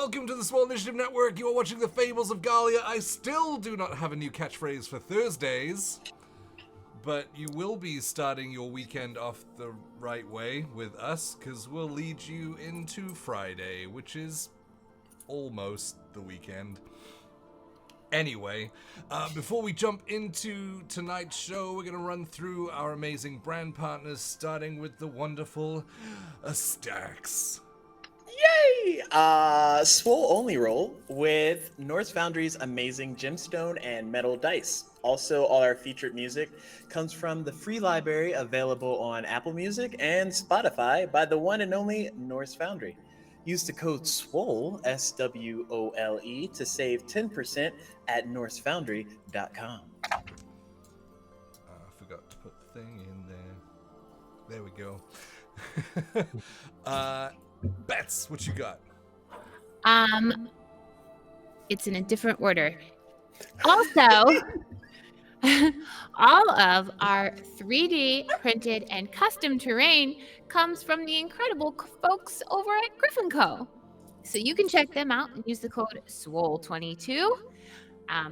welcome to the Swole Initiative Network. You are watching the Fables of Gahlia. I still do not have a new catchphrase for Thursdays, but you will be starting your weekend off the right way with us, because we'll lead you into Friday, which is almost the weekend. Anyway, before we jump into tonight's show, we're going to run through our amazing brand partners, starting with the wonderful Stax. Yay! Swole only roll with Norse Foundry's amazing gemstone and metal dice. Also, all our featured music comes from the free library available on Apple Music and Spotify by the one and only Norse Foundry. Use the code SWOLE, SWOLE, to save 10% at norsefoundry.com. I forgot to put the thing in there. There we go. Bets, what you got? It's in a different order. Also, all of our 3D printed and custom terrain comes from the incredible folks over at Griffin Co. So you can check them out and use the code SWOLE22.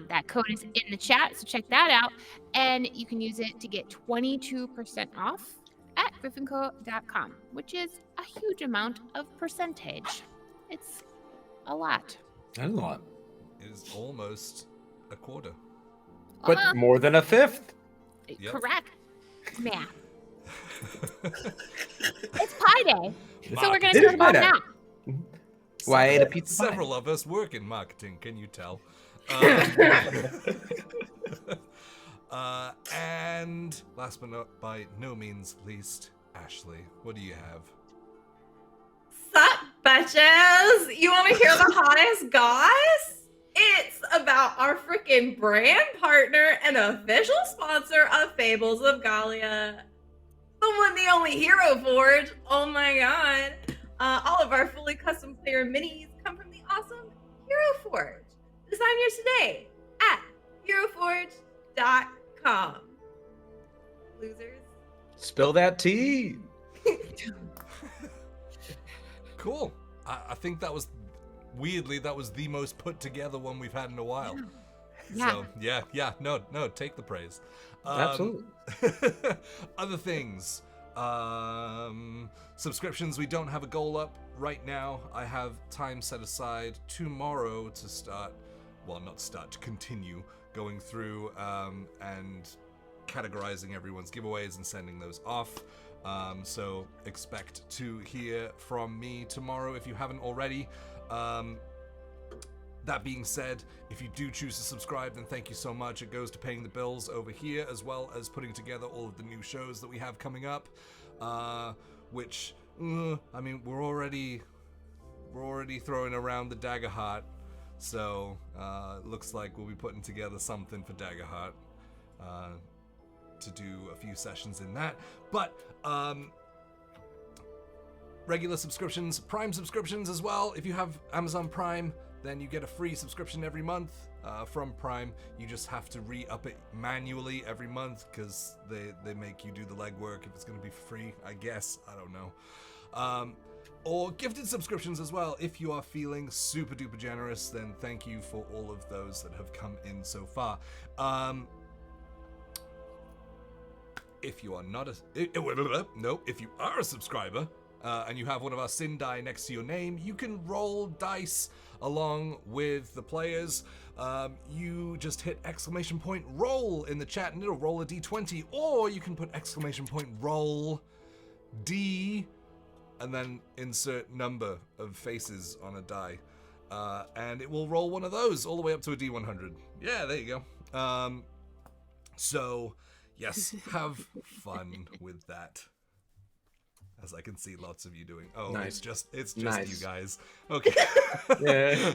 That code is in the chat, so check that out. And you can use it to get 22% off at griffinco.com, which is a huge amount of percentage. It's a lot. That's a lot. It is almost a quarter. But more than a fifth. Yep. Correct. Math. It's Pie Day. So we're going to talk about now. Why I ate a pizza pie. Several of us work in marketing, can you tell? And last but not by no means least, Ashley, what do you have? Sup, bitches? You want to hear the hottest goss? It's about our freaking brand partner and official sponsor of Fables of Gahlia. The one, the only Hero Forge. Oh my god. All of our fully custom player minis come from the awesome Hero Forge. Design yours today at heroforge.com. Losers. Spill that tea. Cool. I think that was, weirdly, that was the most put together one we've had in a while. Yeah. So, yeah. No, take the praise. Absolutely. Other things. Subscriptions, we don't have a goal up right now. I have time set aside tomorrow to start, well, not start, to continue going through and categorizing everyone's giveaways and sending those off. So expect to hear from me tomorrow if you haven't already. That being said, if you do choose to subscribe, then thank you so much. It goes to paying the bills over here, as well as putting together all of the new shows that we have coming up, which, I mean, we're already throwing around the Daggerheart, so it looks like we'll be putting together something for Daggerheart to do a few sessions in that. But regular subscriptions, Prime subscriptions as well. If you have Amazon Prime, then you get a free subscription every month from Prime. You just have to re-up it manually every month because they make you do the legwork if it's going to be free, I guess. I don't know. Or gifted subscriptions as well. If you are feeling super duper generous, then thank you for all of those that have come in so far. If you are not if you are a subscriber, and you have one of our sin die next to your name, you can roll dice along with the players. You just hit !roll in the chat and it'll roll a d20, or you can put !roll d and then insert number of faces on a die, and it will roll one of those all the way up to a d100. Yeah, there you go. So yes, have fun with that. As I can see lots of you doing. Oh, nice. It's just Nice. you guys. Okay. Yeah.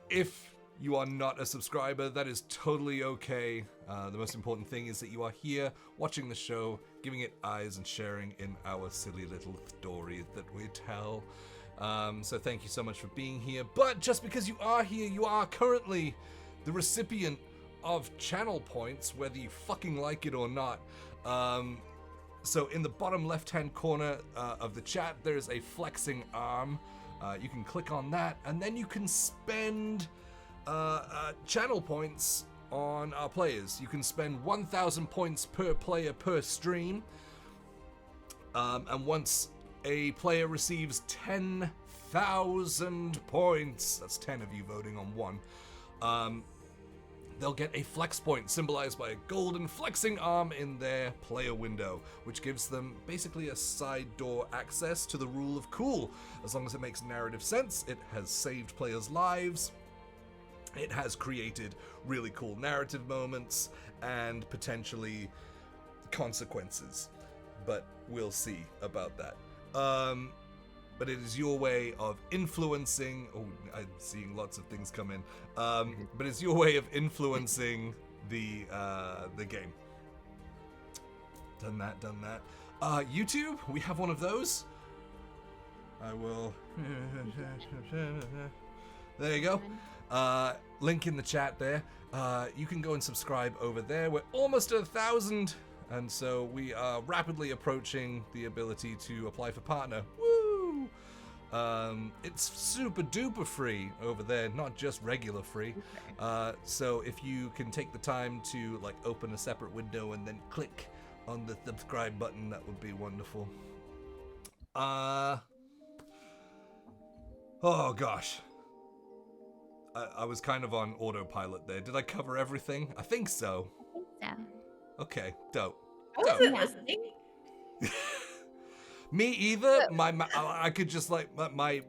If you are not a subscriber, that is totally okay. The most important thing is that you are here watching the show, giving it eyes and sharing in our silly little story that we tell. So thank you so much for being here. But just because you are here, you are currently the recipient of channel points, whether you fucking like it or not. So in the bottom left-hand corner of the chat, there's a flexing arm. You can click on that, and then you can spend channel points on our players. You can spend 1,000 points per player per stream. And once a player receives 10,000 points, that's 10 of you voting on one, they'll get a flex point symbolized by a golden flexing arm in their player window, which gives them basically a side door access to the rule of cool. As long as it makes narrative sense, it has saved players' lives, it has created really cool narrative moments, and potentially consequences. But we'll see about that. But it is your way of influencing. Oh, I'm seeing lots of things come in. But it's your way of influencing the game. Done that. YouTube, we have one of those. I will. There you go. Link in the chat there. You can go and subscribe over there. We're almost at 1,000, and so we are rapidly approaching the ability to apply for partner. Woo! It's super duper free over there, not just regular free. So if you can take the time to like open a separate window and then click on the subscribe button, that would be wonderful. Oh gosh. I was kind of on autopilot there. Did I cover everything? I think so. Yeah. Okay, dope. I wasn't listening. Me either. I could just like my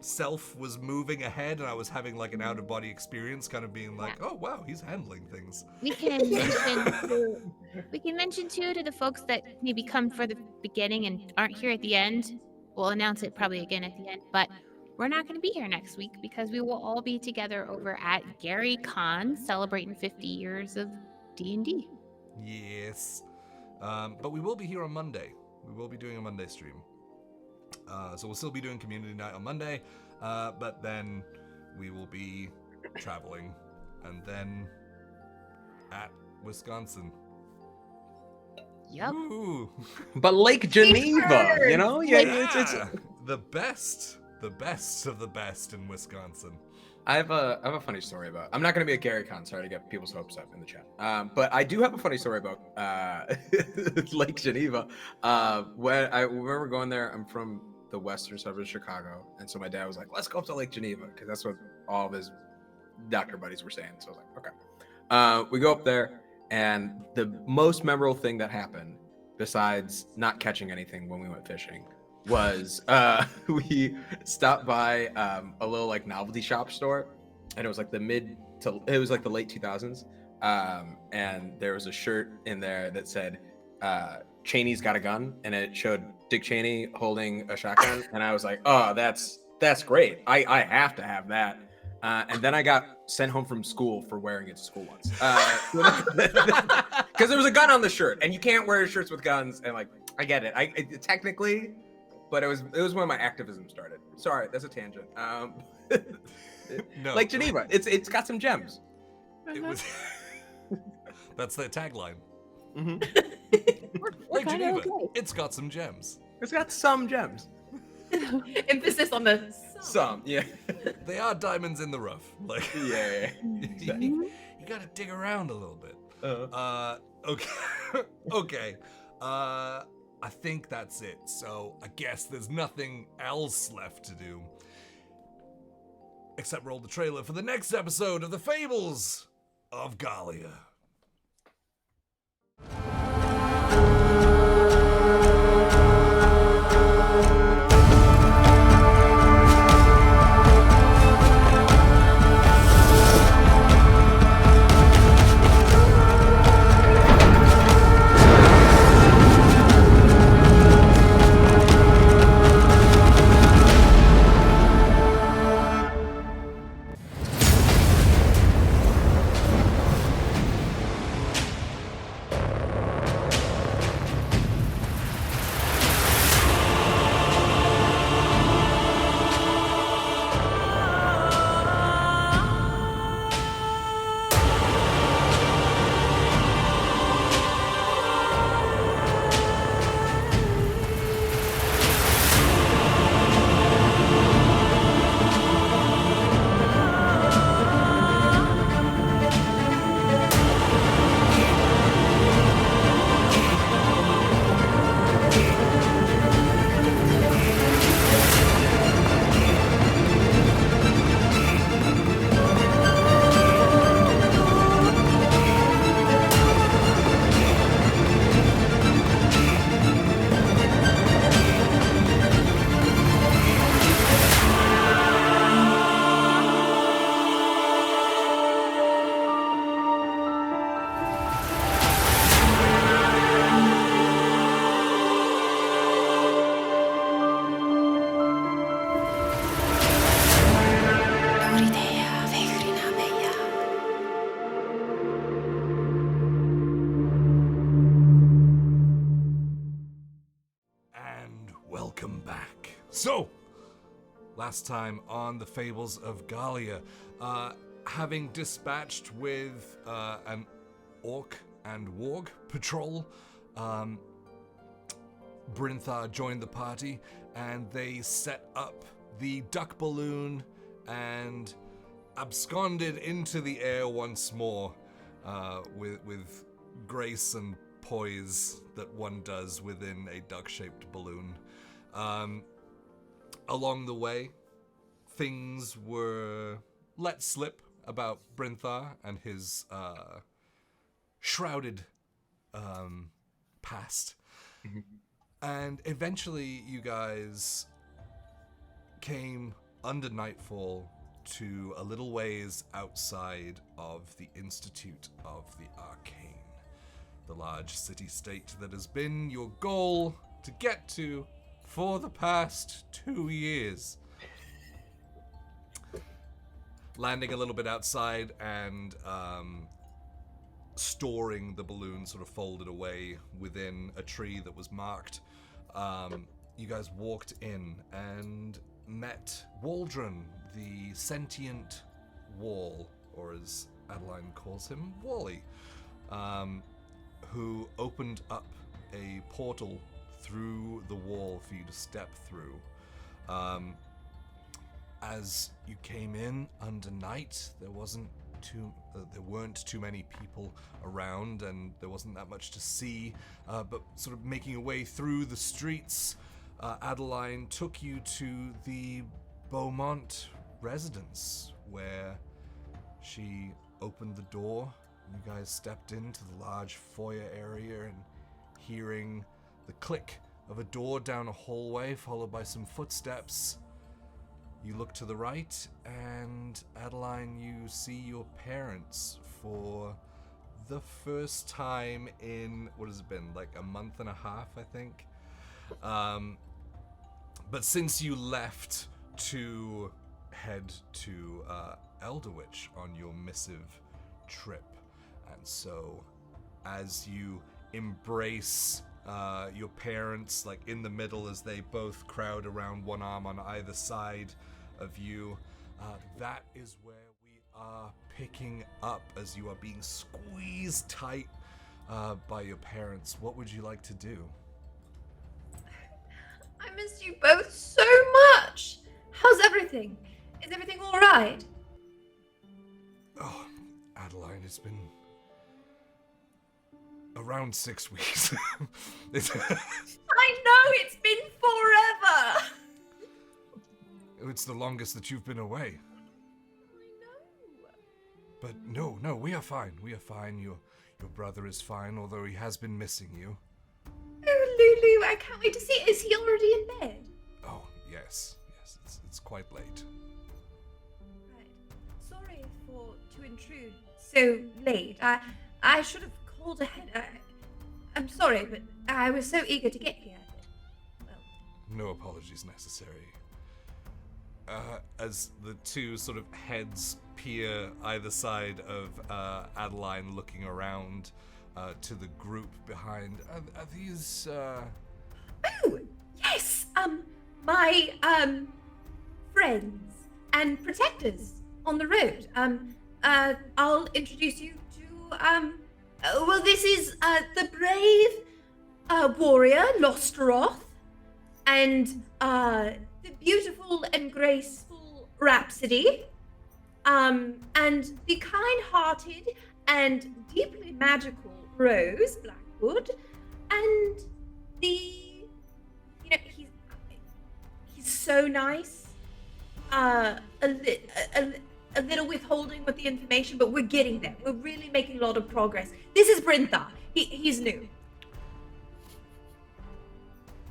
self was moving ahead, and I was having like an out of body experience, kind of being like, oh wow, he's handling things. We can mention too to the folks that maybe come for the beginning and aren't here at the end. We'll announce it probably again at the end, but we're not going to be here next week because we will all be together over at Gary Con celebrating 50 years of D&D. Yes. But we will be here on Monday. We will be doing a Monday stream. So we'll still be doing community night on Monday, but then we will be traveling and then at Wisconsin. Yep. Ooh. But Lake Geneva, you know? Yeah, it's the best of the best in Wisconsin. I have a funny story about. I'm not going to be at Gary Con. Sorry to get people's hopes up in the chat. But I do have a funny story about Lake Geneva. When I remember going there, I'm from the western suburbs of Chicago, and so my dad was like, "Let's go up to Lake Geneva," because that's what all of his doctor buddies were saying. So I was like, "Okay." We go up there, and the most memorable thing that happened, besides not catching anything when we went fishing, was we stopped by a little like novelty shop store, and it was like the late 2000s, and there was a shirt in there that said Cheney's got a gun, and it showed Dick Cheney holding a shotgun, and I was like, oh, that's great, I have to have that. And then I got sent home from school for wearing it to school once, because there was a gun on the shirt, and you can't wear shirts with guns, and like I get it, technically. But it was when my activism started. Sorry, that's a tangent. No. Like Geneva, it's got some gems. It was. That's their tagline. Mm-hmm. Like Geneva, it's got some gems. It's got some gems. Emphasis on the Some, yeah. They are diamonds in the rough. Like, Yeah. you gotta dig around a little bit. Okay. Okay. I think that's it. So I guess there's nothing else left to do except roll the trailer for the next episode of the Fables of Gahlia. So, last time on the Fables of Gahlia, having dispatched with an orc and warg patrol, Brinthar joined the party, and they set up the duck balloon and absconded into the air once more, with grace and poise that one does within a duck-shaped balloon. Along the way, things were let slip about Brinthar and his shrouded past. And eventually you guys came under nightfall to a little ways outside of the Institute of the Arcane, the large city-state that has been your goal to get to for the past 2 years. Landing a little bit outside and storing the balloon sort of folded away within a tree that was marked, you guys walked in and met Waldron, the sentient wall, or as Adeline calls him, Wally, who opened up a portal through the wall for you to step through. As you came in under night, there weren't too many people around, and there wasn't that much to see. But sort of making your way through the streets, Adeline took you to the Beaumont residence, where she opened the door. You guys stepped into the large foyer area, and hearing the click of a door down a hallway, followed by some footsteps, you look to the right, and Adeline, you see your parents for the first time in, what has it been, like a month and a half, I think? But since you left to head to Elderwich on your missive trip, and so as you embrace your parents, like in the middle as they both crowd around, one arm on either side of you, that is where we are picking up, as you are being squeezed tight by your parents. What would you like to do? I missed you both so much. How's everything? Is everything all right? Oh, Adeline, it's been around 6 weeks. I know, it's been forever. It's the longest that you've been away. I know. But no, we are fine. We are fine. Your brother is fine, although he has been missing you. Oh, Lulu, I can't wait to see it. Is he already in bed? Oh, yes, it's quite late. Right. Sorry to intrude so late. I should have called ahead. I'm sorry, but I was so eager to get here. Well, No apologies necessary. As the two sort of heads peer either side of Adeline, looking around to the group behind, are these? Oh, yes. My friends and protectors on the road. I'll introduce you to well, this is the brave warrior Lostroth, and the beautiful and graceful Rhapsody, and the kind-hearted and deeply magical Rose Blackwood, and the, he's so nice. A little withholding with the information, but we're getting there. We're really making a lot of progress. This is Brinthar. He's new.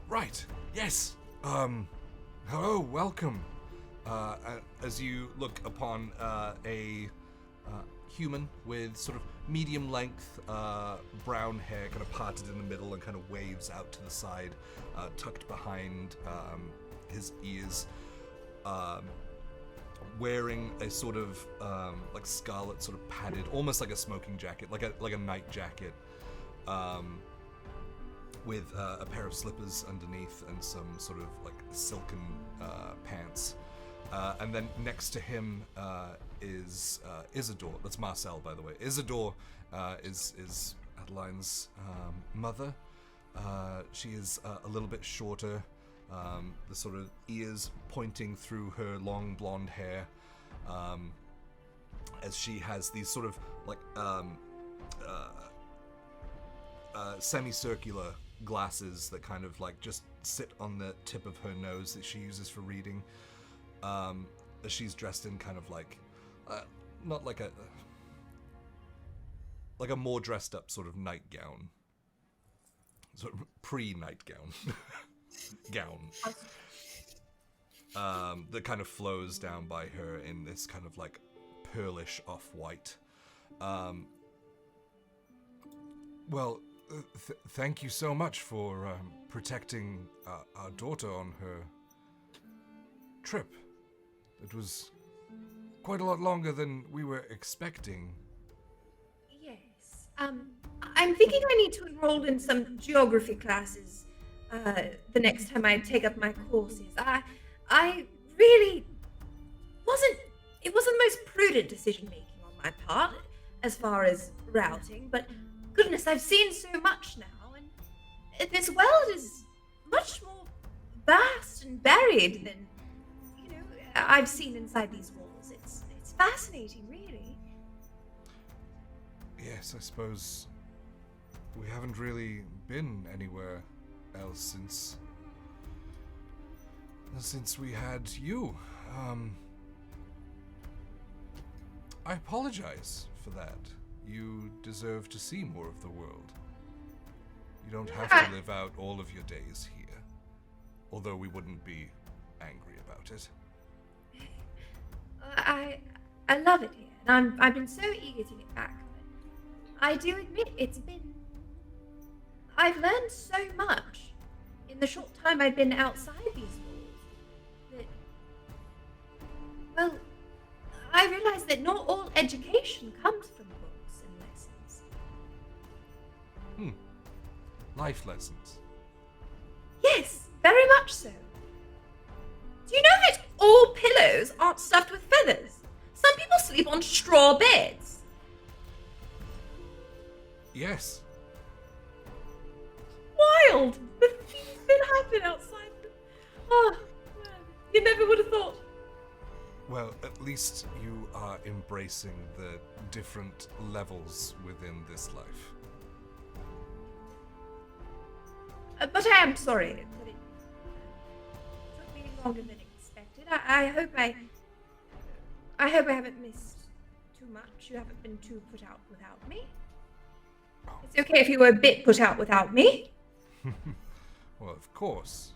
Right. Yes. Hello. Welcome. As you look upon a human with sort of medium length brown hair, kind of parted in the middle and kind of waves out to the side, tucked behind his ears, wearing a sort of like scarlet, sort of padded, almost like a smoking jacket, like a night jacket, with a pair of slippers underneath and some sort of like silken pants. And then next to him is Isidore. That's Marcel, by the way. Isidore is Adeline's mother. She is a little bit shorter, the sort of ears pointing through her long blonde hair, as she has these sort of like semicircular glasses that kind of like just sit on the tip of her nose that she uses for reading. She's dressed in kind of like not like a more dressed up sort of nightgown, sort of pre-nightgown gown, that kind of flows down by her in this kind of like pearlish off-white. Well, thank you so much for protecting our daughter on her trip. It was quite a lot longer than we were expecting. Yes. I'm thinking I need to enroll in some geography classes the next time I take up my courses. I really wasn't. It wasn't the most prudent decision making on my part as far as routing, but goodness, I've seen so much now, and this world is much more vast and varied than I've seen inside these walls. It's fascinating, really. Yes, I suppose we haven't really been anywhere else since we had you. I apologize for that. You deserve to see more of the world. You don't have to live out all of your days here, although we wouldn't be angry about it. I love it here, and I've been so eager to get back. But I do admit I've learned so much in the short time I've been outside these walls that, well, I realize that not all education comes from books and lessons. Life lessons. Yes, very much so. Do you know that all pillows aren't stuffed with feathers? Some people sleep on straw beds. Yes. Wild! The things that happen outside. Oh, man. You never would have thought. Well, at least you are embracing the different levels within this life. But I am sorry that it took me longer than expected. I hope I haven't missed too much. You haven't been too put out without me. It's okay if you were a bit put out without me. Well, of course.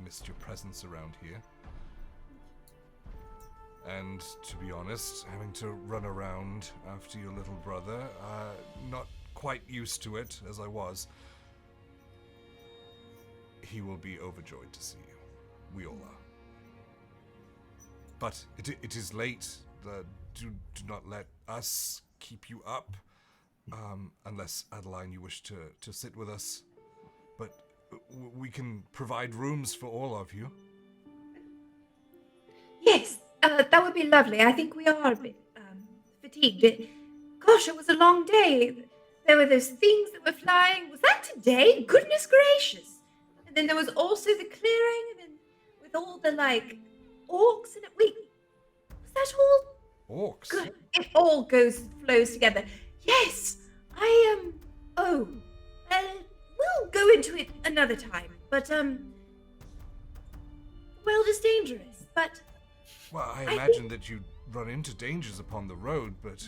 Missed your presence around here. And to be honest, having to run around after your little brother, not quite used to it as I was. He will be overjoyed to see you. We all are. But it is late. Do not let us keep you up. Unless, Adeline, you wish to sit with us. But we can provide rooms for all of you. Yes, that would be lovely. I think we are a bit fatigued. Gosh, it was a long day. There were those things that were flying. Was that today? Goodness gracious. And then there was also the clearing, and then with all the, orcs in it. Wait, was that all? Orcs? Good. It all flows together. Yes, we'll go into it another time. But, the world is dangerous, but... Well, I imagine that you'd run into dangers upon the road, but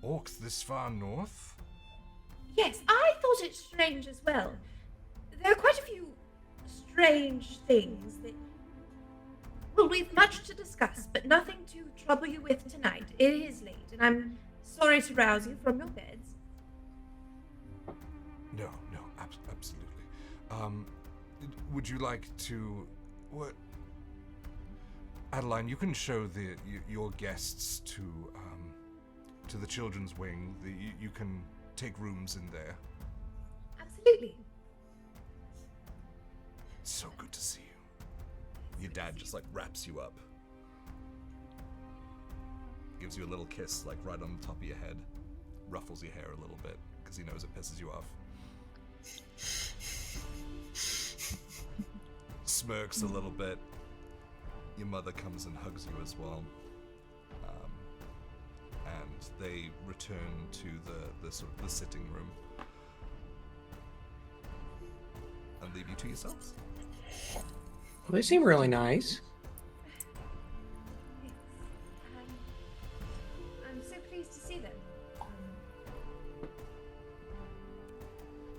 orcs this far north? Yes, I thought it strange as well. There are quite a few strange things that... Well, we've much to discuss, but nothing to trouble you with tonight. It is late, and I'm sorry to rouse you from your beds. No, absolutely. Would you like to... What? Adeline, you can show your guests to the children's wing. You can take rooms in there. Absolutely. good to see you. Your dad just like wraps you up. Gives you a little kiss like right on the top of your head. Ruffles your hair a little bit because he knows it pisses you off. Smirks a little bit. Your mother comes and hugs you as well. And they return to the sort of the sitting room and leave you to yourselves. Well, they seem really nice. I'm so pleased to see them.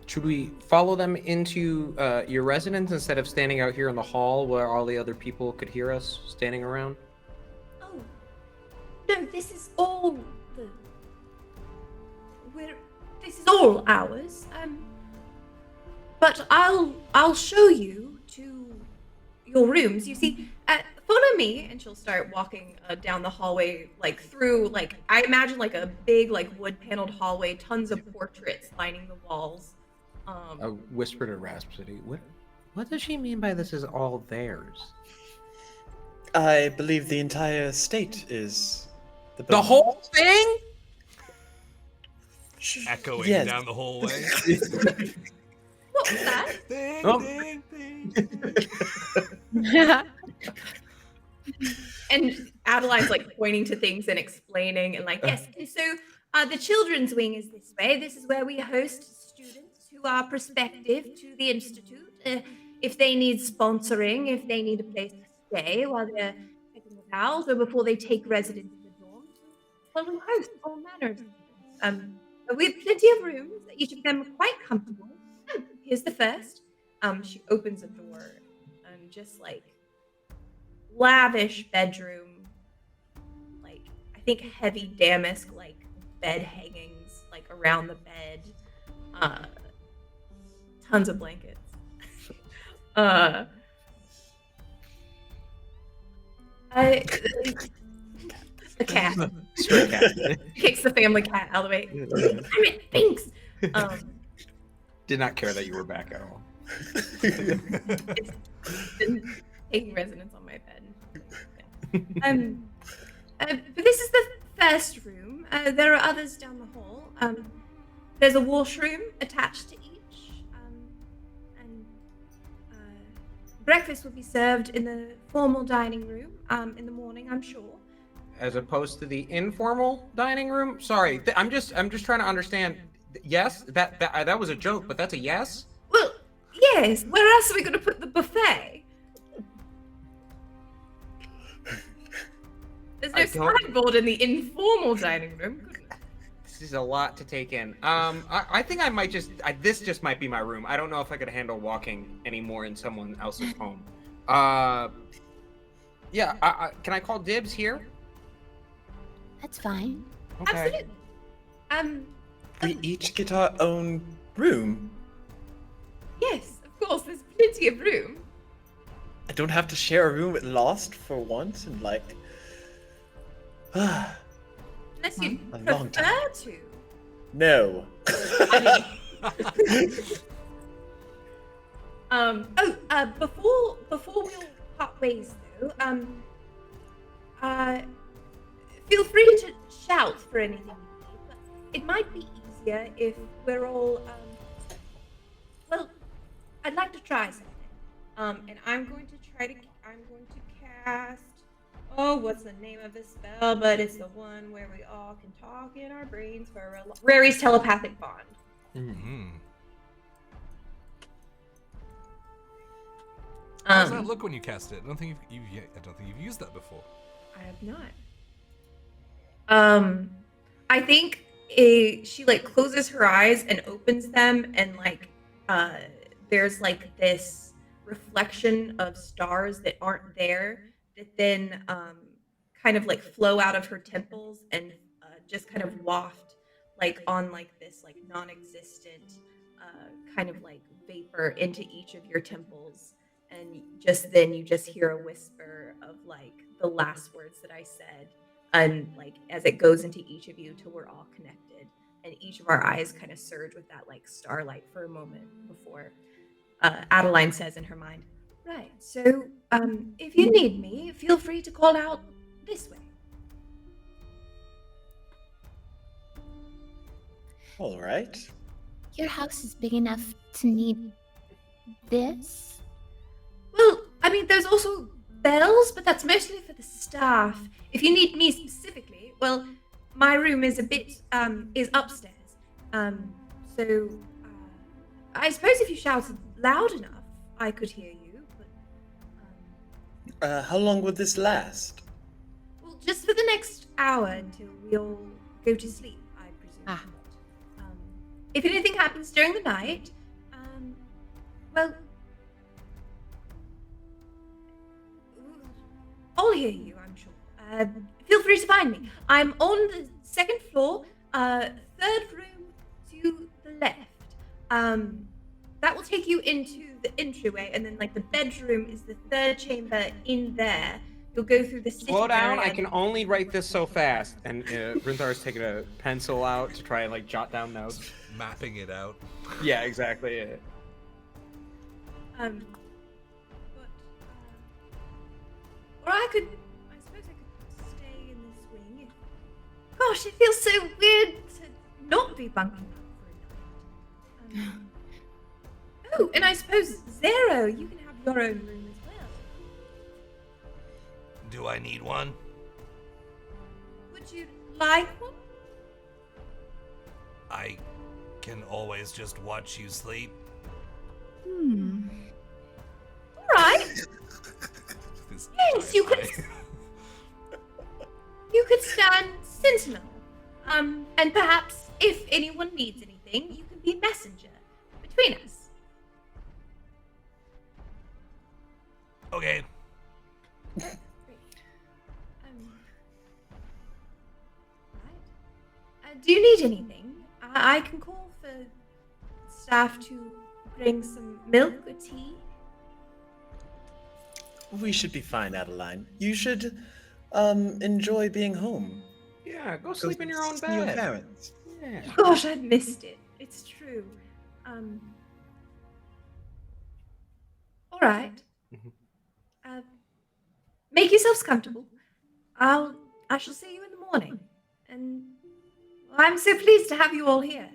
Should we follow them into your residence instead of standing out here in the hall where all the other people could hear us standing around? Oh, no, this is all this is all ours. But I'll show you to your rooms. You see, follow me, and she'll start walking down the hallway, like through, like I imagine like a big like wood-paneled hallway, tons of portraits lining the walls. I whispered to Rhapsody, what does she mean by this is all theirs? I believe the entire estate is The whole thing? Echoing Yes. down the hallway. What was that? Ding, Oh. ding, ding. And Adeline's like pointing to things and explaining and like, yes. And so the children's wing is this way. This is where we host students who are prospective to the institute. If they need sponsoring, if they need a place to stay while they're checking it out, or before they take residence in the dorm. Well, we host all manner of students. We have plenty of rooms, each of them quite comfortable. Here's the first. She opens a door and just like lavish bedroom, like I think heavy damask like bed hangings like around the bed, tons of blankets. A cat Stray cat. kicks the family cat out of the way. I mean, thanks. Did not care that you were back at all. It's been taking residence on my bed. But this is the first room. There are others down the hall. There's a washroom attached to each, and breakfast will be served in the formal dining room in the morning, I'm sure. As opposed to the informal dining room? Sorry, I'm just trying to understand. Yes, that was a joke, but that's a yes? Well, yes. Where else are we going to put the buffet? There's no I don't- sideboard in the informal dining room. This is a lot to take in. I think I might this just might be my room. I don't know if I could handle walking anymore in someone else's home. Yeah, can I call dibs here? That's fine. Okay. Absolutely. We each get our own room. Yes, of course. There's plenty of room. I don't have to share a room with Lost for once, and like, Unless you A long time. prefer to. no. Before we all part ways though, feel free to shout for anything you need, but it might be easier if we're all well, I'd like to try something. And I'm going to cast what's the name of this spell? But it's the one where we all can talk in our brains for a Rary's telepathic bond. Mm-hmm. How does that Um, look when you cast it? I don't think you've used that before. I have not. I think she like closes her eyes and opens them, and like there's like this reflection of stars that aren't there that then kind of like flow out of her temples and just kind of waft like on like this like non-existent kind of like vapor into each of your temples, and just then you just hear a whisper of like the last words that I said, and like as it goes into each of you till we're all connected, and each of our eyes kind of surge with that like starlight for a moment before Adeline says in her mind, Right. So, if you need me, feel free to call out this way. All right. Your house is big enough to need this? Well, I mean, there's also bells, but that's mostly for the staff. If you need me specifically, well, my room is is upstairs. So, I suppose if you shouted loud enough, I could hear you. But, How long would this last? well, just for the next hour until we all go to sleep, I presume. Ah. If anything happens during the night, well, I'll hear you, I'm sure. Feel free to find me. I'm on the second floor, third room to the left. That will take you into the entryway, and then like the bedroom is the third chamber in there. You'll go through the sitting Slow down, area. I can only write this so fast. And Rinzar's taking a pencil out to try and like jot down notes. Mapping it out. Yeah, exactly. Yeah. But, or I suppose I could stay in this wing. Gosh, it feels so weird to not be bunking up for a night. Oh, and I suppose, Zero, you can have your own room as well. Do I need one? Would you like one? I can always just watch you sleep. All right. This Yes, you could. guy. You could stand sentinel. And perhaps if anyone needs anything, you can be messenger between us. Okay. Right. Do you need anything? I can call for staff to bring some milk or tea. We should be fine, Adeline. You should enjoy being home. Yeah, go sleep in your own See your bed. parents. Yeah. Gosh, I've missed it. It's true. All right. Mhm. Make yourselves comfortable. I shall see you in the morning. And I'm so pleased to have you all here.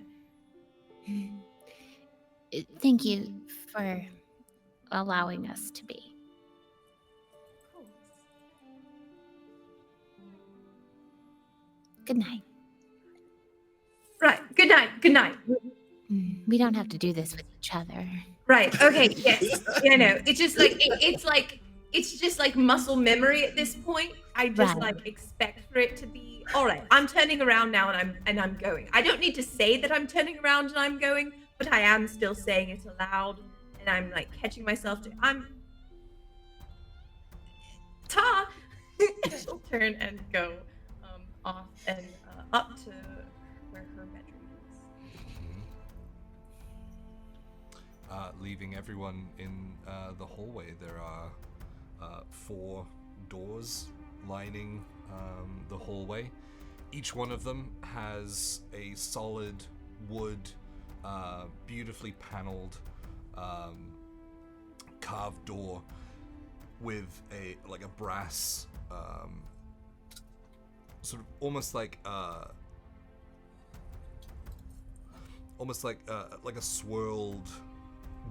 Thank you for allowing us to be. Of course. Good night. Right. Good night. Good night. We don't have to do this with each other. Right. Okay. Yes. Yeah. No. It's just like it's just like muscle memory at this point. I just Right. like expect for it to be all right. I'm turning around now and I'm going. I don't need to say that I'm turning around and I'm going, but I am still saying it aloud, and I'm like catching myself to I'm ta. And she'll turn and go off and up to where her bedroom is. Leaving everyone in the hallway, there are 4 doors lining the hallway. Each one of them has a solid wood, beautifully paneled, carved door with a brass, sort of almost like a swirled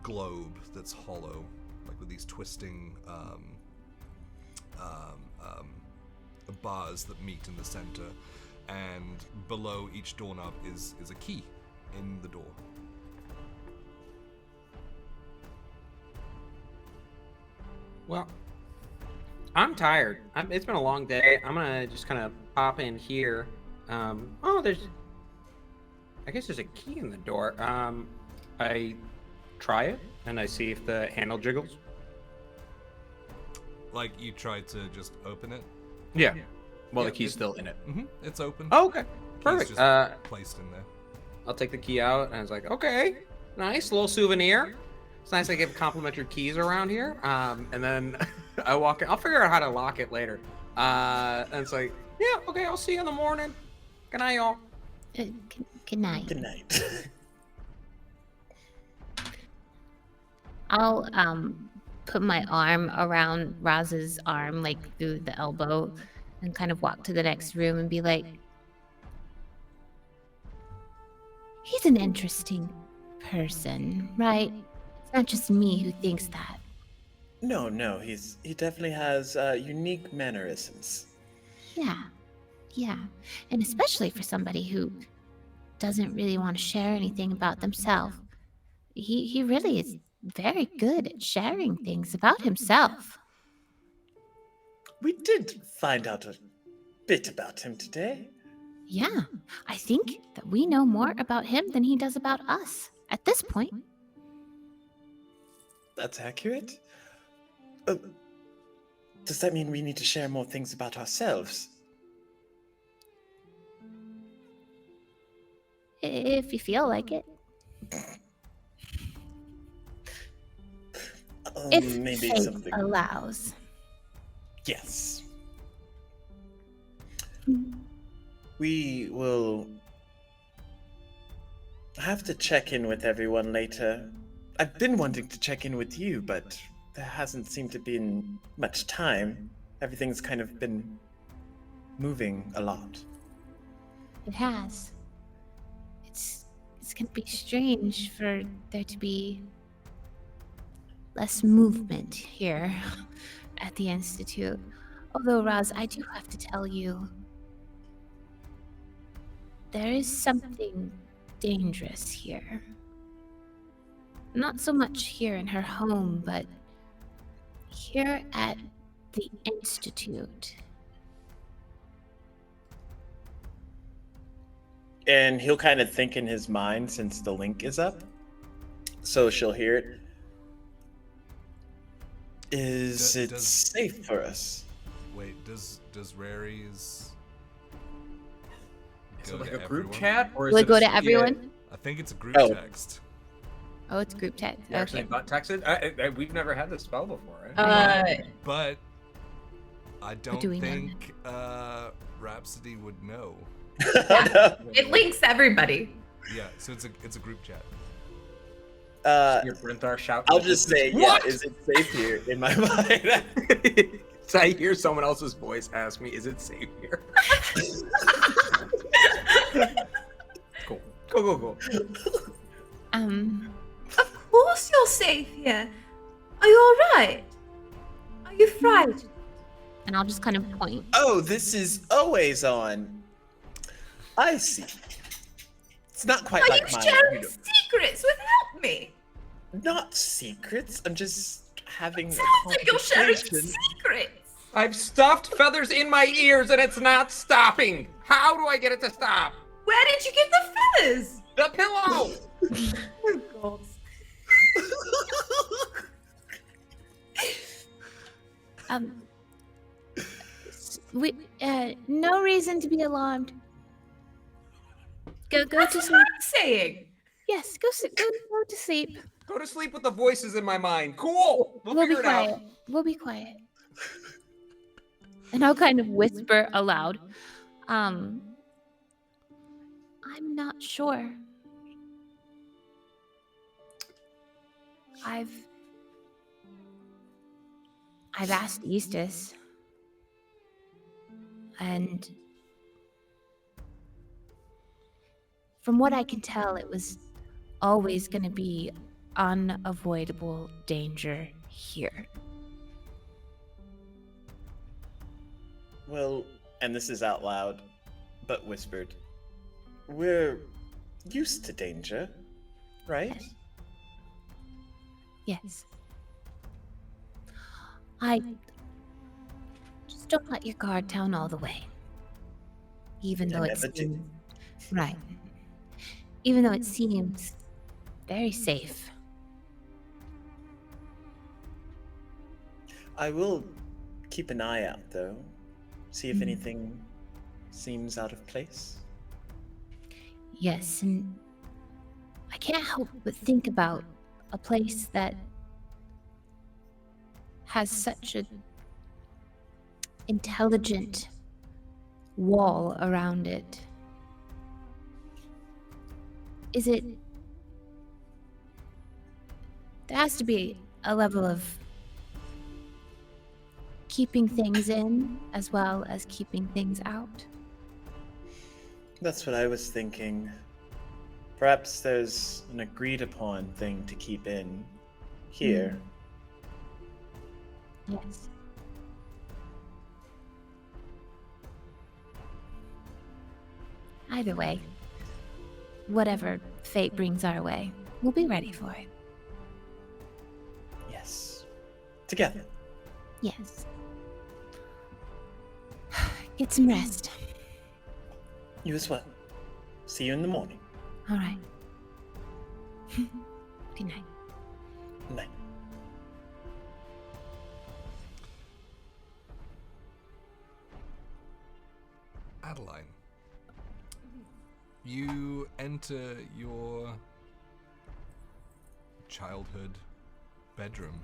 globe that's hollow, like with these twisting bars that meet in the center, and below each doorknob is a key in the door. Well, I'm tired. It's been a long day. I'm gonna just kind of pop in here. I guess there's a key in the door. I try it and I see if the handle jiggles. Like you tried to just open it. Yeah. Well, Yeah, the key's still in it. It's open. Oh, okay. Key's Perfect. just placed in there. I'll take the key out and I was like, okay, nice little souvenir. It's nice I give complimentary keys around here. And then I walk in. I'll figure out how to lock it later. And it's like, yeah, okay, I'll see you in the morning. Good night, y'all. Good night. Good night. I'll put my arm around Raz's arm, like through the elbow, and kind of walk to the next room and be like, he's an interesting person, right? It's not just me who thinks that. No, he definitely has unique mannerisms. Yeah. And especially for somebody who doesn't really want to share anything about themselves. He really is very good at sharing things about himself. We did find out a bit about him today. Yeah, I think that we know more about him than he does about us at this point. That's accurate. Does that mean we need to share more things about ourselves? If you feel like it. If Maybe fate something. allows. Yes. We will have to check in with everyone later. I've been wanting to check in with you, but there hasn't seemed to be much time. Everything's kind of been moving a lot. It has. It's gonna be strange for there to be less movement here at the Institute. Although, Raz, I do have to tell you, there is something dangerous here. Not so much here in her home, but here at the Institute. And he'll kind of think in his mind since the link is up. So she'll hear it. Is it safe for us? Wait, does Rary's Is go it like to a group everyone? chat, or is Will it go to yeah, everyone? I think it's a group Oh. text. Oh, it's group text. You actually Okay. not texted? We've never had this spell before, right? But I don't do we know think Rhapsody would know. It links everybody. Yeah, so it's a group chat. Your Brinthar shout. I'll just say, What? yeah, is it safe here in my mind? So I hear someone else's voice ask me, "Is it safe here?" Cool. Of course you're safe here. Are you alright? Are you frightened? And I'll just kind of point. Oh, this is always on. I see. It's not quite Are like you mine. sharing secrets without me? Not secrets. I'm just having a Sounds like you're sharing conversation. secrets. I've stuffed feathers in my ears and it's not stopping. How do I get it to stop? Where did you get the feathers? The pillow. Oh, God. We no reason to be alarmed. Go That's to what sleep. I'm saying. Yes, go to sleep. Go to sleep with the voices in my mind. Cool. We'll We'll be figure it out. quiet. We'll be quiet. And I'll kind of whisper aloud. I'm not sure. I've asked Eastus. And from what I can tell, it was always going to be unavoidable danger here. Well, and this is out loud, but whispered. We're used to danger, right? Yes. Just don't let your guard down all the way. Even though it never did. seems right. Even though it seems very safe. I will keep an eye out, though. See if anything seems out of place. Yes, and I can't help but think about a place that has such an intelligent wall around it. There has to be a level of keeping things in as well as keeping things out. That's what I was thinking. Perhaps there's an agreed upon thing to keep in here. Yes. Either way, whatever fate brings our way, we'll be ready for it. Yes. Together. Yes. Get some rest. You as well. See you in the morning. All right. Good night. Night. Adeline, you enter your childhood bedroom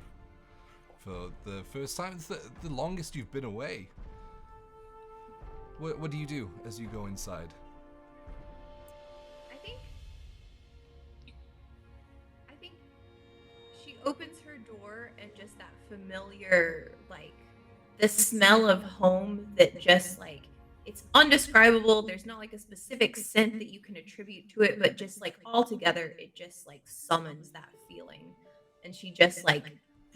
for the first time. It's the longest you've been away. What do you do as you go inside? I think she opens her door and just that familiar, like, the smell of home that just, like, it's undescribable. There's not like a specific scent that you can attribute to it, but just like all together, it just like summons that feeling. And she just like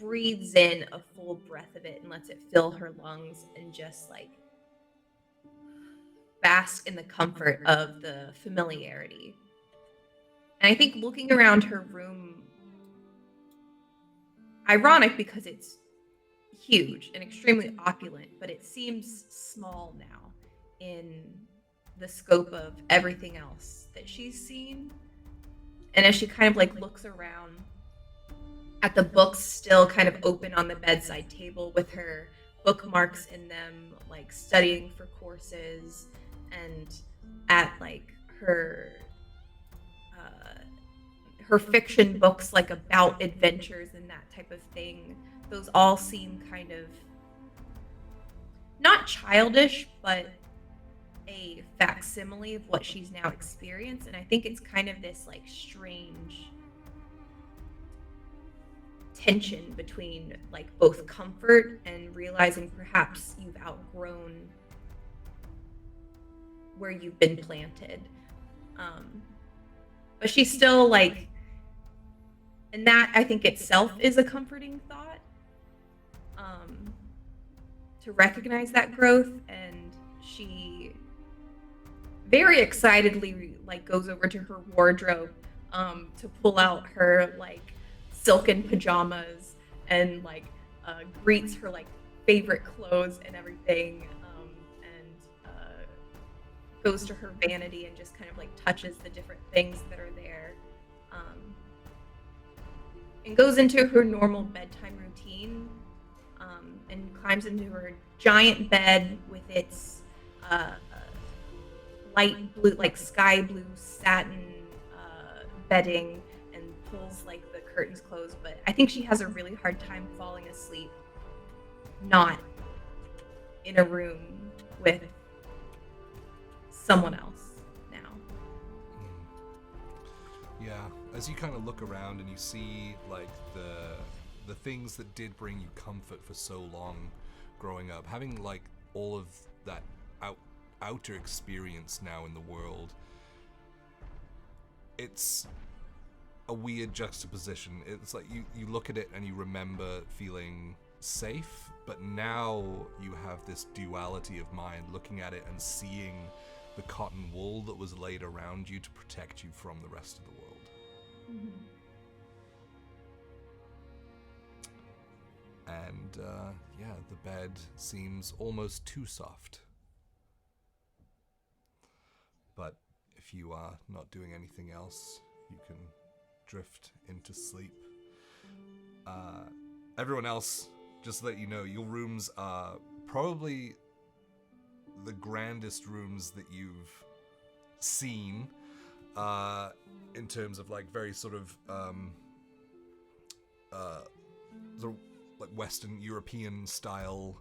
breathes in a full breath of it and lets it fill her lungs and just like bask in the comfort of the familiarity. And I think looking around her room, ironic because it's huge and extremely opulent, but it seems small now in the scope of everything else that she's seen. And as she kind of like looks around at the books still kind of open on the bedside table with her bookmarks in them, like studying for courses, and at like her fiction books like about adventures and that type of thing, those all seem kind of not childish, but a facsimile of what she's now experienced. And I think it's kind of this like strange tension between like both comfort and realizing perhaps you've outgrown where you've been planted. But she's still like, and that I think itself is a comforting thought, to recognize that growth. And she very excitedly like goes over to her wardrobe to pull out her like silken pajamas and like greets her like favorite clothes and everything, and goes to her vanity and just kind of like touches the different things that are there, and goes into her normal bedtime routine, and climbs into her giant bed with its light blue, like sky blue satin bedding, and pulls like the curtains closed. But I think she has a really hard time falling asleep not in a room with someone else now. Yeah, as you kind of look around and you see like the things that did bring you comfort for so long growing up, having like all of that outer experience now in the world, it's a weird juxtaposition. It's like you look at it and you remember feeling safe, but now you have this duality of mind, looking at it and seeing the cotton wool that was laid around you to protect you from the rest of the world. Mm-hmm. And yeah, the bed seems almost too soft. But if you are not doing anything else, you can drift into sleep. Everyone else, just to let you know, your rooms are probably the grandest rooms that you've seen, in terms of like very sort of like Western European style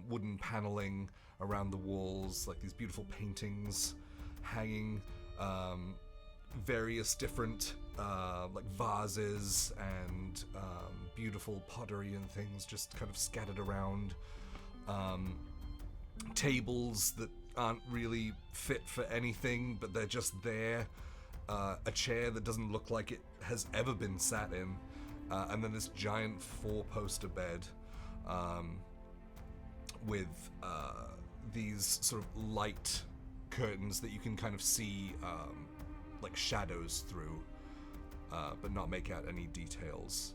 wooden paneling around the walls, like these beautiful paintings hanging, various different like vases and beautiful pottery and things just kind of scattered around. Tables that aren't really fit for anything, but they're just there. A chair that doesn't look like it has ever been sat in. And then this giant 4-poster bed with these sort of light curtains that you can kind of see like shadows through, but not make out any details.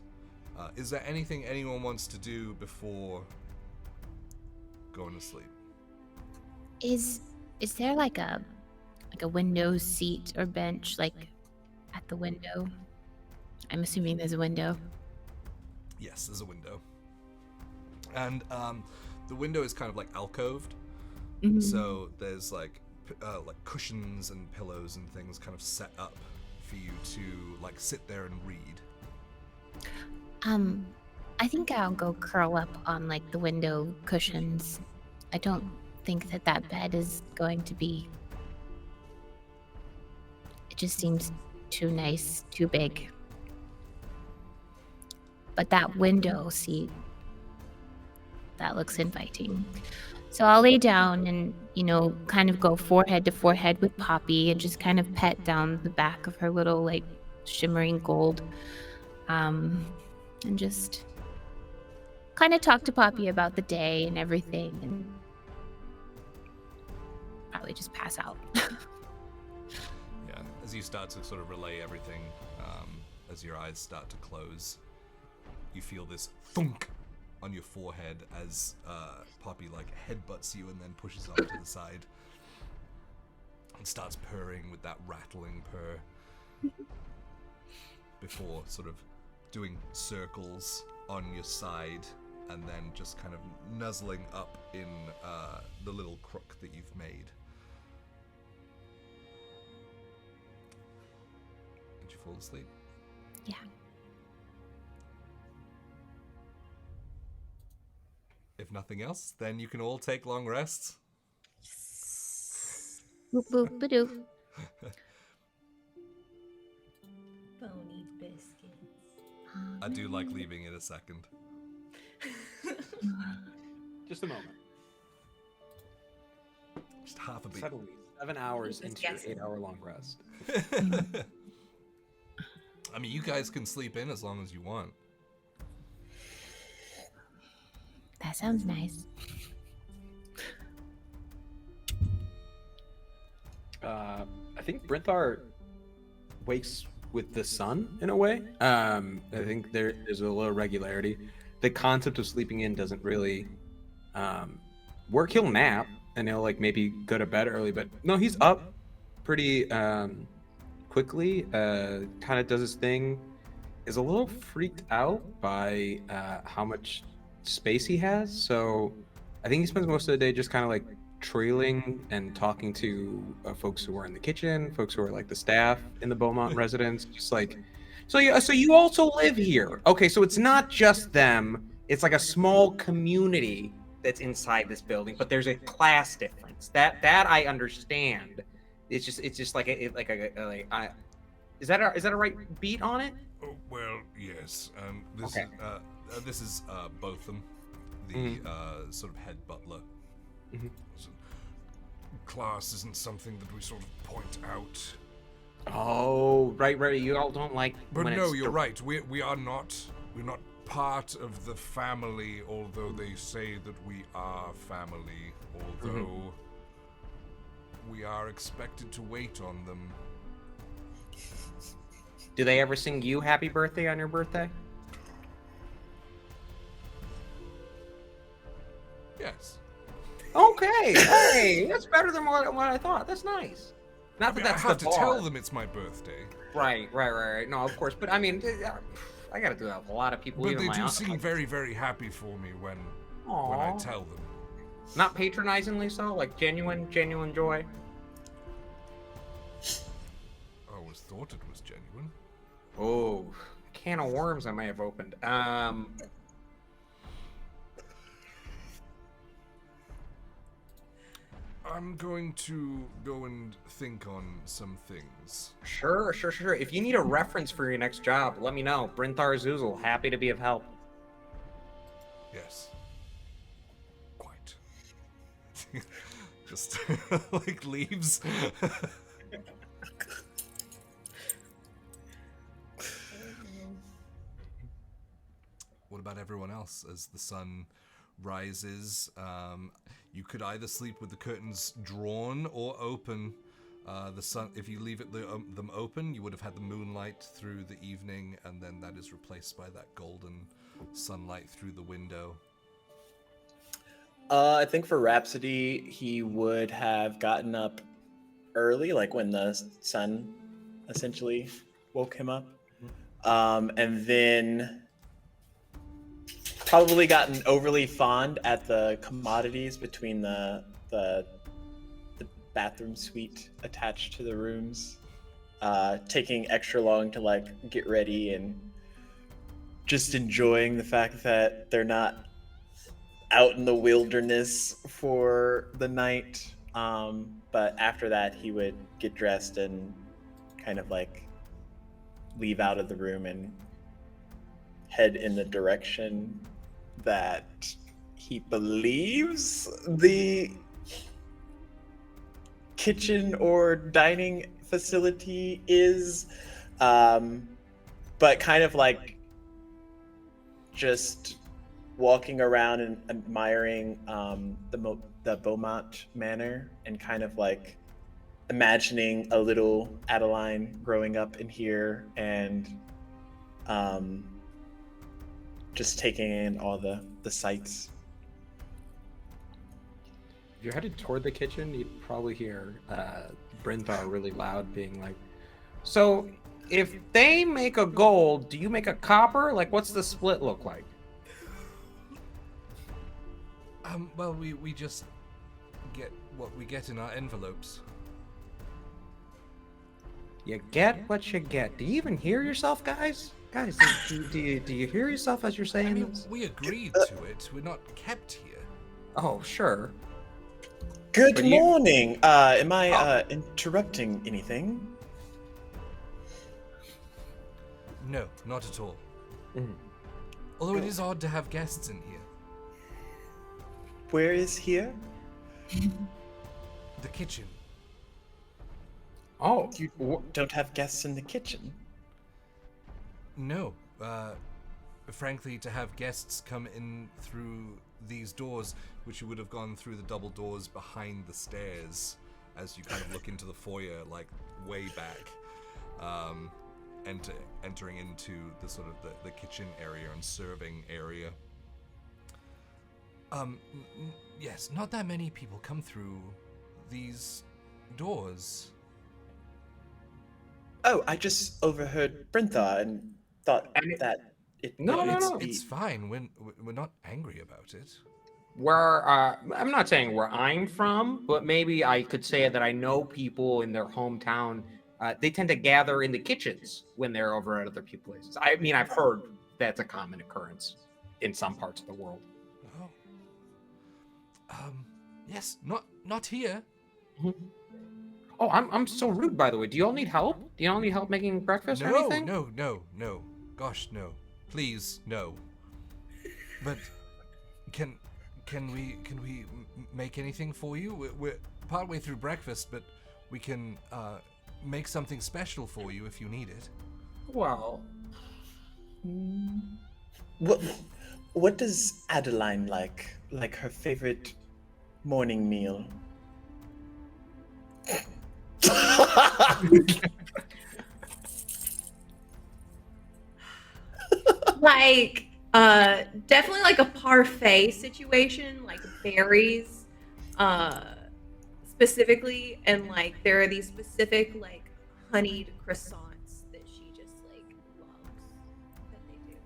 Is there anything anyone wants to do before going to sleep? Is there like a window seat or bench like at the window? I'm assuming there's a window. Yes, there's a window. And the window is kind of like alcoved. Mhm. So there's like cushions and pillows and things kind of set up for you to like sit there and read. I think I'll go curl up on like the window cushions. I don't think that bed is going to be. It just seems too nice, too big. But that window seat, that looks inviting. So I'll lay down and, kind of go forehead to forehead with Poppy and just kind of pet down the back of her little, like, shimmering gold. And just kind of talk to Poppy about the day and everything, and probably just pass out. Yeah, as you start to sort of relay everything, as your eyes start to close, you feel this thunk on your forehead as Poppy like headbutts you and then pushes off to the side and starts purring with that rattling purr before sort of doing circles on your side and then just kind of nuzzling up in the little crook that you've made. Did you fall asleep? Yeah. If nothing else, then you can all take long rests. Boop boop ba-doop. Bony biscuits. I do like leaving it a second. Just a moment. Just half a beat. Suddenly, 7 hours Just into your guessing. 8-hour-long rest. I mean, you guys can sleep in as long as you want. That sounds nice. I think Brinthar wakes with the sun in a way. I think there's a little regularity. The concept of sleeping in doesn't really work. He'll nap and he'll like maybe go to bed early, but no, he's up pretty quickly. Kind of does his thing. Is a little freaked out by how much space he has. So I think he spends most of the day just kind of like trailing and talking to folks who are in the kitchen, folks who are like the staff in the Beaumont residence, just like, so you also live here. Okay, so it's not just them. It's like a small community that's inside this building, but there's a class difference. That I understand. It's just like is that a right beat on it? Oh, well, yes. Okay. This is Botham, the sort of head butler. Mhm. So, class isn't something that we sort of point out. Oh, right. You all don't like. But when no, it's you're right. We're not part of the family, although they say that we are family. Although we are expected to wait on them. Do they ever sing you happy birthday on your birthday? Yes. Okay, hey, that's better than what I thought. That's nice. Not I that mean, that's I have the to bar. tell them it's my birthday. Right. No, of course. But I mean, I gotta do that with a lot of people. But even they my do aunt. seem very, very happy for me when I Aw. tell them. Not patronizingly so, like genuine joy. I always thought it was genuine. Oh, can of worms I may have opened. I'm going to go and think on some things. Sure. If you need a reference for your next job, let me know. Brinthar Zoozle, happy to be of help. Yes. Quite. Just like leaves. What about everyone else as the sun rises? You could either sleep with the curtains drawn or open. The sun, if you leave them open, you would have had the moonlight through the evening, and then that is replaced by that golden sunlight through the window. I think for Rhapsody, he would have gotten up early, like when the sun essentially woke him up, and then probably gotten overly fond at the commodities between the bathroom suite attached to the rooms, taking extra long to like get ready and just enjoying the fact that they're not out in the wilderness for the night. But after that, he would get dressed and kind of like leave out of the room and head in the direction that he believes the kitchen or dining facility is, but kind of like just walking around and admiring the Beaumont Manor and kind of like imagining a little Adeline growing up in here and just taking in all the sights. If you're headed toward the kitchen, you'd probably hear Brinthar really loud being like, so if they make a gold, do you make a copper? Like, what's the split look like? Well, we just get what we get in our envelopes. You get what you get. Do you even hear yourself, guys? Guys, do you hear yourself as you're saying I mean, this? we agreed to it. We're not kept here. Oh, sure. Good But you- morning. Am I interrupting anything? No, not at all. Mhm. Although it is odd to have guests in here. Where is here? The kitchen. Oh, You don't have guests in the kitchen. No. Frankly, to have guests come in through these doors, which you would have gone through the double doors behind the stairs as you kind of look into the foyer, like way back, entering into the sort of the kitchen area and serving area. Yes, not that many people come through these doors. Oh, I just overheard Brinthar and thought And that it No, needs no. to be. It's fine. We're not angry about it. where I'm not saying where I'm from, but maybe I could say that I know people in their hometown. They tend to gather in the kitchens when they're over at other people's places. I mean, I've heard that's a common occurrence in some parts of the world. Oh. Yes, not here. Oh, I'm so rude, by the way. Do you all need help? Do you all need help making breakfast or anything? No. Gosh, no. Please, no. But can we make anything for you? We're partway through breakfast, but we can make something special for you if you need it. Well, What does Adeline like? Like her favorite morning meal? Like, definitely like a parfait situation, like berries, specifically, and like there are these specific like honeyed croissants that she just like loves that they do.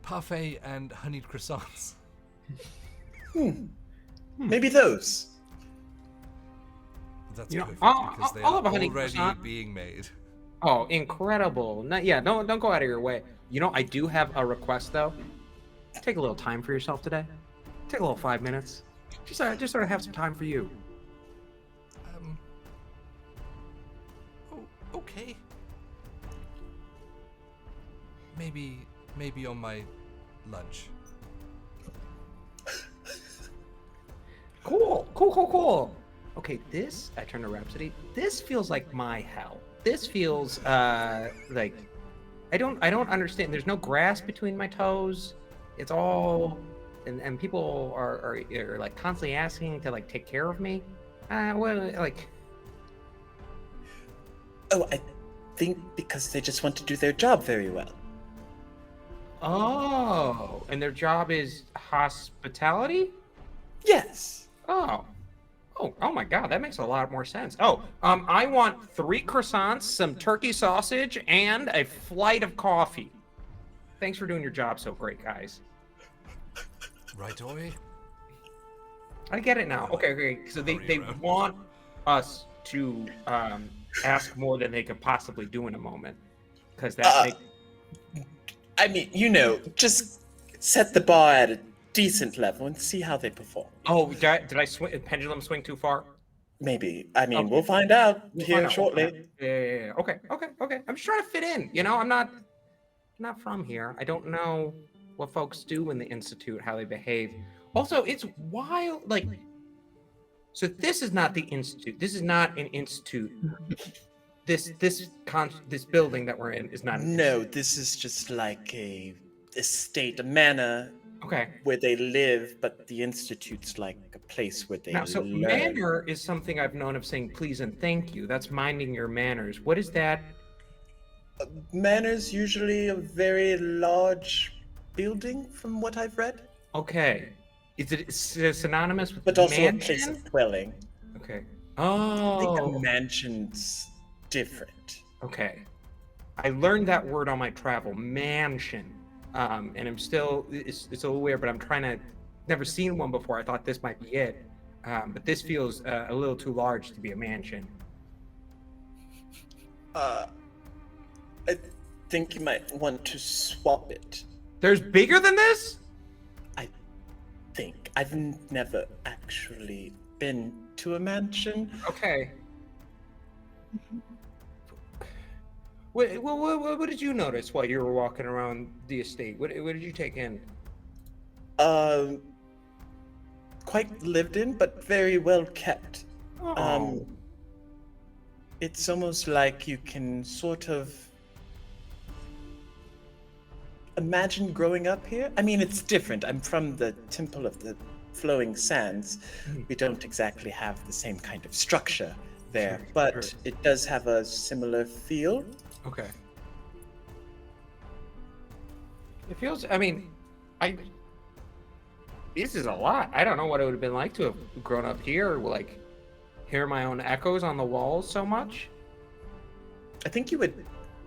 Parfait and honeyed croissants. Maybe those. That's You know, perfect I'll- because they I'll are have a honey already croissant. being made. oh, incredible. Don't go out of your way. You know, I do have a request though. Take a little time for yourself today. Take a little 5 minutes. Just sort of have some time for you. Okay. Maybe on my lunch. Cool. Okay, this, I turn to Rhapsody. This feels like my hell. This feels like I don't understand. There's no grass between my toes. It's all and people are like constantly asking to like take care of me. Well, like Oh, I think because they just want to do their job very well. oh, and their job is hospitality? Yes. Oh my God, that makes a lot more sense. I want 3 croissants, some turkey sausage, and a flight of coffee. Thanks for doing your job so great, guys. Right, Oi? I get it now. Okay. So they want us to ask more than they could possibly do in a moment. Because I mean, just set the bar at a decent level and see how they perform. Oh, did I pendulum swing too far? Maybe. I mean, Okay. we'll find out We'll here find out. shortly. Yeah. Okay. I'm just trying to fit in. I'm not from here. I don't know what folks do in the Institute, how they behave. Also, it's wild. Like, so this is not the Institute. This is not an institute. This building that we're in is not. No, this is just like a estate, a manor. Okay. Where they live, but the Institute's like a place where they learn. Manner is something I've known of saying please and thank you. That's minding your manners. What is that? Manor's usually a very large building, from what I've read. Okay. Is it synonymous with but also mansion? a place of dwelling. Okay. I think Oh. a mansion's different. Okay. I learned that word on my travel, mansion. And I'm still, it's a little weird, but I'm trying to, never seen one before. I thought this might be it. But this feels a little too large to be a mansion. I think you might want to swap it. There's bigger than this? I think. I've never actually been to a mansion. Okay. What did you notice while you were walking around the estate? What did you take in? Quite lived in, but very well kept. Oh. It's almost like you can sort of imagine growing up here. I mean, it's different. I'm from the Temple of the Flowing Sands. We don't exactly have the same kind of structure there, but it does have a similar feel. Okay. It feels, I mean, this is a lot. I don't know what it would have been like to have grown up here, like, hear my own echoes on the walls so much. I think you would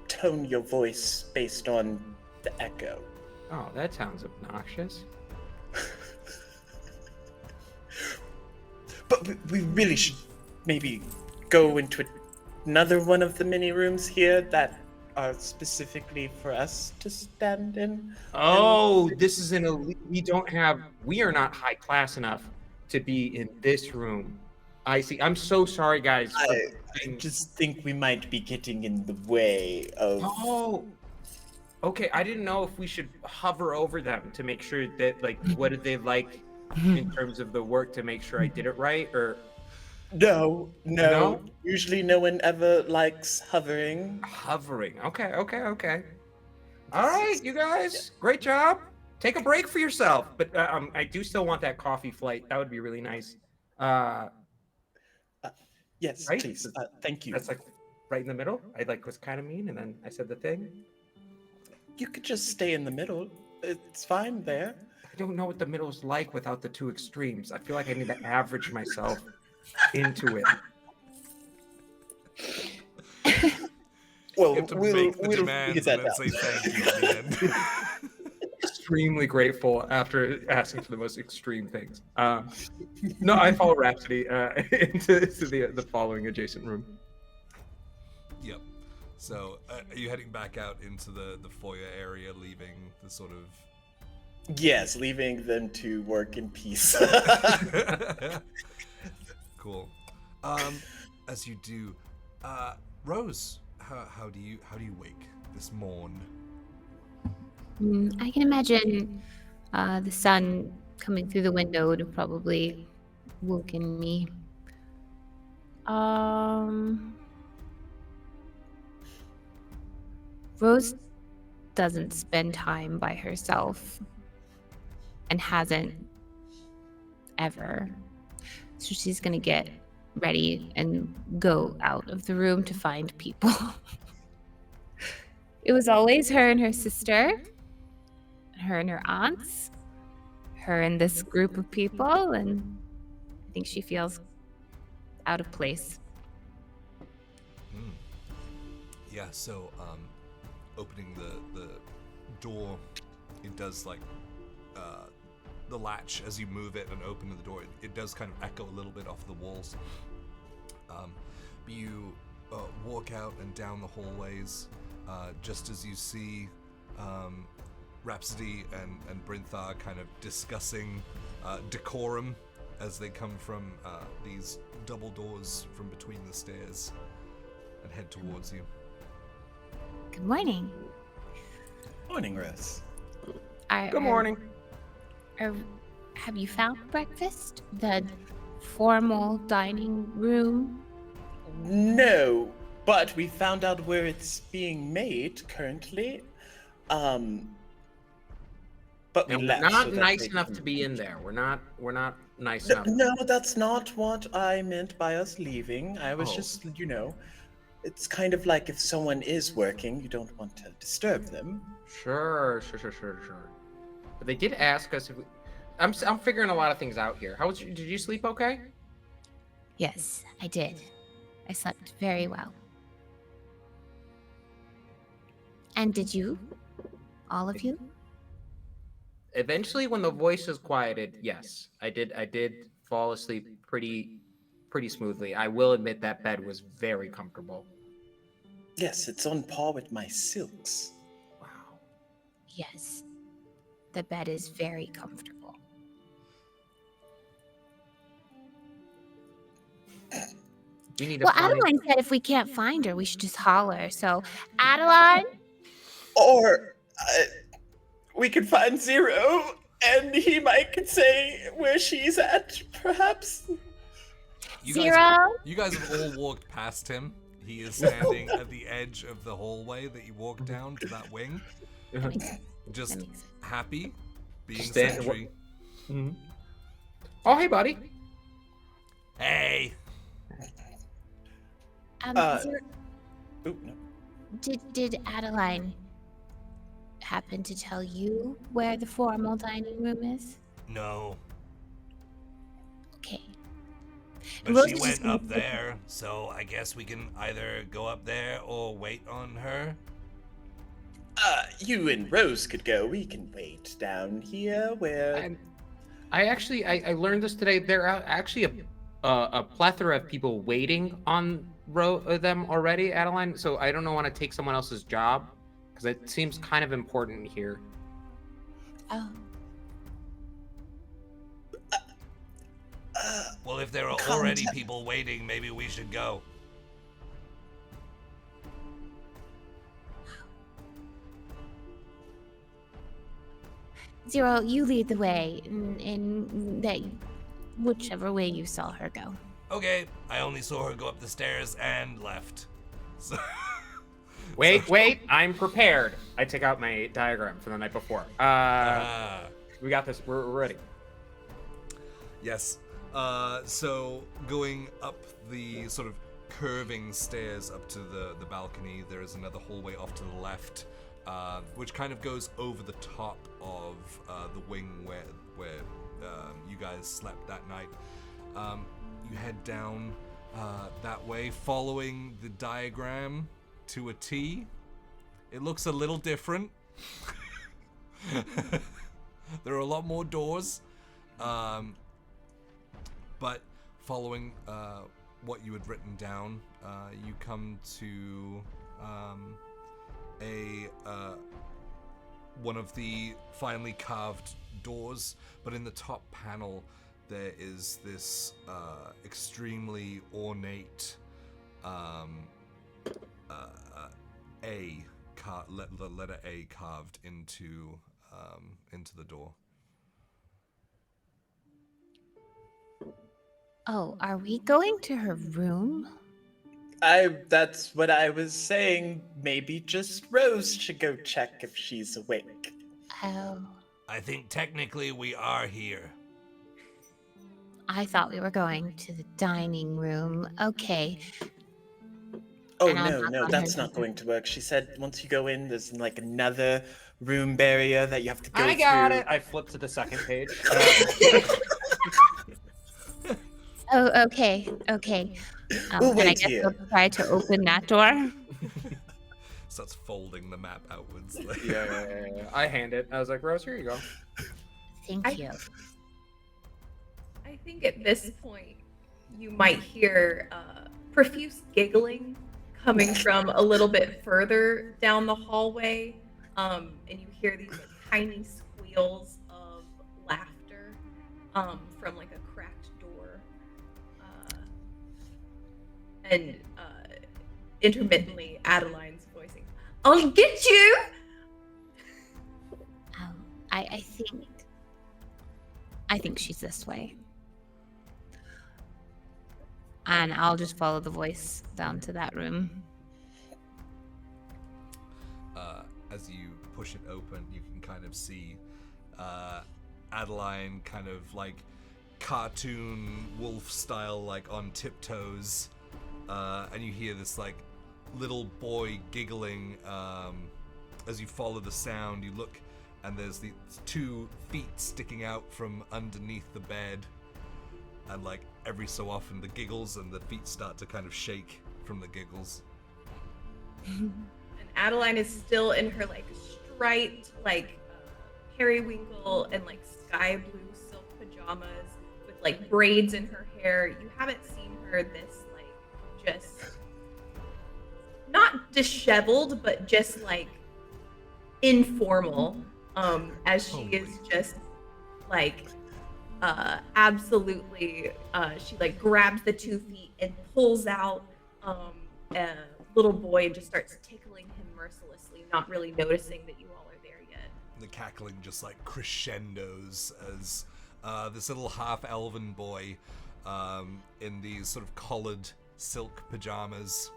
tone your voice based on the echo. Oh, that sounds obnoxious. But we really should maybe go into another one of the mini rooms here that are specifically for us to stand in. Oh, this is we are not high class enough to be in this room. I see. I'm so sorry, guys. I just think we might be getting in the way of... Oh, okay. I didn't know if we should hover over them to make sure that, like, what did they like in terms of the work to make sure I did it right, or... No. No? Usually no one ever likes hovering. Hovering. Okay. All right, you guys. Great job. Take a break for yourself. But I do still want that coffee flight. That would be really nice. Yes, right? please. Thank you. That's like right in the middle. I was kind of mean, and then I said the thing. You could just stay in the middle. It's fine there. I don't know what the middle's like without the two extremes. I feel like I need to average myself into it. Well, You have to we'll make the figure demands that and then out. say thank you at the end. Extremely grateful after asking for the most extreme things. No, I follow Rhapsody into the following adjacent room. Yep. So, are you heading back out into the foyer area, leaving the sort of Yes, leaving them to work in peace. Cool. As you do, Rose, how do you wake this morn? I can imagine the sun coming through the window would have probably woken me. Rose doesn't spend time by herself and hasn't ever. So she's gonna get ready and go out of the room to find people. It was always her and her sister, her and her aunts, her and this group of people, and I think she feels out of place. Yeah, so opening the door, it does like the latch as you move it and open the door, it does kind of echo a little bit off the walls. But you walk out and down the hallways, just as you see Rhapsody and Brinthar kind of discussing decorum as they come from these double doors from between the stairs and head towards you. Good morning. Morning, Rose. Good morning. Have you found breakfast? The formal dining room? No, but we found out where it's being made currently. But we And we're left. not so that nice they enough can- to be in there. We're not nice enough. No, that's not what I meant by us leaving. I was Oh. just, it's kind of like if someone is working, you don't want to disturb them. Sure. But they did ask us if we. I'm figuring a lot of things out here. Did you sleep okay? Yes, I did. I slept very well. And did you? All of you? Eventually, when the voices quieted, yes, I did fall asleep pretty smoothly. I will admit that bed was very comfortable. Yes, it's on par with my silks. Wow. Yes. The bed is very comfortable. We need to Well, find. Adeline said if we can't find her, we should just holler. So, Adeline? Or we could find Zero, and he might say where she's at, perhaps. Zero? You guys have all walked past him. He is standing at the edge of the hallway that you walk down to that wing. Just That makes sense. happy, being Stand- sentry. Mhm. Oh, hey, buddy. Hey! Zero, Ooh, no. did Adeline happen to tell you where the formal dining room is? No. Okay. But Rose she is went just gonna up sit- there, so I guess we can either go up there or wait on her. You and Rose could go. We can wait down here where. I learned this today. There are actually a plethora of people waiting on them already, Adeline. So I don't want to take someone else's job because it seems kind of important here. Oh. Well, if there are Calm already down. people waiting, maybe we should go. Zero, you lead the way in that whichever way you saw her go. Okay, I only saw her go up the stairs and left. So Wait, I'm prepared. I take out my diagram from the night before. We got this. We're ready. Yes. So going up the sort of curving stairs up to the balcony, there is another hallway off to the left, which kind of goes over the top of the wing where you guys slept that night. You head down that way, following the diagram to a T. It looks a little different. There are a lot more doors. But following what you had written down, you come to a one of the finely carved doors, but in the top panel there is this extremely ornate the letter A carved into the door. Oh, are we going to her room? That's what I was saying. Maybe just Rose should go check if she's awake. Oh, I think technically we are here. I thought we were going to the dining room. Okay. Oh, And I'm no, not no, on that's her not going to work. She said once you go in, there's like another room barrier that you have to go through. I got it. I flipped to the second page. Oh, okay. Okay. We'll and I wait guess here. we'll try to open that door. Starts folding the map outwards. Yeah. I hand it. I was like, Rose, here you go. Thank you. I think at this point you might hear profuse giggling coming from a little bit further down the hallway, and you hear these like, tiny squeals of laughter from like a cracked door, and intermittently Adeline's voicing, "I'll get you." I think she's this way. And I'll just follow the voice down to that room. As you push it open, you can kind of see Adeline kind of like cartoon wolf style, like on tiptoes, and you hear this like little boy giggling. As you follow the sound, you look, and there's the 2 feet sticking out from underneath the bed, and like every so often the giggles and the feet start to kind of shake from the giggles. And Adeline is still in her like striped like periwinkle and like sky blue silk pajamas with like braids in her hair. You haven't seen her this like just not disheveled, but just like informal, as she is just like absolutely she like grabs the 2 feet and pulls out a little boy and just starts tickling him mercilessly, not really noticing that you all are there yet. The cackling just like crescendos as this little half-elven boy in these sort of collared silk pajamas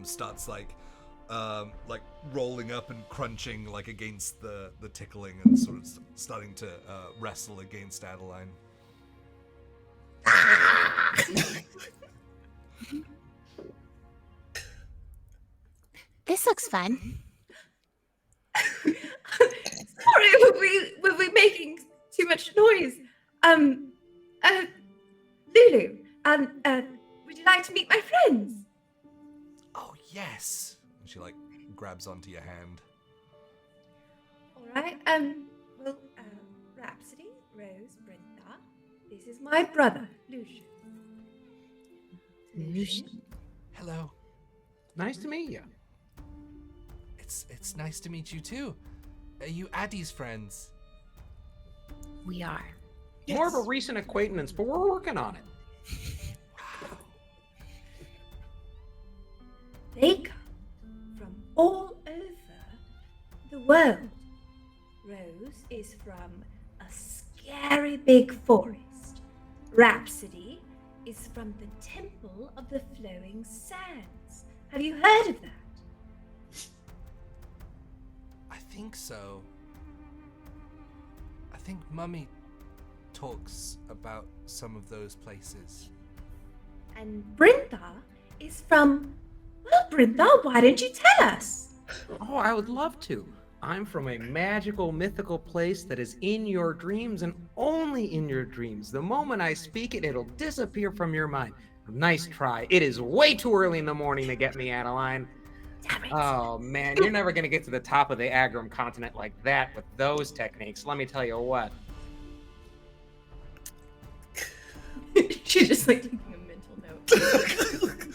starts like rolling up and crunching like against the tickling and sort of starting to wrestle against Adeline. This looks fun. Sorry, were we making too much noise? Lulu, would you like to meet my friends? Oh yes. And she like grabs onto your hand. All right. Well, Rhapsody, Rose, Brenda. This is my brother, Lucian. Lucian. Hello. Nice to meet you. It's nice to meet you too. Are you Addie's friends? We are. More of a recent acquaintance, but we're working on it. They come from all over the world. Rose is from a scary big forest. Rhapsody is from the Temple of the Flowing Sands. Have you heard of that? I think so. I think Mummy talks about some of those places. And Brenda is from... Well, Brenda, why didn't you tell us? Oh, I would love to. I'm from a magical, mythical place that is in your dreams and only in your dreams. The moment I speak it, it'll disappear from your mind. Nice try. It is way too early in the morning to get me, Adeline. Damn it. Oh, man, you're never going to get to the top of the Agrum continent like that with those techniques. Let me tell you what. She's just like taking a mental note.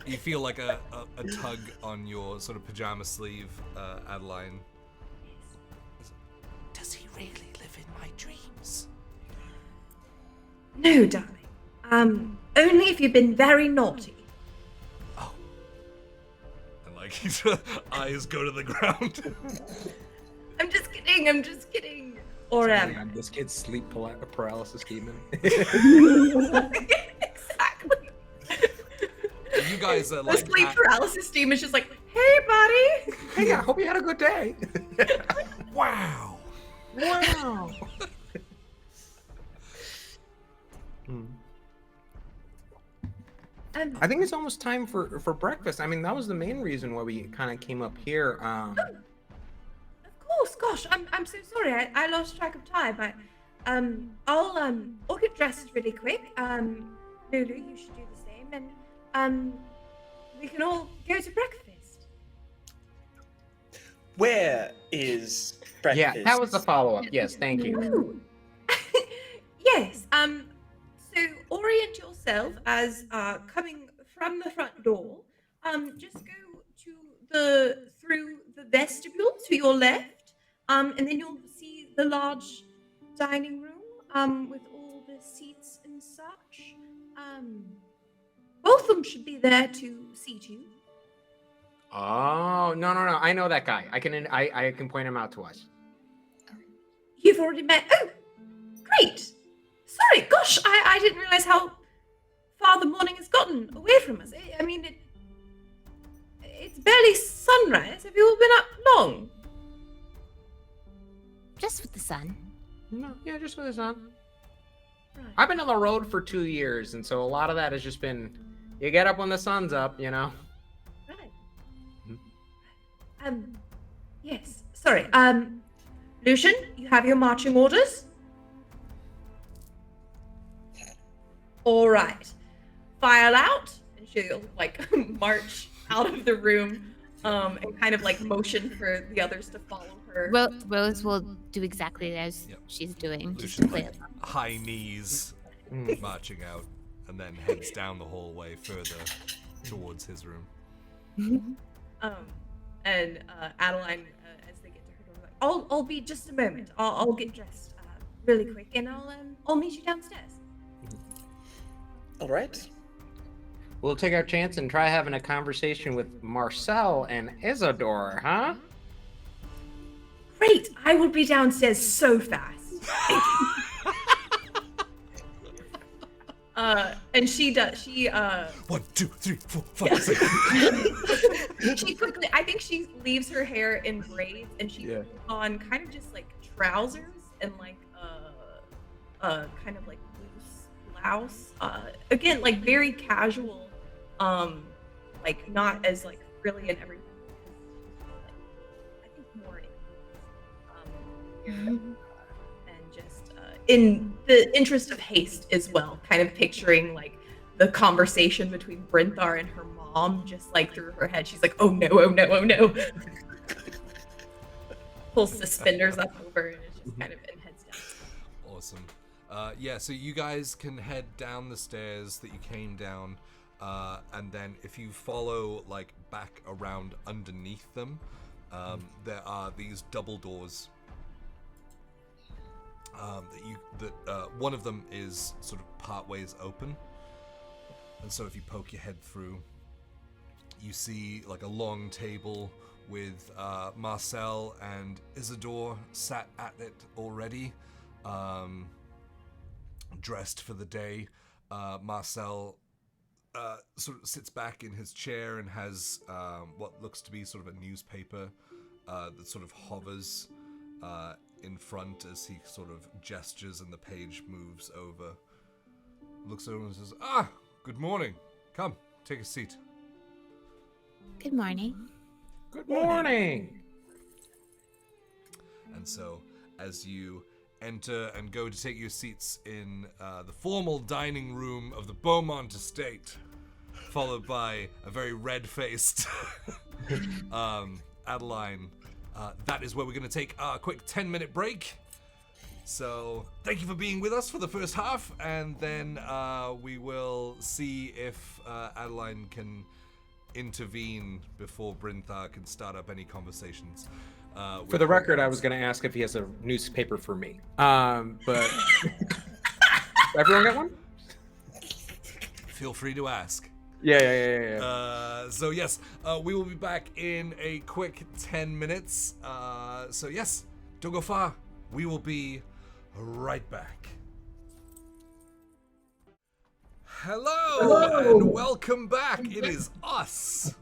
You feel like a tug on your sort of pajama sleeve, Adeline. Does he really live in my dreams? No, darling. Only if you've been very naughty. Oh. And like his eyes go to the ground. I'm just kidding. Or I'm this kid's sleep paralysis demon. exactly. You guys are The like sleep paralysis team is just like, hey, buddy. Hey, I hope you had a good day. wow. Wow. I think it's almost time for breakfast. I mean, that was the main reason why we kind of came up here. Of course, gosh, I'm so sorry. I lost track of time. I'll get dressed really quick. Lulu, you should do the same, and we can all go to breakfast. Where is breakfast? Yeah, that was the follow-up. Yes, thank you. Ooh. Yes. So orient yourself as coming from the front door. Just go through the vestibule to your left. And then you'll see the large dining room with all the seats and such. Both of them should be there to seat you. Oh, no. I know that guy. I can point him out to us. You've already met. Oh, great. Sorry, gosh, I didn't realize how far the morning has gotten away from us. I mean, it's barely sunrise. Have you all been up long? Just with the sun. No, yeah, just with his son. Right. I've been on the road for 2 years, and so a lot of that has just been, you get up when the sun's up, you know? Right. Yes, sorry. Lucian, you have your marching orders? All right. File out, and she'll, like, march out of the room, and kind of, like, motion for the others to follow her. Rose will do exactly as Yep. she's doing. Just Lucian, to play like, it. high knees, marching out, and then heads down the hallway further towards his room. And Adeline, as they get to her door, like, I'll be just a moment. I'll get dressed really quick, and I'll meet you downstairs. All right. We'll take our chance and try having a conversation with Marcel and Isadore, huh? Great! I will be downstairs so fast. Thank you. And she does. She 1, 2, 3, 4, 5, Yes. 6. she quickly. I think she leaves her hair in braids, and she puts on kind of just like trousers and like kind of like loose blouse. Again, like very casual. Like not as like frilly and everything. I think more. And just in the interest of haste as well, kind of picturing like the conversation between Brinthar and her mom, just like through her head. She's like, oh no, oh no, oh no. Pulls suspenders up over and it's just kind of and heads down. Awesome. Yeah, so you guys can head down the stairs that you came down, and then if you follow like back around underneath them, there are these double doors. One of them is sort of part ways open, and so if you poke your head through, you see like a long table with Marcel and Isadore sat at it already, dressed for the day. Marcel sort of sits back in his chair and has what looks to be sort of a newspaper that sort of hovers in front as he sort of gestures and the page moves over. Looks over and says, good morning. Come, take a seat. Good morning. Good morning. And so, as you enter and go to take your seats in the formal dining room of the Beaumont estate, followed by a very red-faced Adeline, that is where we're going to take a quick 10-minute break. So, thank you for being with us for the first half, and then we will see if Adeline can intervene before Brinthar can start up any conversations. For the record, I was going to ask if he has a newspaper for me. But everyone get one? Feel free to ask. Yeah. So yes, we will be back in a quick 10 minutes. So yes, don't go far. We will be right back. Hello, and welcome back. It is us.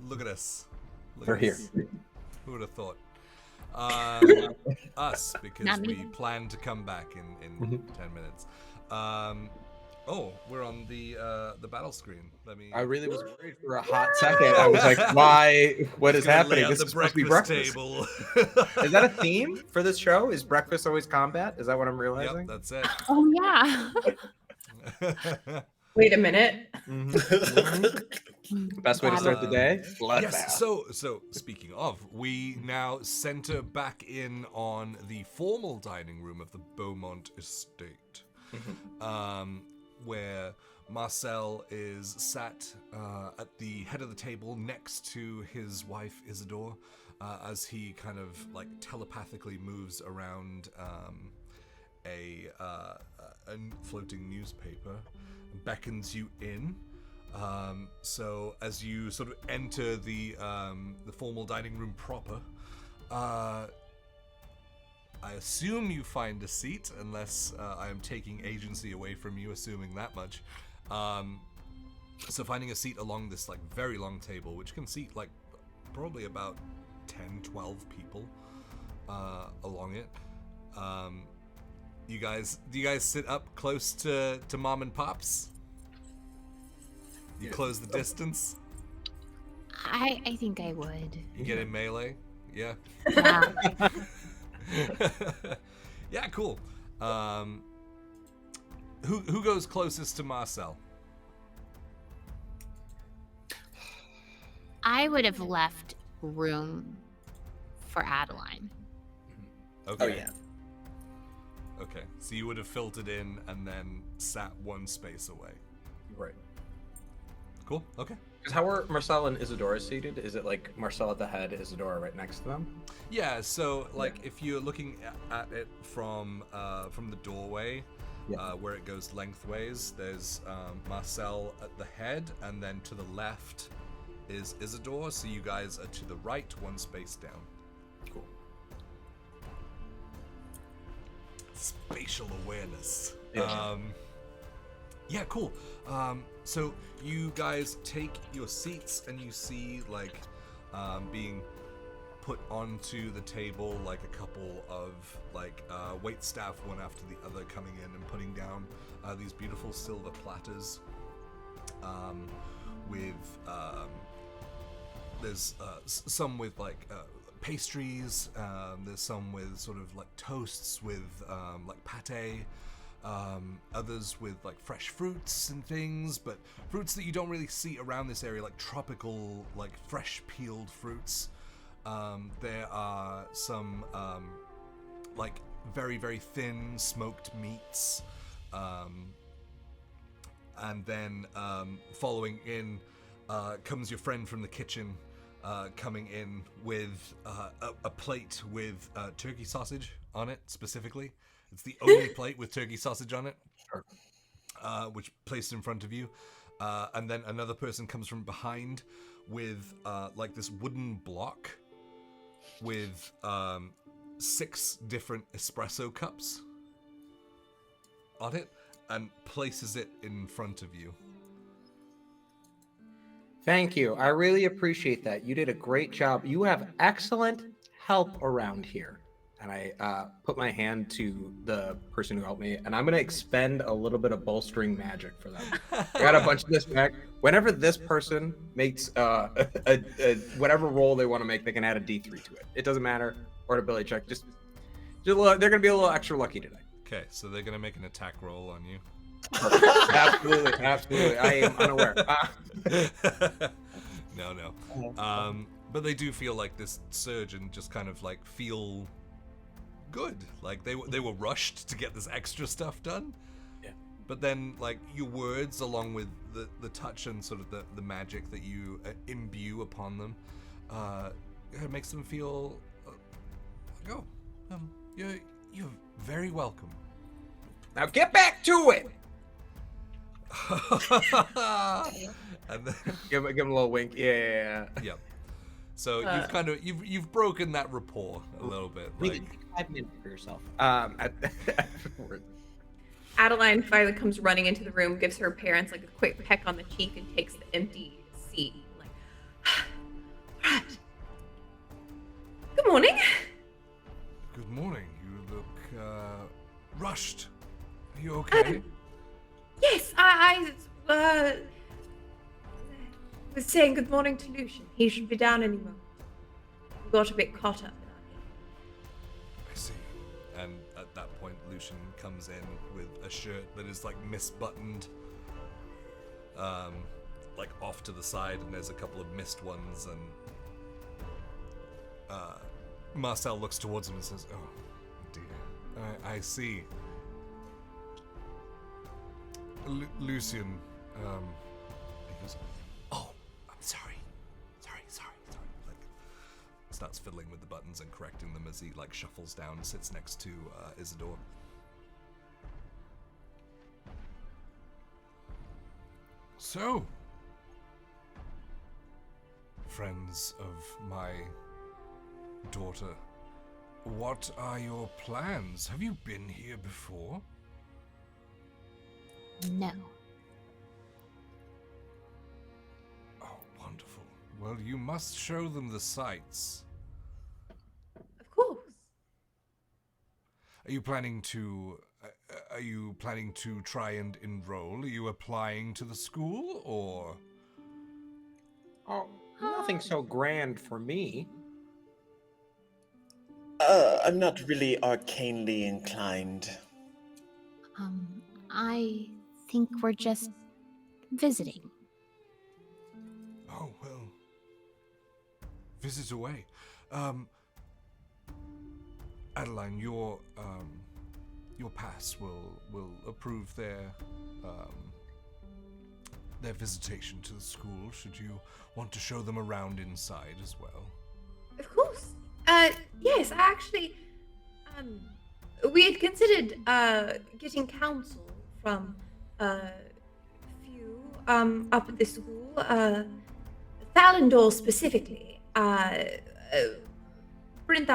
Look at us. We're here. Who would have thought? Us, because Not we me. plan to come back in 10 minutes. We're on the battle screen. Let me. I really was worried for a hot second. I was like, why? What is Gonna lay happening? out This the is supposed to be breakfast breakfast. table. Is that a theme for this show? Is breakfast always combat? Is that what I'm Yep, realizing? that's it. Oh yeah. Wait a minute. Best way to start the day? Bloodbath. Yes. So speaking of, we now center back in on the formal dining room of the Beaumont estate, where Marcel is sat at the head of the table next to his wife Isidore, as he kind of like telepathically moves around a floating newspaper, beckons you in. So as you sort of enter the formal dining room proper, I assume you find a seat, unless I am taking agency away from you, assuming that much. So finding a seat along this like very long table, which can seat like probably about 10, 12 people along it. Do you guys sit up close to Mom and Pops? You close the distance? I think I would. You get in melee? Yeah. Yeah. Yeah, cool. Who goes closest to Marcel? I would have left room for Adeline. Okay. Oh yeah. Okay. So you would have filtered in and then sat one space away. Right. Cool. Okay. Because how are Marcel and Isadora seated? Is it like Marcel at the head, Isadora right next to them? Yeah. So like if you're looking at it from the doorway, where it goes lengthways, there's Marcel at the head, and then to the left is Isidore. So you guys are to the right, one space down. Cool. Spatial awareness. Yeah. Yeah, cool. So you guys take your seats and you see like being put onto the table like a couple of like wait staff, one after the other, coming in and putting down these beautiful silver platters with there's some with like pastries, there's some with sort of like toasts with like pate, others with like fresh fruits and things, but fruits that you don't really see around this area, like tropical, like fresh peeled fruits. There are some like very, very thin smoked meats, and then following in comes your friend from the kitchen, coming in with a plate with turkey sausage on it specifically. It's the only plate with turkey sausage on it, which placed in front of you. And then another person comes from behind with like this wooden block with 6 different espresso cups on it and places it in front of you. Thank you. I really appreciate that. You did a great job. You have excellent help around here. And I put my hand to the person who helped me, and I'm going to expend a little bit of bolstering magic for them. I got a bunch of this back. Whenever this person makes whatever roll they want to make, they can add a D3 to it. It doesn't matter. Or an ability check. Just they're going to be a little extra lucky today. Okay, so they're going to make an attack roll on you. Absolutely. I am unaware. No. But they do feel like this surge and just kind of like feel good. Like they were rushed to get this extra stuff done. Yeah. but then like your words, along with the touch and sort of the magic that you imbue upon them, it makes them feel you're very welcome. Now get back to it. And then, Give him a little wink. Yeah. yep. So you've broken that rapport a little bit. Really, Like, 5 minutes for yourself. Afterward. Adeline finally comes running into the room, gives her parents like a quick peck on the cheek, and takes the empty seat. Like, right. Good morning. good morning. You look rushed. Are you okay? Yes, I was saying good morning to Lucian. He should be down any moment. We got a bit caught up in our game. I see. And at that point, Lucian comes in with a shirt that is like misbuttoned, like off to the side, and there's a couple of missed ones. And Marcel looks towards him and says, "Oh, dear. I see. Lucian, he goes, oh, I'm sorry. Like, starts fiddling with the buttons and correcting them as he like shuffles down and sits next to Isidore. So, friends of my daughter, what are your plans? Have you been here before? No. Oh, wonderful. Well, you must show them the sights. Of course. Are you planning to try and enroll? Are you applying to the school, or? Oh, nothing so grand for me. I'm not really arcanely inclined. I think we're just visiting. Oh, well. Visit away. Adeline, your pass will approve their visitation to the school, should you want to show them around inside as well. Of course. Yes, actually, we had considered getting counsel from a few up at the school, Thalendor specifically. Brinthar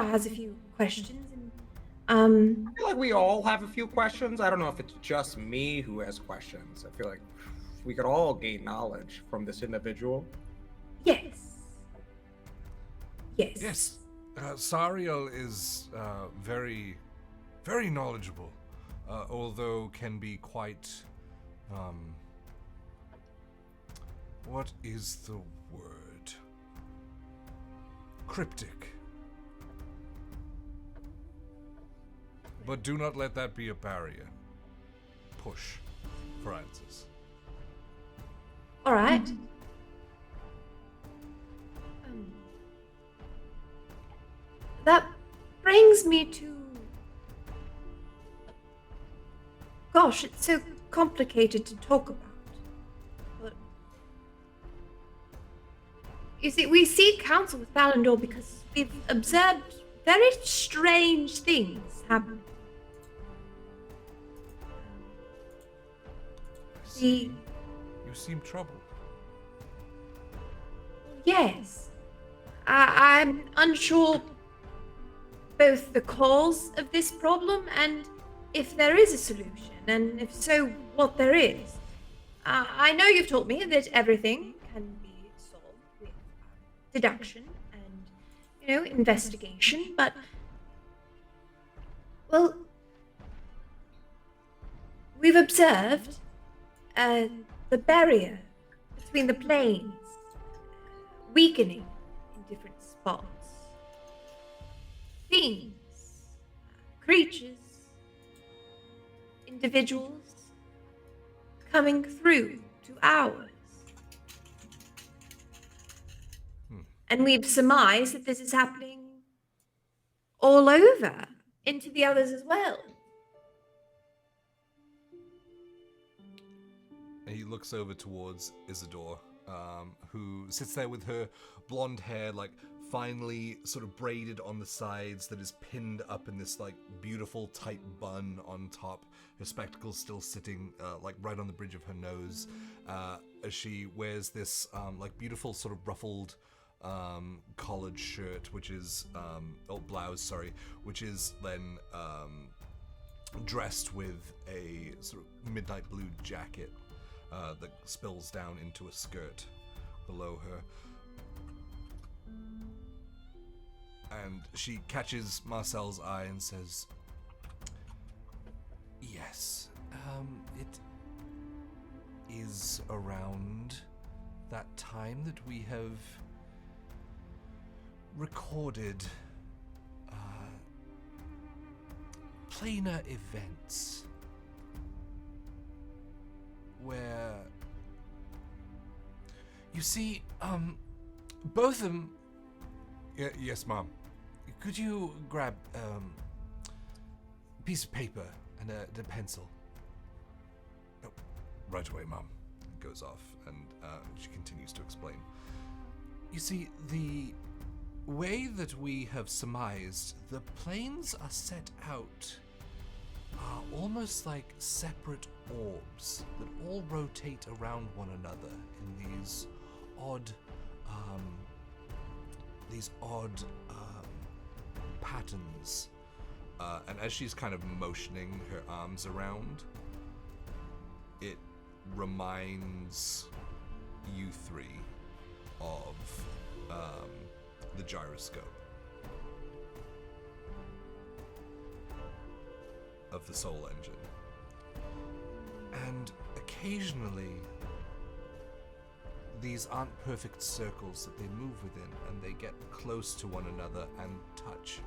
has a few questions, and I feel like we all have a few questions. I don't know if it's just me who has questions. I feel like we could all gain knowledge from this individual. yes. Yes. Sariel is very, very knowledgeable, although can be quite, what is the word? Cryptic. But do not let that be a barrier. Push for answers. All right. That brings me to... Gosh, it's so complicated to talk about. But... You see, we seek counsel with Thalendor because we've observed very strange things happen. You seem troubled. Yes. I'm unsure both the cause of this problem and if there is a solution, and if so, what there is. I know you've taught me that everything can be solved with deduction and, investigation, but, well, we've observed the barrier between the planes weakening in different spots. Things, creatures, individuals coming through to ours. And we've surmised that this is happening all over, into the others as well. he looks over towards Isidore, who sits there with her blonde hair, like finely sort of braided on the sides, that is pinned up in this like beautiful tight bun on top. Her spectacles still sitting like right on the bridge of her nose, as she wears this like beautiful sort of ruffled collared shirt, which is blouse, sorry, which is then dressed with a sort of midnight blue jacket that spills down into a skirt below her. And she catches Marcel's eye and says, "Yes, it is around that time that we have recorded planar events where, you see, both of them." Yes, Mom. Could you grab a piece of paper and a pencil? Oh, right away, Mom. Goes off, and she continues to explain. You see, the way that we have surmised, the planes are set out almost like separate orbs that all rotate around one another in these odd patterns. And as she's kind of motioning her arms around, it reminds you three of the gyroscope, of the Soul engine. And occasionally, these aren't perfect circles that they move within, and they get close to one another and touch.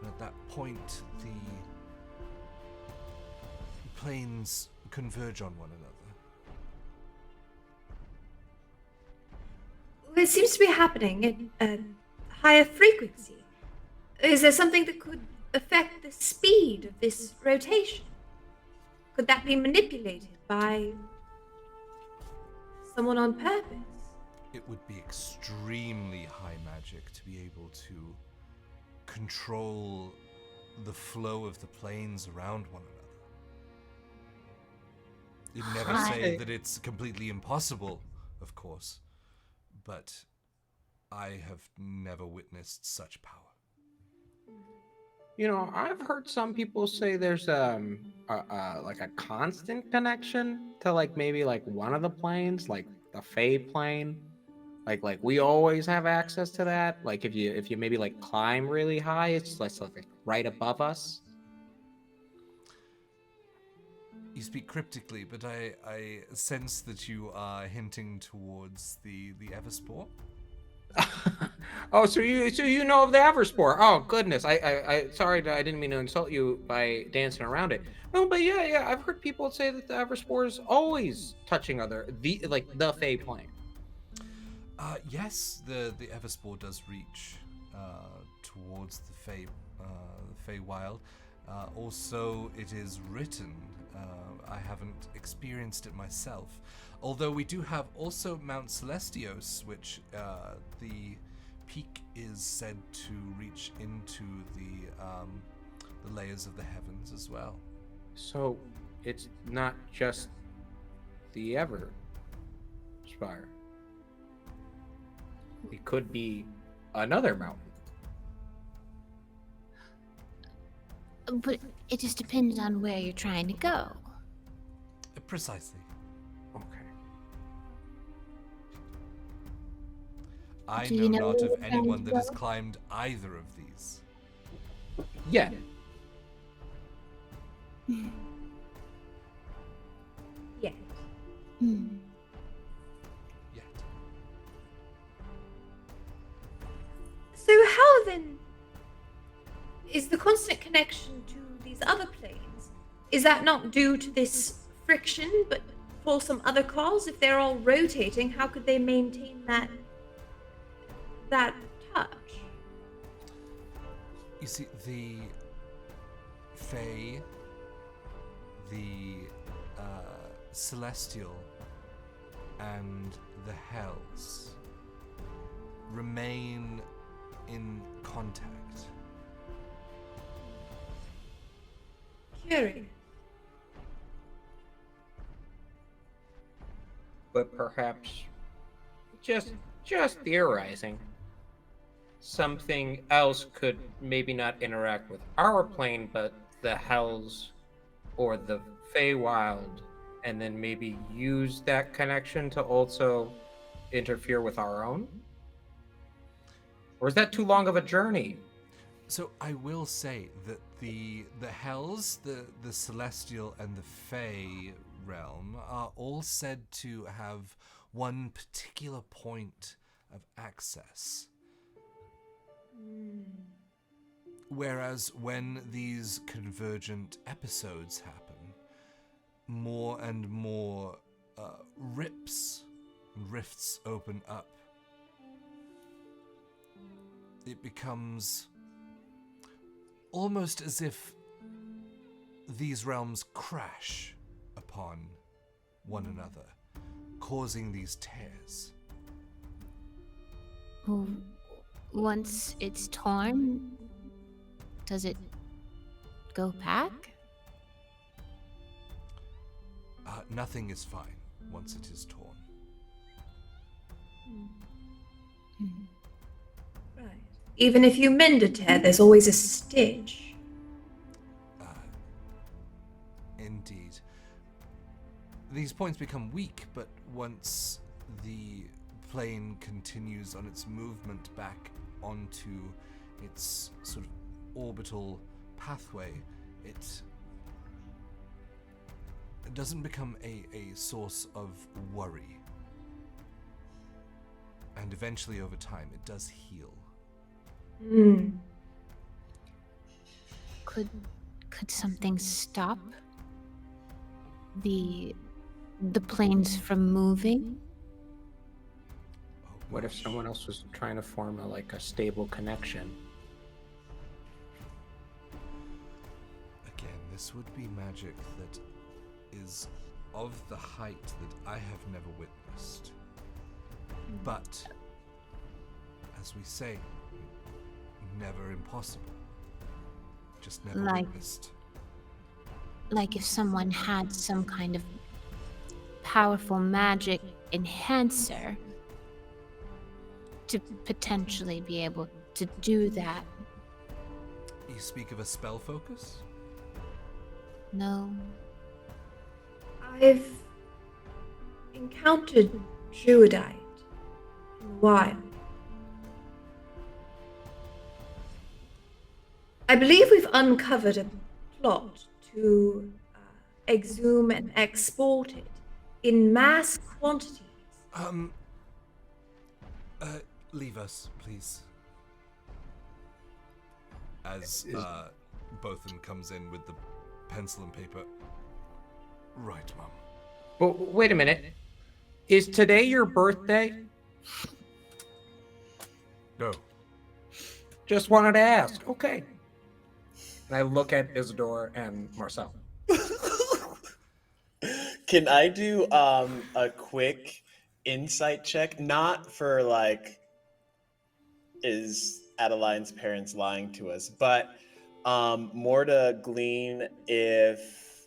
And at that point, the planes converge on one another. It seems to be happening at a higher frequency. Is there something that could affect the speed of this rotation? Could that be manipulated by someone on purpose? It would be extremely high magic to be able to control the flow of the planes around one another. You'd never say that it's completely impossible, of course, but I have never witnessed such power. You know, I've heard some people say there's like a constant connection to like maybe like one of the planes, like the Fey plane. Like we always have access to that. Like if you maybe like climb really high, it's like right above us. You speak cryptically, but I sense that you are hinting towards the Everspore. Oh, so you know of the Everspore? Oh goodness, I sorry, I didn't mean to insult you by dancing around it. No, but yeah, I've heard people say that the Everspore is always touching the Fey plane. Yes, the Everspore does reach towards the Feywild. Also, it is written. I haven't experienced it myself, although we do have also Mount Celestios, which the peak is said to reach into the layers of the heavens as well. So it's not just the Everspire. It could be another mountain. But it just depends on where you're trying to go. Precisely. Okay. I Do know you know not where of you're anyone trying to that has go? climbed either of these. Yeah. Yeah. Hmm. Yet. So how then is the constant connection to these other planes? Is that not due to this friction, but for some other cause? If they're all rotating, how could they maintain that touch? You see, the Fae, the Celestial, and the Hells remain in contact. Curious. But perhaps, just theorizing, something else could maybe not interact with our plane, but the Hells or the Feywild, and then maybe use that connection to also interfere with our own? Or is that too long of a journey? So I will say that the Hells, the Celestial, and the Fey realm are all said to have one particular point of access. Whereas when these convergent episodes happen, more and more rifts open up. It becomes almost as if these realms crash upon one another, causing these tears. Well, once it's torn, does it go back? Nothing is fine once it is torn. Right. Even if you mend a tear, there's always a stitch. Indeed. These points become weak, but once the plane continues on its movement back onto its sort of orbital pathway, it doesn't become a source of worry. And eventually, over time, it does heal. Could something stop the planes from moving? What if someone else was trying to form a stable connection? Again, this would be magic that is of the height that I have never witnessed. But, as we say, never impossible. Just never witnessed. Like if someone had some kind of powerful magic enhancer to potentially be able to do that. You speak of a spell focus? No. I've encountered Druidite in the wild. I believe we've uncovered a plot to exhume and export it in mass quantities. Leave us, please. As Bothan comes in with the pencil and paper. Right, Mum. Well, wait a minute. Is today your birthday? No. Just wanted to ask. Okay. And I look at Isidore and Marcel. Can I do a quick insight check? Not for is Adeline's parents lying to us, but more to glean if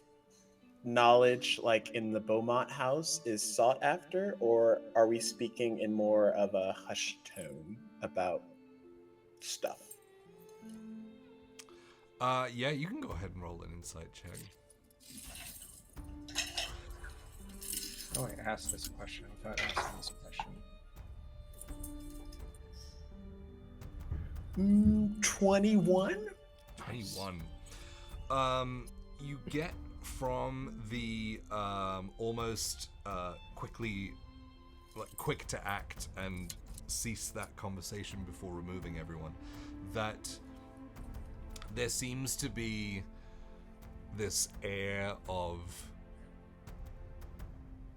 knowledge in the Beaumont house is sought after, or are we speaking in more of a hushed tone about stuff? Yeah, you can go ahead and roll an insight check. Oh, I asked this question. I thought I asked this question. 21? 21. You get from the almost quick to act and cease that conversation before removing everyone, that there seems to be this air of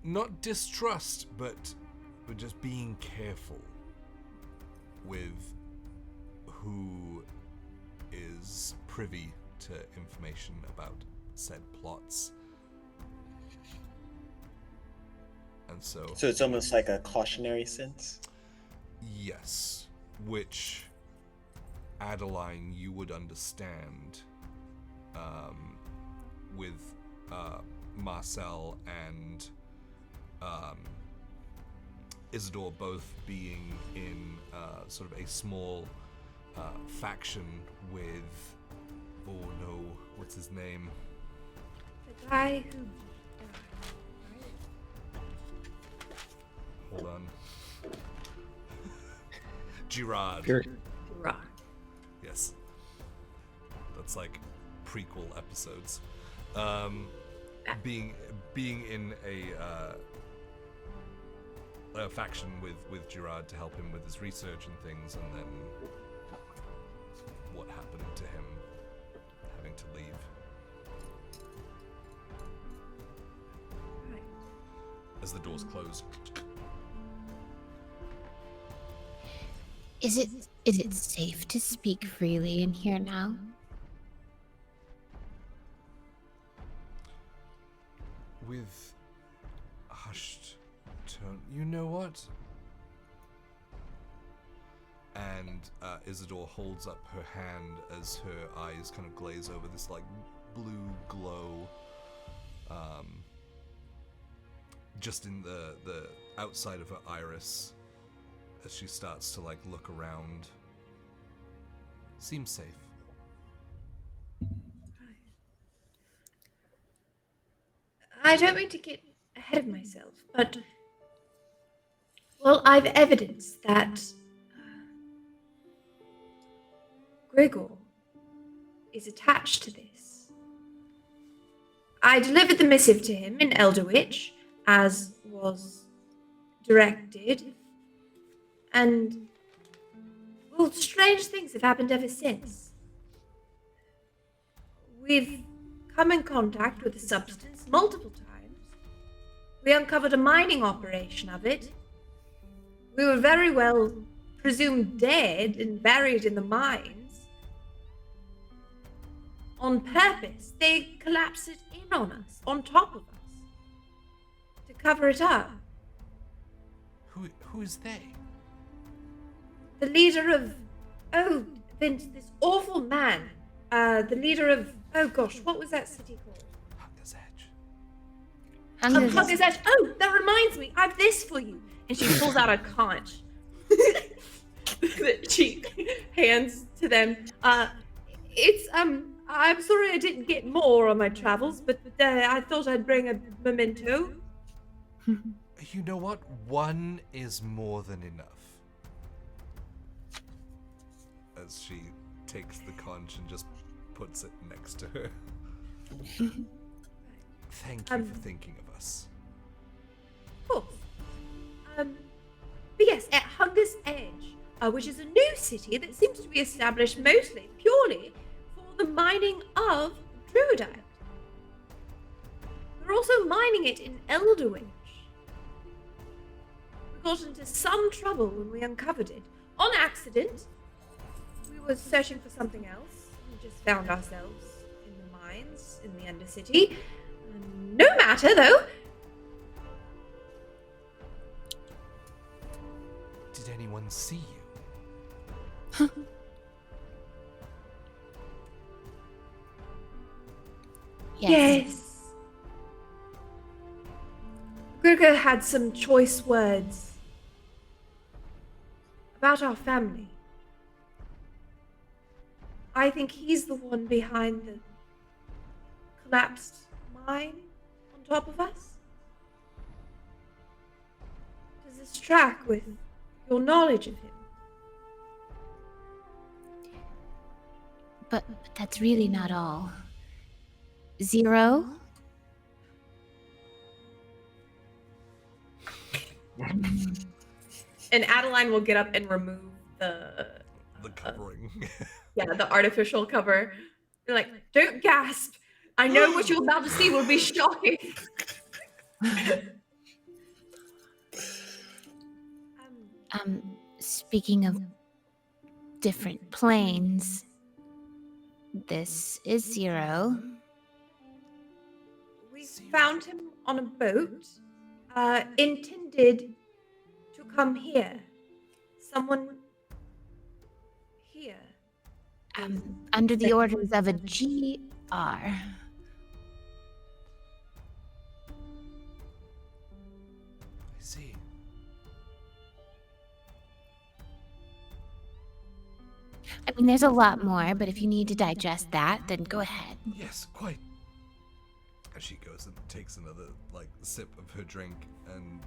not distrust, but just being careful with who is privy to information about said plots. And so So it's almost like a cautionary sense. yes, which Adeline you would understand with Marcel and Isidore both being in sort of a small faction with, oh no, what's his name? The guy who Hold on. Girard. Right. Yes. That's like prequel episodes. Being in a faction with Girard to help him with his research and things, and then what happened to him having to leave. Right. As the doors close. Is it safe to speak freely in here now? With hushed tone. You know what? And Isidore holds up her hand as her eyes kind of glaze over this like blue glow. Just in the outside of her iris, as she starts to like look around. Seems safe. I don't mean to get ahead of myself, but well, I've evidence that Gregor is attached to this. I delivered the missive to him in Elderwich, as was directed, and well, strange things have happened ever since. We've come in contact with the substance multiple times. We uncovered a mining operation of it. We were very well presumed dead and buried in the mines. On purpose, they collapsed it in on us, on top of us, to cover it up. Who is they? The leader of, this awful man, the leader of, oh gosh, what was that city called? Hunger's Edge. Hunger's Edge. Oh, that reminds me, I have this for you. And she pulls out a conch that she hands to them. I'm sorry I didn't get more on my travels, but I thought I'd bring a memento. You know what? One is more than enough. As she takes the conch and just puts it next to her. Thank you for thinking of us. Of course. But yes, at Hunger's Edge, which is a new city that seems to be established mostly, purely, for the mining of Druidite. We're also mining it in Elderwich. We got into some trouble when we uncovered it. On accident. We were searching for something else. We just found ourselves in the mines in the Undercity. No matter, though. Did anyone see you? Yes. Gregor had some choice words about our family. I think he's the one behind the collapsed mine on top of us. Does this track with your knowledge of him? But that's really not all. Zero? And Adeline will get up and remove the covering. the artificial cover. They're like, don't gasp. I know what you're about to see will be shocking. Speaking of different planes, this is Zero. We found him on a boat. intended to come here. Someone here. Under the orders of a GR. I see. I mean, there's a lot more, but if you need to digest that, then go ahead. Yes, quite. And she goes and takes another sip of her drink and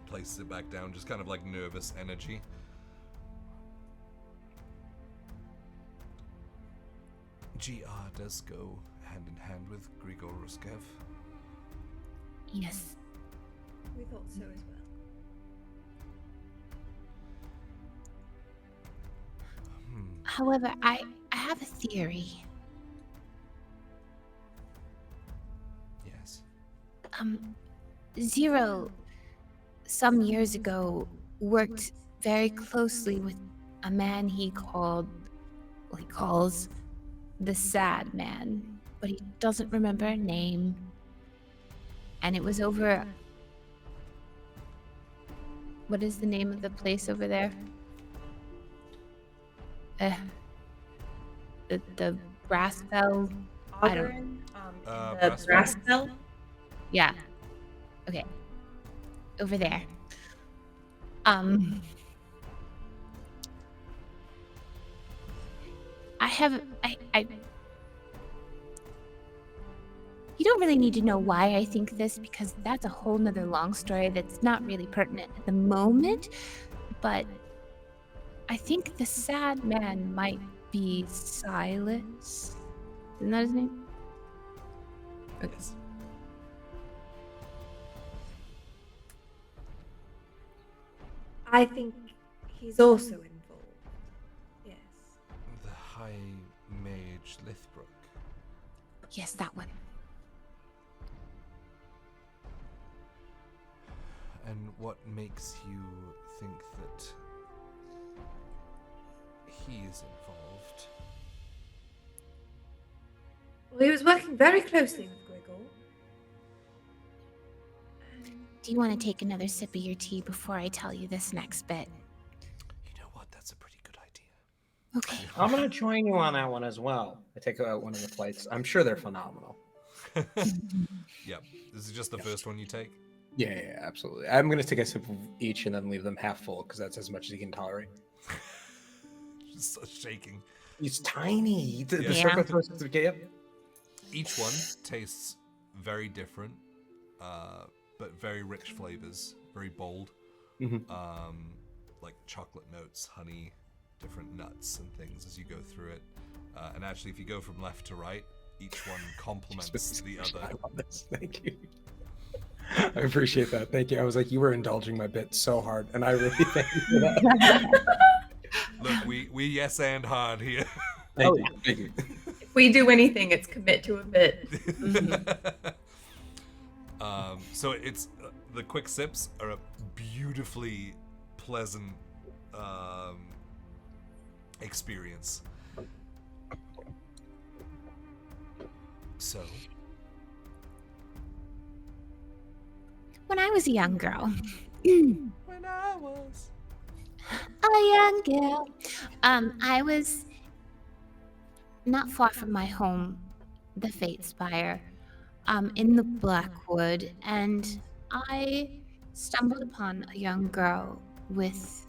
places it back down, just kind of like nervous energy. GR does go hand in hand with Grigor Ruskev. Yes. We thought so as well. However, I have a theory. Yes. Zero, some years ago, worked very closely with a man he calls the Sad Man, but he doesn't remember a name. And it was over... What is the name of the place over there? The brass bell. I don't. The brass bell. Yeah. Okay. Over there. You don't really need to know why I think this, because that's a whole nother long story that's not really pertinent at the moment. But I think the Sad Man might be Silas. Isn't that his name? Okay. Yes. I think he's also involved. Yes. The High Mage Lithbrook. Yes, that one. And what makes you think that he's involved? Well, he was working very closely with Grigor. Do you want to take another sip of your tea before I tell you this next bit? You know what? That's a pretty good idea. Okay. I'm gonna join you on that one as well. I take out one of the plates. I'm sure they're phenomenal. Yep. This is just the first one you take? Yeah, absolutely. I'm gonna take a sip of each and then leave them half full because that's as much as you can tolerate. Just shaking. It's tiny. The Yeah. circle throws it to the yep. Each one tastes very different, but very rich flavors, very bold. Like chocolate notes, honey, different nuts and things as you go through it. And actually, if you go from left to right, each one complements the other. I love this. Thank you. I appreciate that. Thank you. I was like, you were indulging my bit so hard, and I really thank you for that. Look, we yes and hard here. Thank you. Thank you. If we do anything, it's commit to a bit. So it's the quick sips are a beautifully pleasant experience. So When I was a young girl, when I was a young girl, I was not far from my home, the Fate Spire, in the Blackwood, and I stumbled upon a young girl with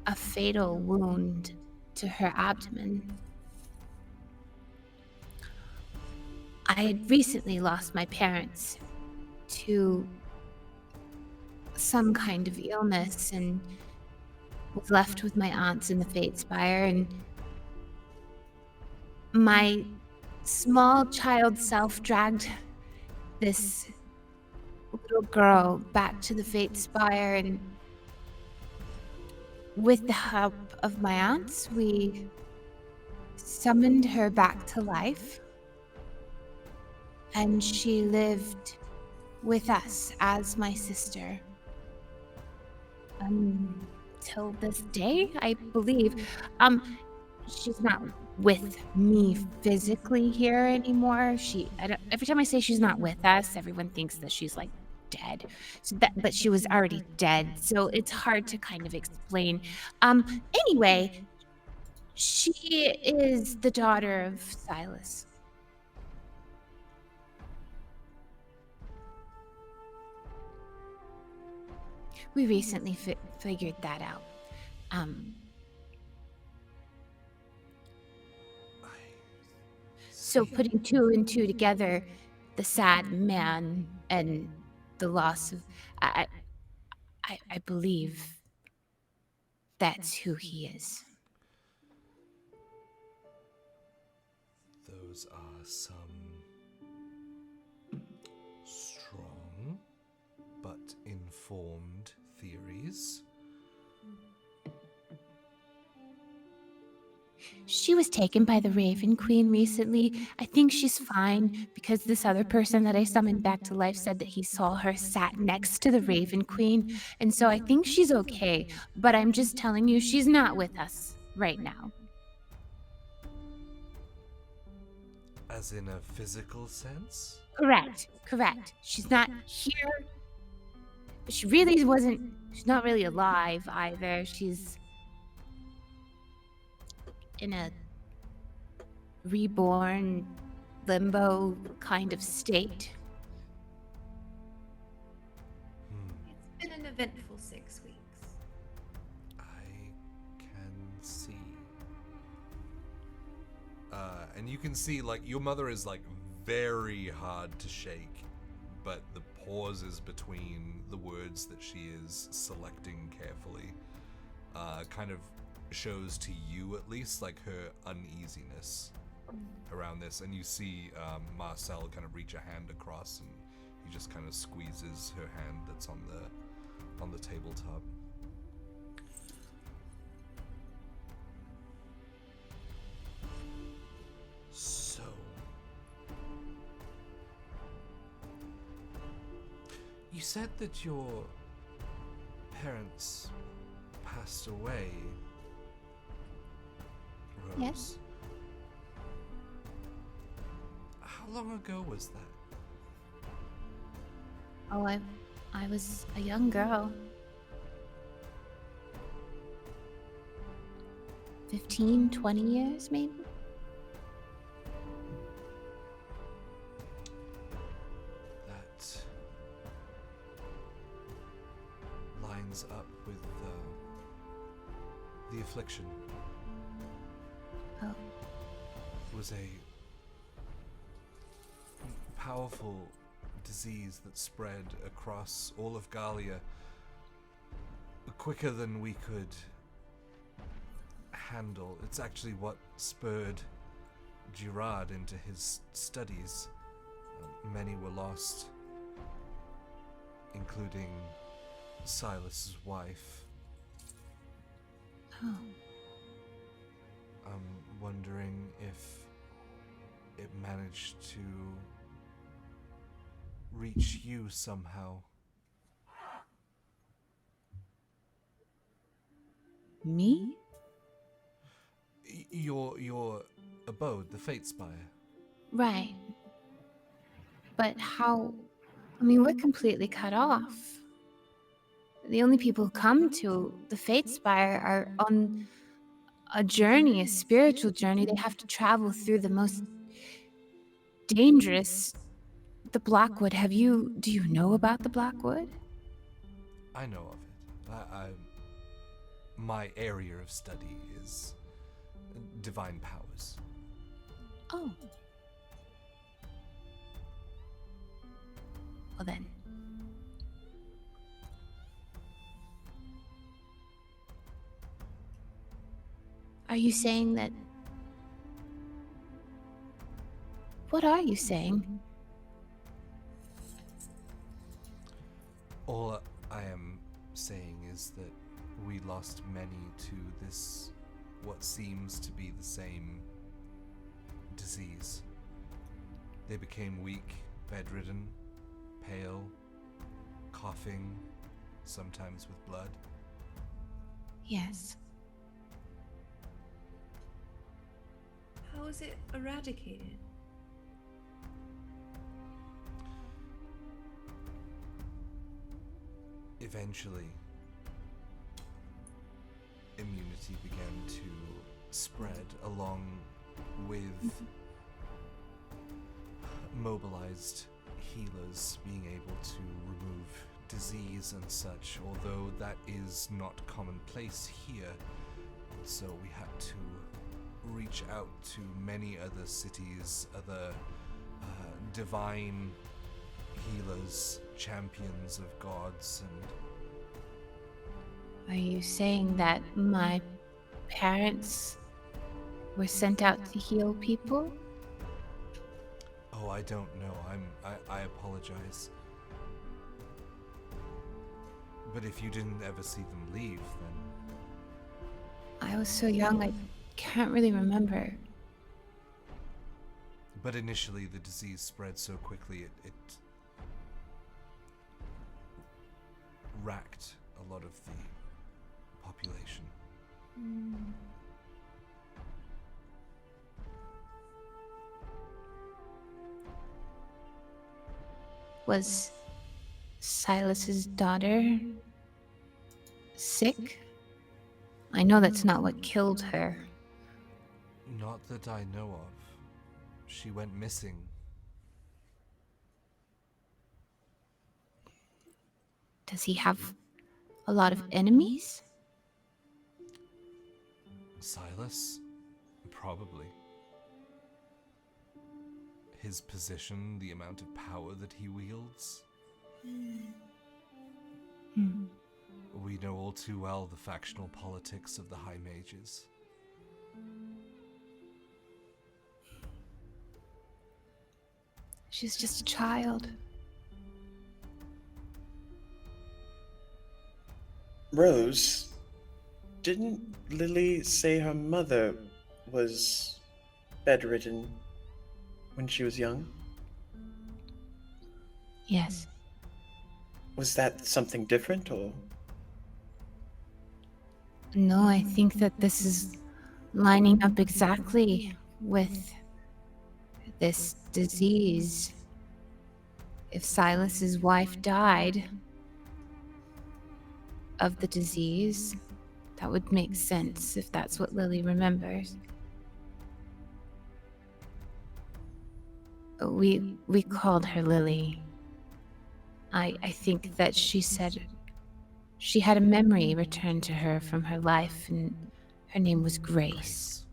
a fatal wound to her abdomen. I had recently lost my parents to some kind of illness and was left with my aunts in the Fate Spire, and my small child self dragged this little girl back to the Fate Spire, and with the help of my aunts, we summoned her back to life, and she lived with us as my sister until this day, I believe. She's not with me physically here anymore. Every time I say she's not with us, everyone thinks that she's like dead. But she was already dead, so it's hard to kind of explain. Anyway, she is the daughter of Silas. We recently figured that out. So putting 2 and 2 together, the sad man and the loss of, I believe that's who he is. Those are some strong but informed theories. She was taken by the Raven Queen recently. I think she's fine because this other person that I summoned back to life said that he saw her sat next to the Raven Queen. And so I think she's okay. But I'm just telling you, she's not with us right now. As in a physical sense? Correct. She's not here. But she really wasn't, she's not really alive either. She's in a reborn limbo kind of state. It's been an eventful 6 weeks. I can see. And you can see, like, your mother is, like, very hard to shake, but the pauses between the words that she is selecting carefully kind of shows to you, at least, like, her uneasiness around this. And you see Marcel kind of reach a hand across, and he just kind of squeezes her hand that's on the tabletop. So, you said that your parents passed away, Rose. Yes. How long ago was that? Oh, I was a young girl. 15, 20 years, maybe? That lines up with the affliction. Oh. It was a powerful disease that spread across all of Gahlia quicker than we could handle. It's actually what spurred Girard into his studies. Many were lost, including Silas's wife. Oh. I'm wondering if it managed to reach you somehow. Me? Your abode, the Fate Spire. Right. But how? I mean, we're completely cut off. The only people who come to the Fate Spire are on a journey, a spiritual journey. They have to travel through the most dangerous, the Blackwood. Do you know about the Blackwood? I know of it. My area of study is divine powers. Oh. Well then. Are you saying that... What are you saying? All I am saying is that we lost many to this, what seems to be the same disease. They became weak, bedridden, pale, coughing, sometimes with blood. Yes. How is it eradicated? eventually, immunity began to spread along with mobilized healers being able to remove disease and such, although that is not commonplace here. So we had to reach out to many other cities, other divine healers, champions of gods, and Are you saying that my parents were sent out to heal people? oh, I don't know. I apologize. But if you didn't ever see them leave, then I was so young, I can't really remember. but initially the disease spread so quickly it racked a lot of the population. Was Silas's daughter sick? I know that's not what killed her. Not that I know of. She went missing. Does he have a lot of enemies? Silas? Probably. His position, the amount of power that he wields. Hmm. We know all too well the factional politics of the High Mages. She's just a child. Rose, didn't Lily say her mother was bedridden when she was young? Yes. Was that something different, or? No, I think that this is lining up exactly with this disease. If Silas's wife died of the disease, that would make sense if that's what Lily remembers. We called her Lily. I think that she said she had a memory returned to her from her life, and her name was Grace.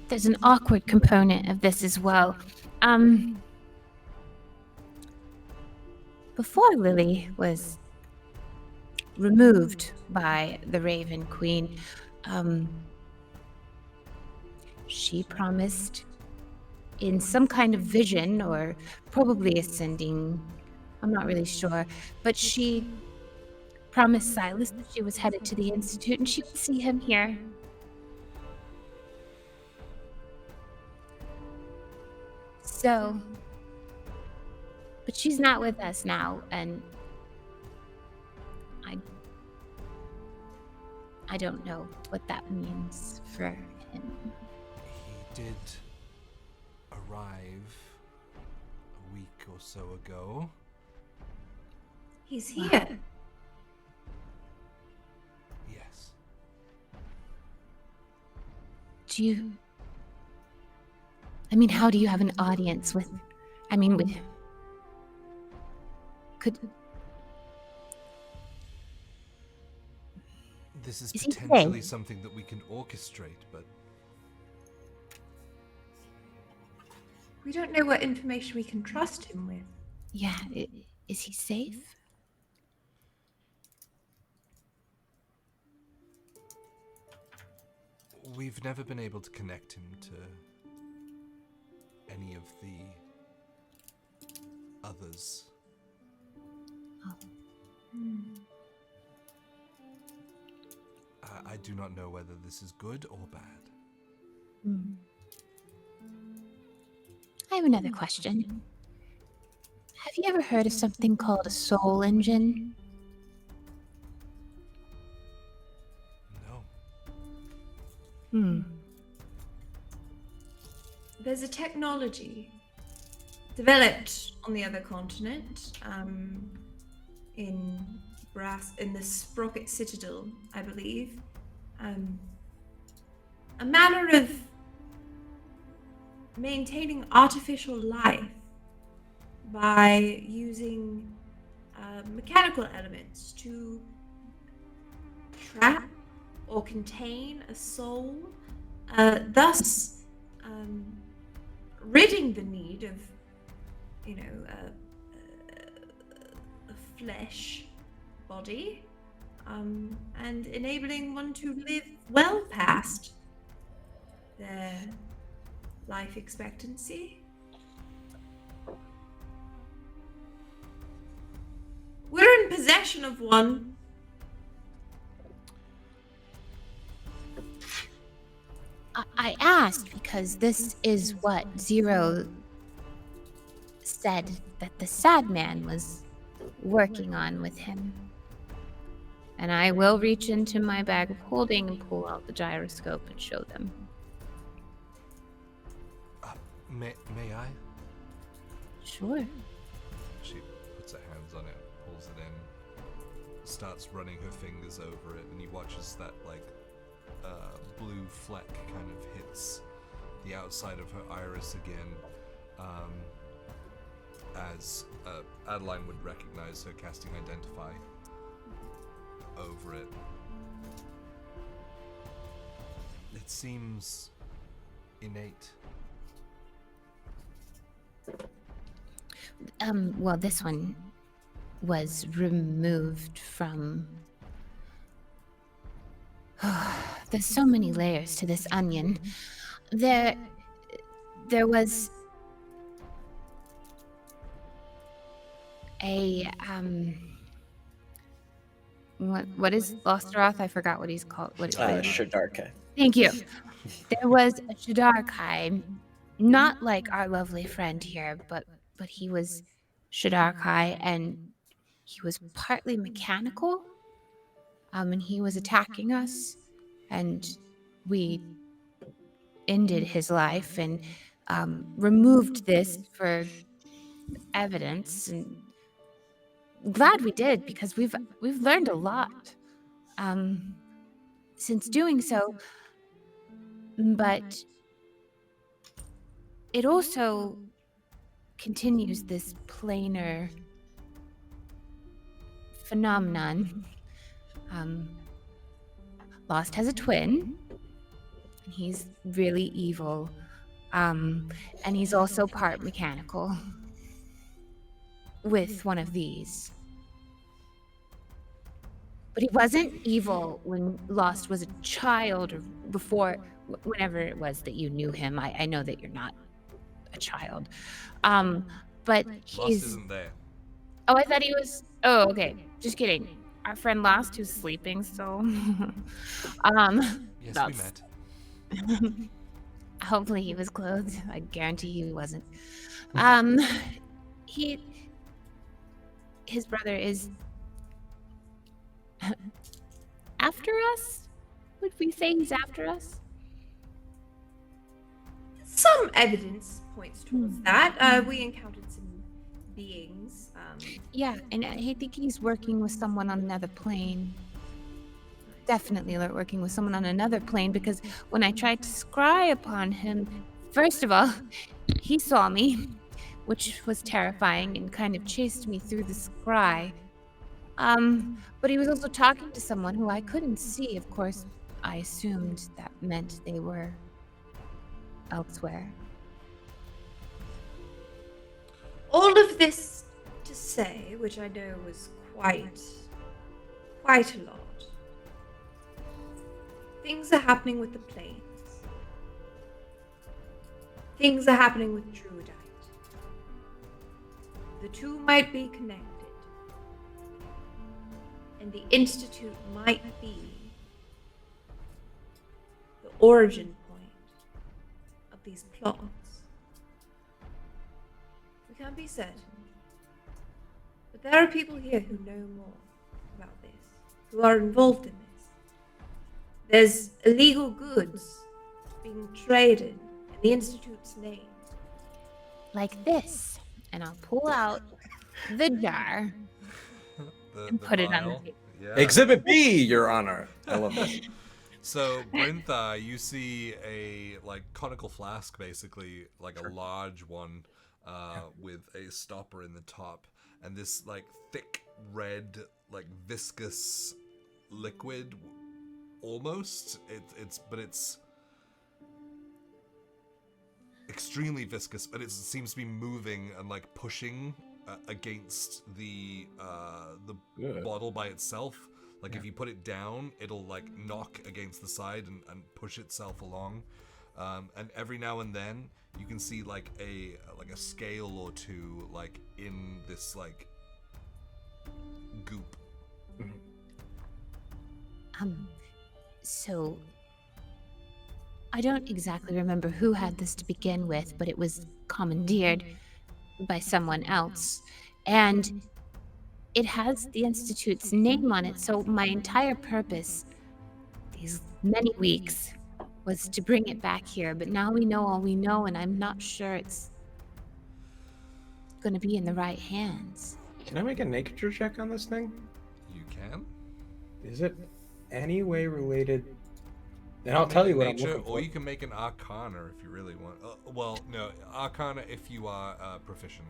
There's an awkward component of this as well. Before Lily was removed by the Raven Queen, she promised in some kind of vision, or probably ascending, I'm not really sure, but she promised Silas that she was headed to the Institute and she would see him here. So, but she's not with us now, and I don't know what that means for him. He did arrive a week or so ago. He's here. Yes. Do you... how do you have an audience with... Could... This is Is he potentially dead? something that we can orchestrate, but We don't know what information we can trust him with. Yeah, is he safe? we've never been able to connect him to any of the others. Oh. I do not know whether this is good or bad. Hmm. I have another question. Have you ever heard of something called a soul engine? No. There's a technology developed on the other continent, in the Sprocket Citadel, I believe. A manner of maintaining artificial life by using mechanical elements to trap or contain a soul, thus ridding the need of, a flesh body, and enabling one to live well past their life expectancy. We're in possession of one. I asked because this is what Zero said that the sad man was working on with him. And I will reach into my bag of holding and pull out the gyroscope and show them. May I? Sure. She puts her hands on it, pulls it in, starts running her fingers over it, and he watches that, blue fleck kind of hits the outside of her iris again, as Adeline would recognize her casting Identify over it. It seems innate. Well, this one was removed from... There's so many layers to this onion. There was a what is Losteroth? I forgot what he's called. What Shadarka. Thank you. There was a Shadarkai, not like our lovely friend here, but he was Shadarkai, and he was partly mechanical. And he was attacking us, and we ended his life and removed this for evidence. And glad we did, because we've learned a lot since doing so. But it also continues this planar phenomenon. Lost has a twin, and he's really evil, and he's also part mechanical with one of these. But he wasn't evil when Lost was a child, or before, whenever it was that you knew him. I know that you're not a child, but he's... Lost isn't there. Oh, I thought he was... Oh, okay, just kidding. Our friend Lost, who's sleeping still. Yes, we met. Hopefully he was clothed. I guarantee he wasn't. His brother is after us? Would we say he's after us? Some evidence points towards that. We encountered some beings. Yeah, and I think he's working with someone on another plane. Definitely working with someone on another plane, because when I tried to scry upon him, first of all, he saw me, which was terrifying, and kind of chased me through the scry. But he was also talking to someone who I couldn't see. Of course, I assumed that meant they were elsewhere. All of this to say, which I know was quite a lot. Things are happening with the planes. Things are happening with Druidite. The two might be connected. And the Institute might be the origin point of these plots. We can't be certain. But there are people here who know more about this, who are involved in this. There's illegal goods being traded in the Institute's name. Like this. And I'll pull out the jar and put it on the vial. table. Yeah. Exhibit B, Your Honor. I love that. So, Brintha, you see a like conical flask, basically like a large one, with a stopper in the top, and this like thick red, like viscous liquid, almost. It's extremely viscous, but it seems to be moving and like pushing against the Good. bottle by itself. Like if you put it down, it'll like knock against the side and push itself along. And every now and then you can see like a scale or two like in this like goop. So I don't exactly remember who had this to begin with, but it was commandeered by someone else. And it has the Institute's name on it, so my entire purpose these many weeks was to bring it back here, but now we know all we know, and I'm not sure it's going to be in the right hands. Can I make a nature check on this thing? You can. Is it any way related? And I'll tell you what I'm Nature, looking for. or you can make an Arcana if you really want. Well, no, Arcana if you are proficient.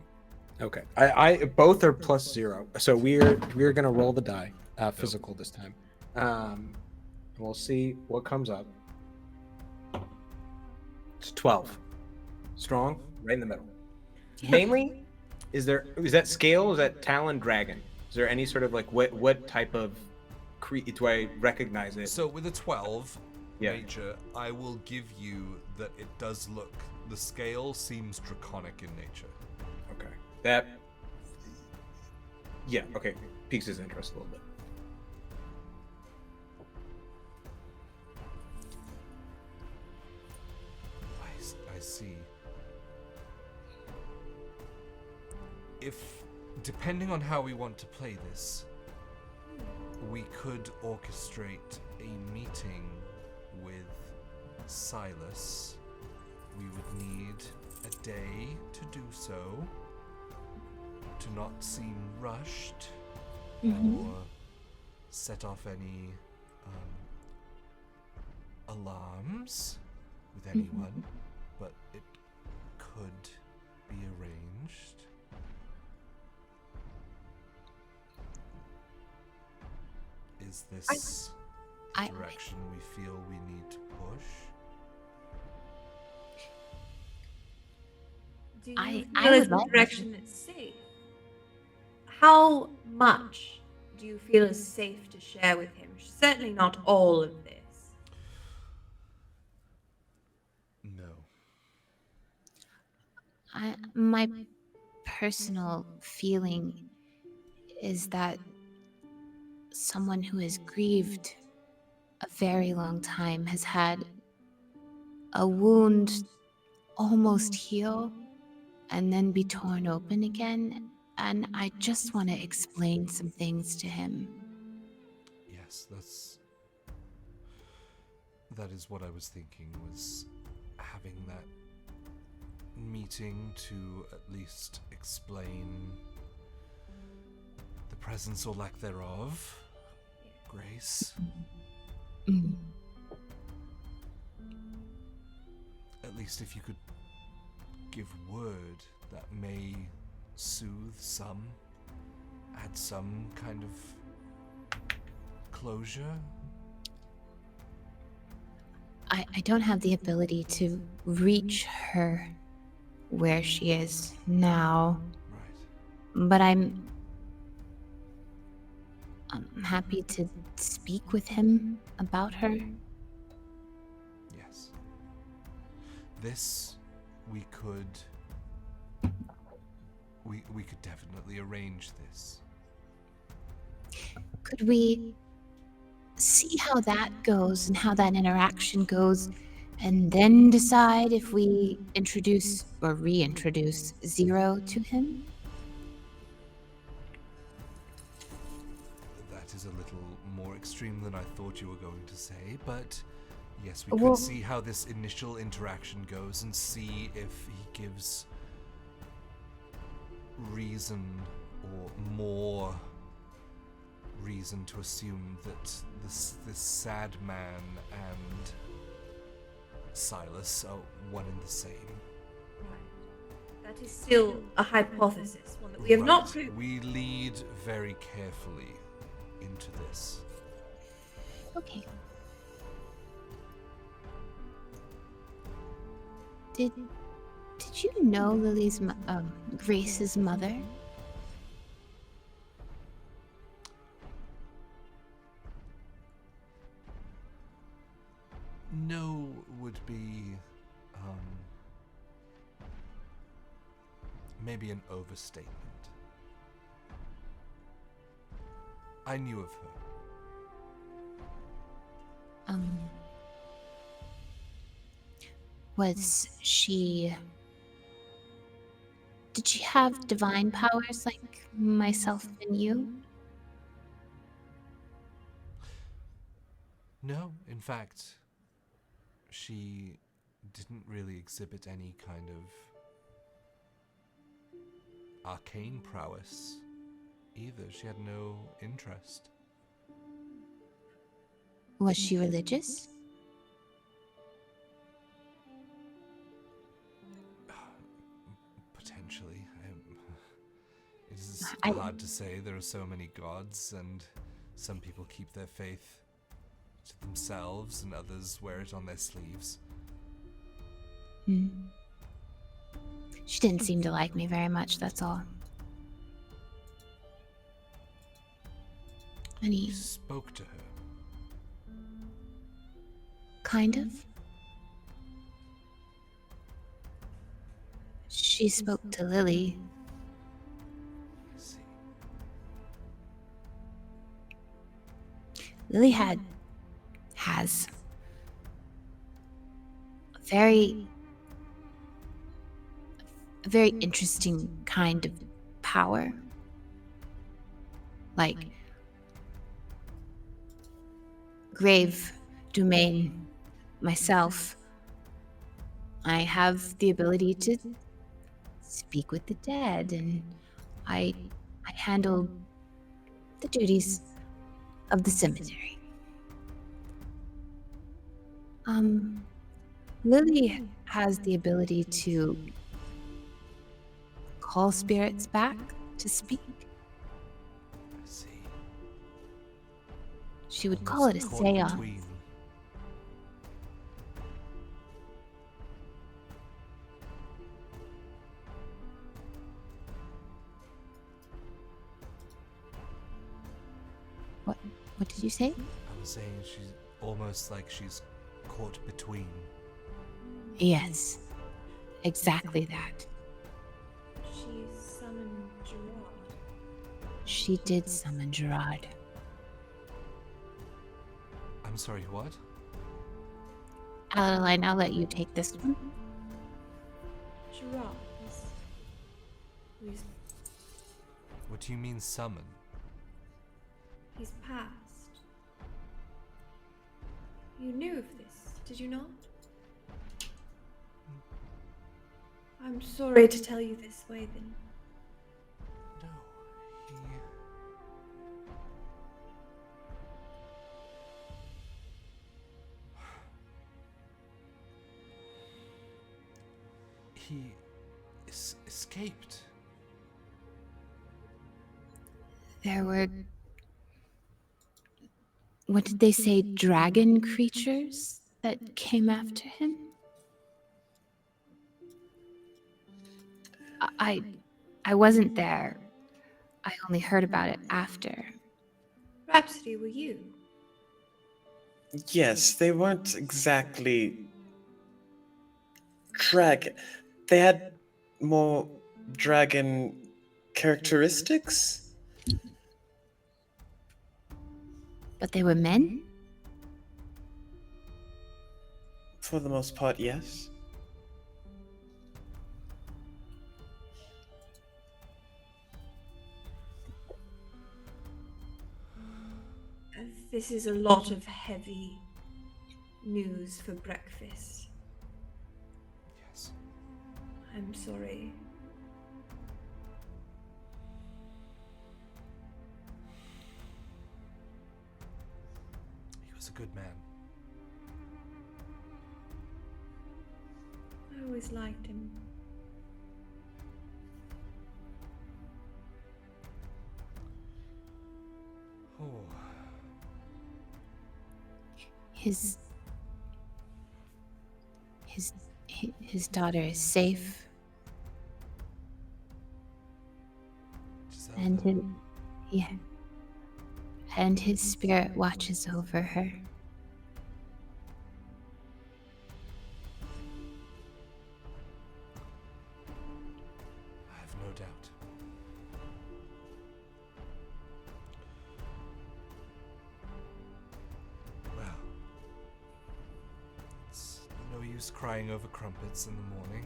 Okay, I both are +0, so we're gonna roll the die, physical this time. We'll see what comes up. It's 12, strong, right in the middle. Mainly, is that scale? Is that talon dragon? Is there any sort of like what type of do I recognize it? So with a 12 Yeah. nature, I will give you that it does look. The scale seems draconic in nature. Okay, that. Yeah. Okay, piques his interest a little bit. I see. If, depending on how we want to play this, we could orchestrate a meeting with Silas. We would need a day to do so, to not seem rushed or set off any alarms with anyone, but it could be arranged. Is this direction we feel we need to push? Do you I feel would it's the like- direction that's safe? How much do you feel is safe to share with him? Certainly not all of this. No. My personal feeling is that someone who has grieved a very long time has had a wound almost heal and then be torn open again, and I just want to explain some things to him. Yes, that is what I was thinking, was having that meeting to at least explain the presence or lack thereof. Grace. At least if you could give word that may soothe some, add some kind of closure. I don't have the ability to reach her where she is now, Right. but I'm happy to speak with him about her. Yes. This we could definitely arrange this. Could we see how that goes and how that interaction goes, and then decide if we introduce or reintroduce Zero to him? That is a little more extreme than I thought you were going to say, but yes, we Well- could see how this initial interaction goes and see if he gives reason or more reason to assume that this sad man and Silas are one and the same. Right. That is still a hypothesis, one that we have not Right. proved. We lead very carefully into this. Okay. Did you know Grace's mother? No would be maybe an overstatement. I knew of her. Did she have divine powers like myself and you? No, in fact, she didn't really exhibit any kind of arcane prowess either. She had no interest. Was she religious? Potentially. It is I- hard to say. There are so many gods, and some people keep their faith to themselves, and others wear it on their sleeves. She didn't seem to like me very much, that's all. You spoke to her. Kind of. She spoke to Lily. I see. Lily has a very interesting kind of power. Like Grave, Domain, myself. I have the ability to speak with the dead, and I handle the duties of the cemetery. Lily has the ability to call spirits back to speak. I see. She would call it a Almost caught seance. between. What did you say? I was saying she's almost like she's caught between. Yes, exactly that. She summoned Gerard. She did summon Gerard. I'm sorry, what? Adeline, I'll let you take this one. Gerard he's What do you mean summon? he's passed. You knew of this, did you not? I'm sorry to tell you this way then. No, he escaped. There were, what did they say, dragon creatures that came after him? I wasn't there. I only heard about it after. Rhapsody, were you? Yes, they weren't exactly dragon. They had more dragon characteristics. But they were men? For the most part, yes. This is a lot of heavy news for breakfast. Yes. I'm sorry. He was a good man. I always liked him. Oh. His daughter is safe, Giselle, and and his spirit watches over her. I have no doubt. Well, it's no use crying over crumpets in the morning.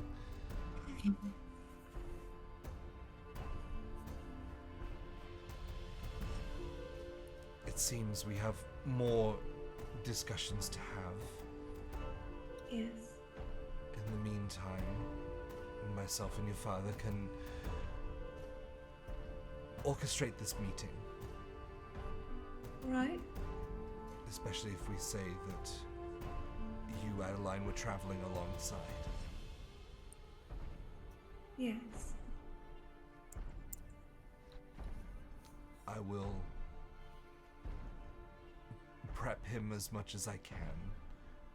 It seems we have more discussions to have. Yes. In the meantime, myself and your father can orchestrate this meeting, Right. especially if we say that you, Adeline, were traveling alongside. Yes. I will prep him as much as I can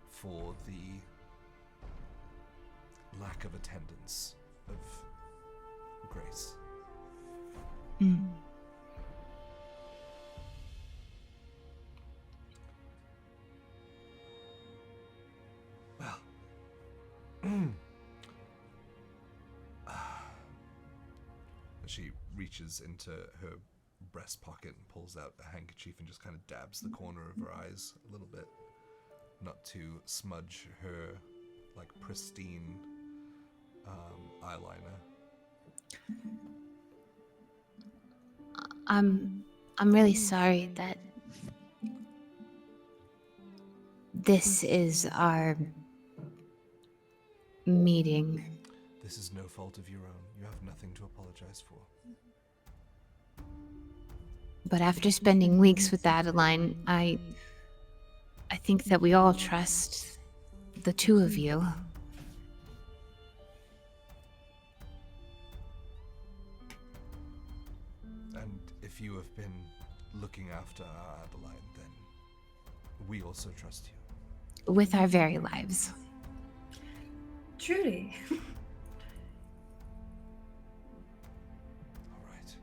for the lack of attendance of Grace. Well, she reaches into her breast pocket and pulls out a handkerchief and just kind of dabs the corner of her eyes a little bit, not to smudge her like pristine eyeliner. I'm really sorry that this is our meeting. This is no fault of your own. You have nothing to apologize for. But after spending weeks with Adeline, I think that we all trust the two of you. And if you have been looking after our Adeline, then we also trust you. With our very lives. Truly. All right.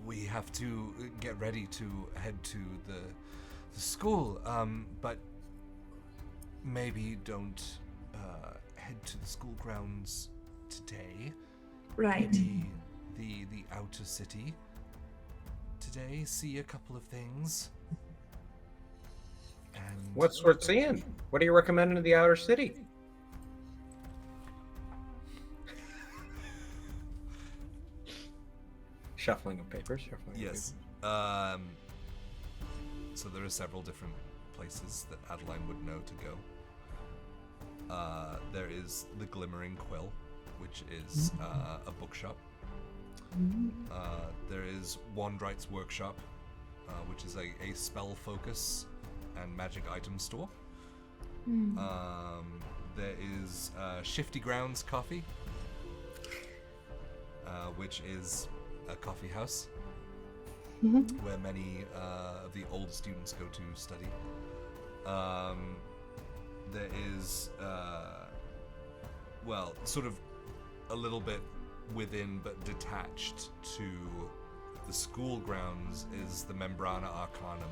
We have to get ready to head to the school, but maybe don't head to the school grounds today. Right. Maybe the outer city today. See a couple of things. And What's worth seeing? What do you recommend in the outer city? Shuffling of papers. yes. So there are several different places that Adeline would know to go. There is the Glimmering Quill, which is a bookshop. There is Wandright's Workshop, which is a spell focus and magic item store. There is Shifty Grounds Coffee, which is a coffee house where many of the older students go to study. There is, well, sort of a little bit within but detached to the school grounds is the Membrana Arcanum,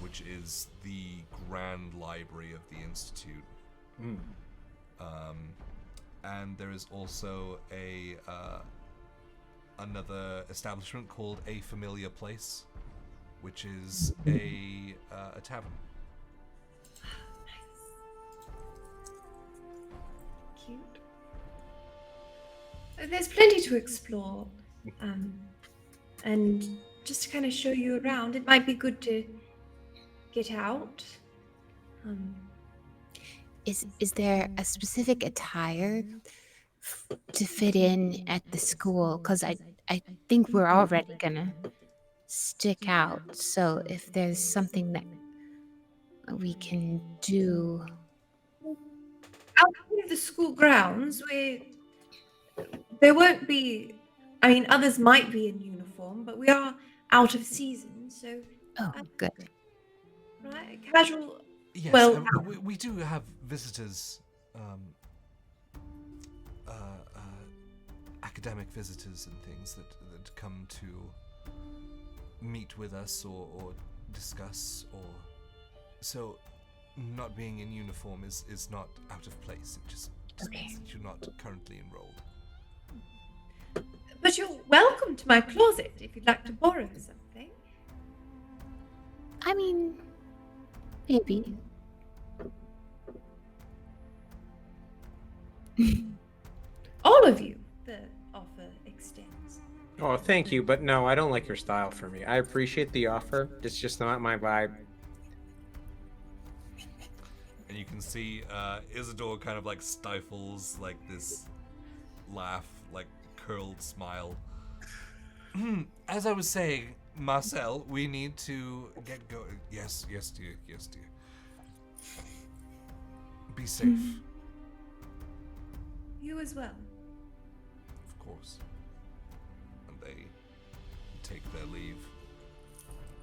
which is the grand library of the Institute. And there is also another establishment called A Familiar Place, which is a tavern. Cute. There's plenty to explore. And just to kind of show you around. It might be good to get out. Is there a specific attire to fit in at the school? Because I think we're already gonna stick out. So if there's something that we can do. Out of the school grounds, there won't be. I mean, others might be in uniform, but we are out of season, so Oh, good. right, casual. Yes, Well, we do have visitors, academic visitors and things that come to meet with us or discuss, or so not being in uniform is not out of place. It just means that you're not currently enrolled. But you're welcome to my closet if you'd like to borrow something. I mean, maybe. All of you, the offer extends. Oh, thank you, but no, I don't like your style for me. I appreciate the offer. It's just not my vibe. And you can see Isidore kind of like stifles like this laugh, like curled smile. As I was saying, Marcel, we need to get going. Yes, dear. Be safe. You as well. Of course. And they take their leave,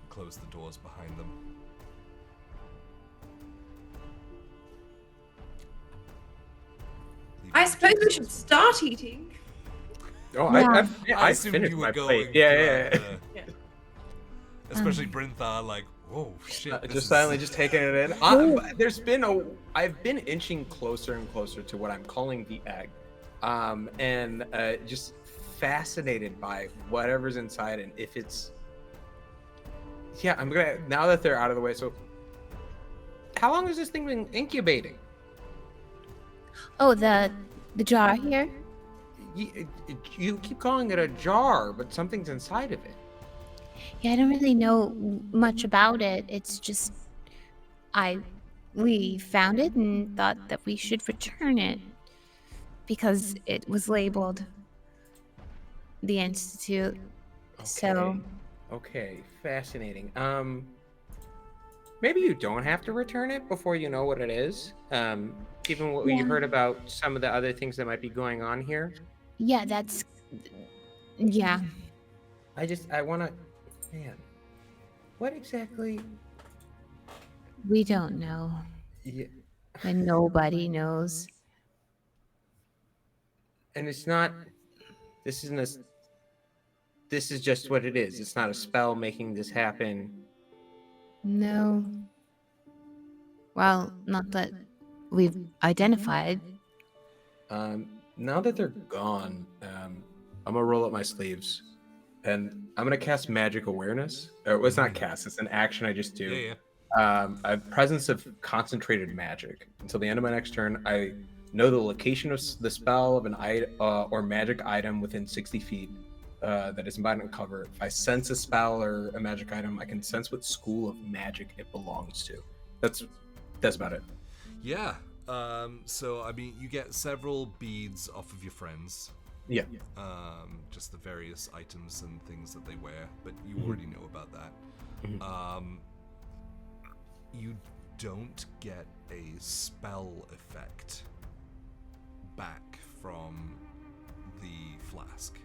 close the doors behind them. I suppose we should start eating. Oh, Yeah. I assumed finished you were my going plate. Yeah. Yeah. Especially Brinthar, like, whoa, shit. this Just is- silently just taking it in. I've been inching closer and closer to what I'm calling the egg, and just fascinated by whatever's inside and if it's. Yeah, I'm gonna now that they're out of the way. So, How long has this thing been incubating? Oh, the jar here? You keep calling it a jar, but something's inside of it. Yeah, I don't really know much about it. It's just we found it and thought that we should return it because it was labeled the Institute. So Okay, fascinating. Maybe you don't have to return it before you know what it is. Given what you heard about some of the other things that might be going on here. yeah, yeah. I wanna, man, what exactly? We don't know. Yeah, And nobody knows. and it's not. This is just what it is. It's not a spell making this happen. No. Well, not that we've identified. Now that they're gone, I'm gonna roll up my sleeves, and I'm gonna cast Magic Awareness. Or it's not cast; it's an action I just do. Yeah. A presence of concentrated magic. Until the end of my next turn, I know the location of the spell of an item or magic item within 60 feet that is embodied in cover. If I sense a spell or a magic item, I can sense what school of magic it belongs to. That's about it. Yeah. So, I mean, you get several beads off of your friends. Yeah. Just the various items and things that they wear, but you already know about that. You don't get a spell effect back from the flask.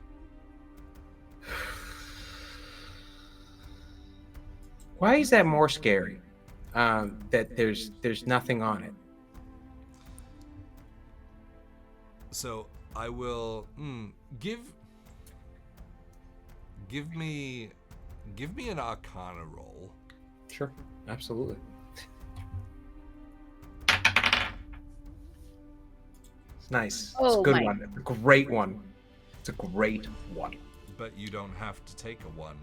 Why is that more scary? That there's nothing on it. So I will give me an Arcana roll. Sure. Absolutely. It's nice. It's a Oh good my- one. It's a great one. It's a great one. But you don't have to take a 1.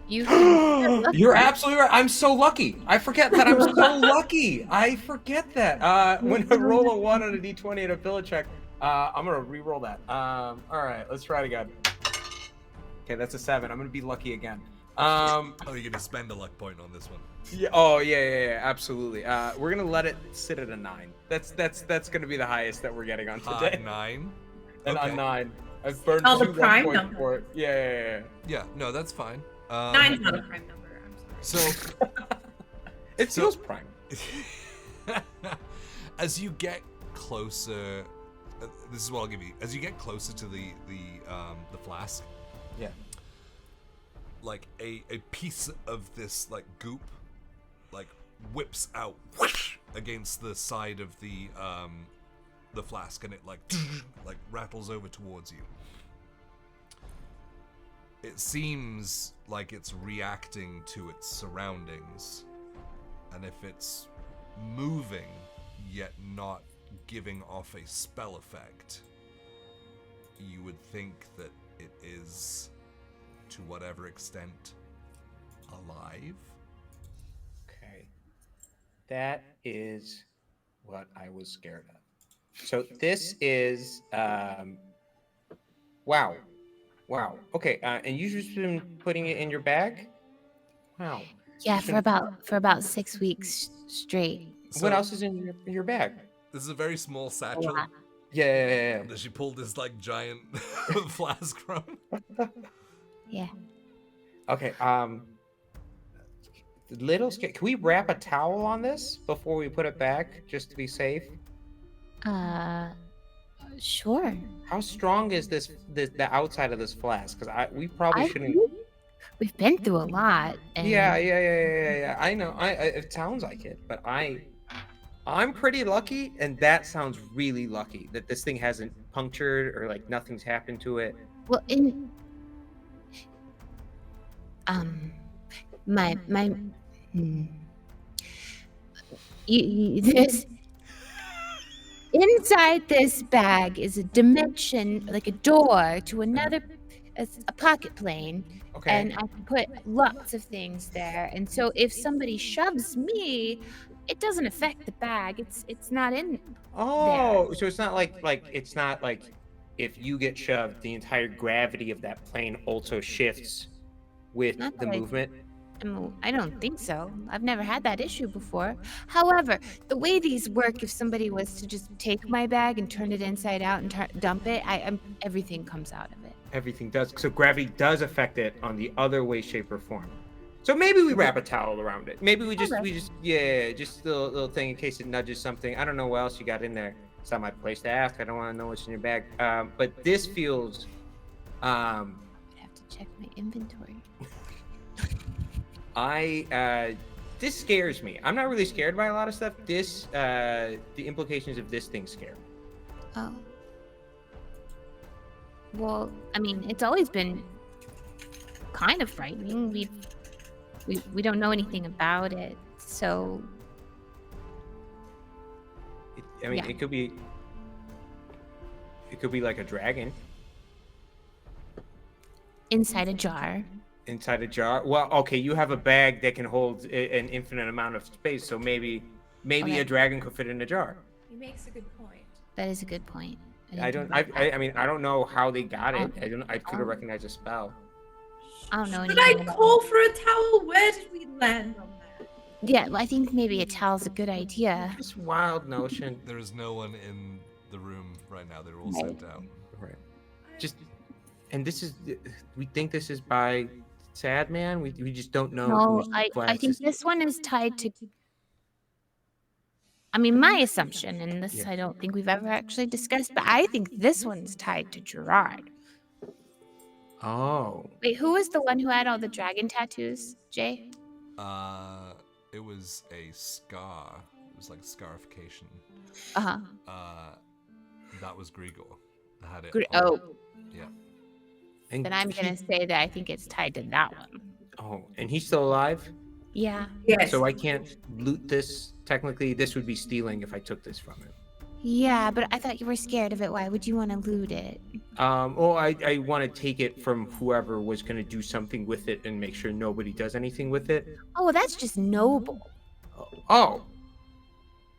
You're absolutely right. I'm so lucky. I forget that I'm so lucky. I forget that. When I roll a 1 on a d20 and a ability check, I'm gonna re-roll that. All right, let's try it again. Okay, that's a 7. I'm gonna be lucky again. Oh, you're gonna spend a luck point on this one. yeah. Oh, yeah, absolutely. We're gonna let it sit at a 9. That's gonna be the highest that we're getting on High today. 9. And Okay. a 9. I've burned Oh, the 2 luck prime points number. for it. Yeah. Yeah, no, that's fine. 9's not a prime number. I'm sorry. So, It So- feels prime. as you get closer, this is what I'll give you. As you get closer to the flask, Yeah. like a piece of this like goop, like whips out whoosh, against the side of the flask, and it like rattles over towards you. It seems like it's reacting to its surroundings, and if it's moving yet not giving off a spell effect, you would think that it is, to whatever extent, alive. Okay. That is what I was scared of. So this is wow. Okay, and you've just been putting it in your bag? Wow. Yeah, for about 6 weeks straight. What else is in your bag? This is a very small A satchel lot. Yeah. that she pulled this like giant flask from. Yeah. Okay, little scared. Can we wrap a towel on this before we put it back, just to be safe? Sure. How strong is the outside of this flask? Because we probably shouldn't. We've been through a lot. And Yeah. I know. It sounds like it, but I'm pretty lucky, and that sounds really lucky that this thing hasn't punctured or like nothing's happened to it. Well, my this inside this bag is a dimension, like a door to another, a pocket plane. Okay. And I can put lots of things there. And so if somebody shoves me, it doesn't affect the bag. It's not in. Oh, so it's not like it's not like if you get shoved, the entire gravity of that plane also shifts with Not the like- movement. I don't think so. I've never had that issue before. However, the way these work, if somebody was to just take my bag and turn it inside out and dump it, everything comes out of it. Everything does. So gravity does affect it on the other way, shape, or form. So maybe we wrap a towel around it. Maybe just a little thing in case it nudges something. I don't know what else you got in there. It's not my place to ask. I don't want to know what's in your bag. But this feels. I'd have to check my inventory. This scares me. I'm not really scared by a lot of stuff. The implications of this thing scare me. Oh. Well, I mean, it's always been kind of frightening. We don't know anything about it, so Yeah. It could be like a dragon inside a jar. inside a jar. Well, okay, you have a bag that can hold an infinite amount of space, so maybe Okay. a dragon could fit in a jar. He makes a good point. That is a good point. I didn't don't. think about that. I mean, I don't know how they got it. Oh. I could have recognized a spell. I don't know Should I anything about call for a towel? Where did we land on that? Yeah, well, I think maybe a towel's a good idea. This wild notion. There is no one in the room right now. They're all Right. sent out. Right. Just, and this is. We think this is by Sad Man. We just don't know. No, whose I glass think is- this one is tied to. I mean, my assumption, and this Yeah. I don't think we've ever actually discussed, but I think this one's tied to Gerard. Oh. Wait, who was the one who had all the dragon tattoos? Jay? It was a scar. It was like scarification. Uh huh. That was Grigor. I had it. Oh, Yeah. And then I'm he- gonna say that I think it's tied to that one. Oh, and he's still alive. Yeah. Yes. So I can't loot this. Technically, this would be stealing if I took this from him. Yeah, but I thought you were scared of it. Why would you want to loot it? I want to take it from whoever was going to do something with it and make sure nobody does anything with it. Oh, well, that's just noble. Oh.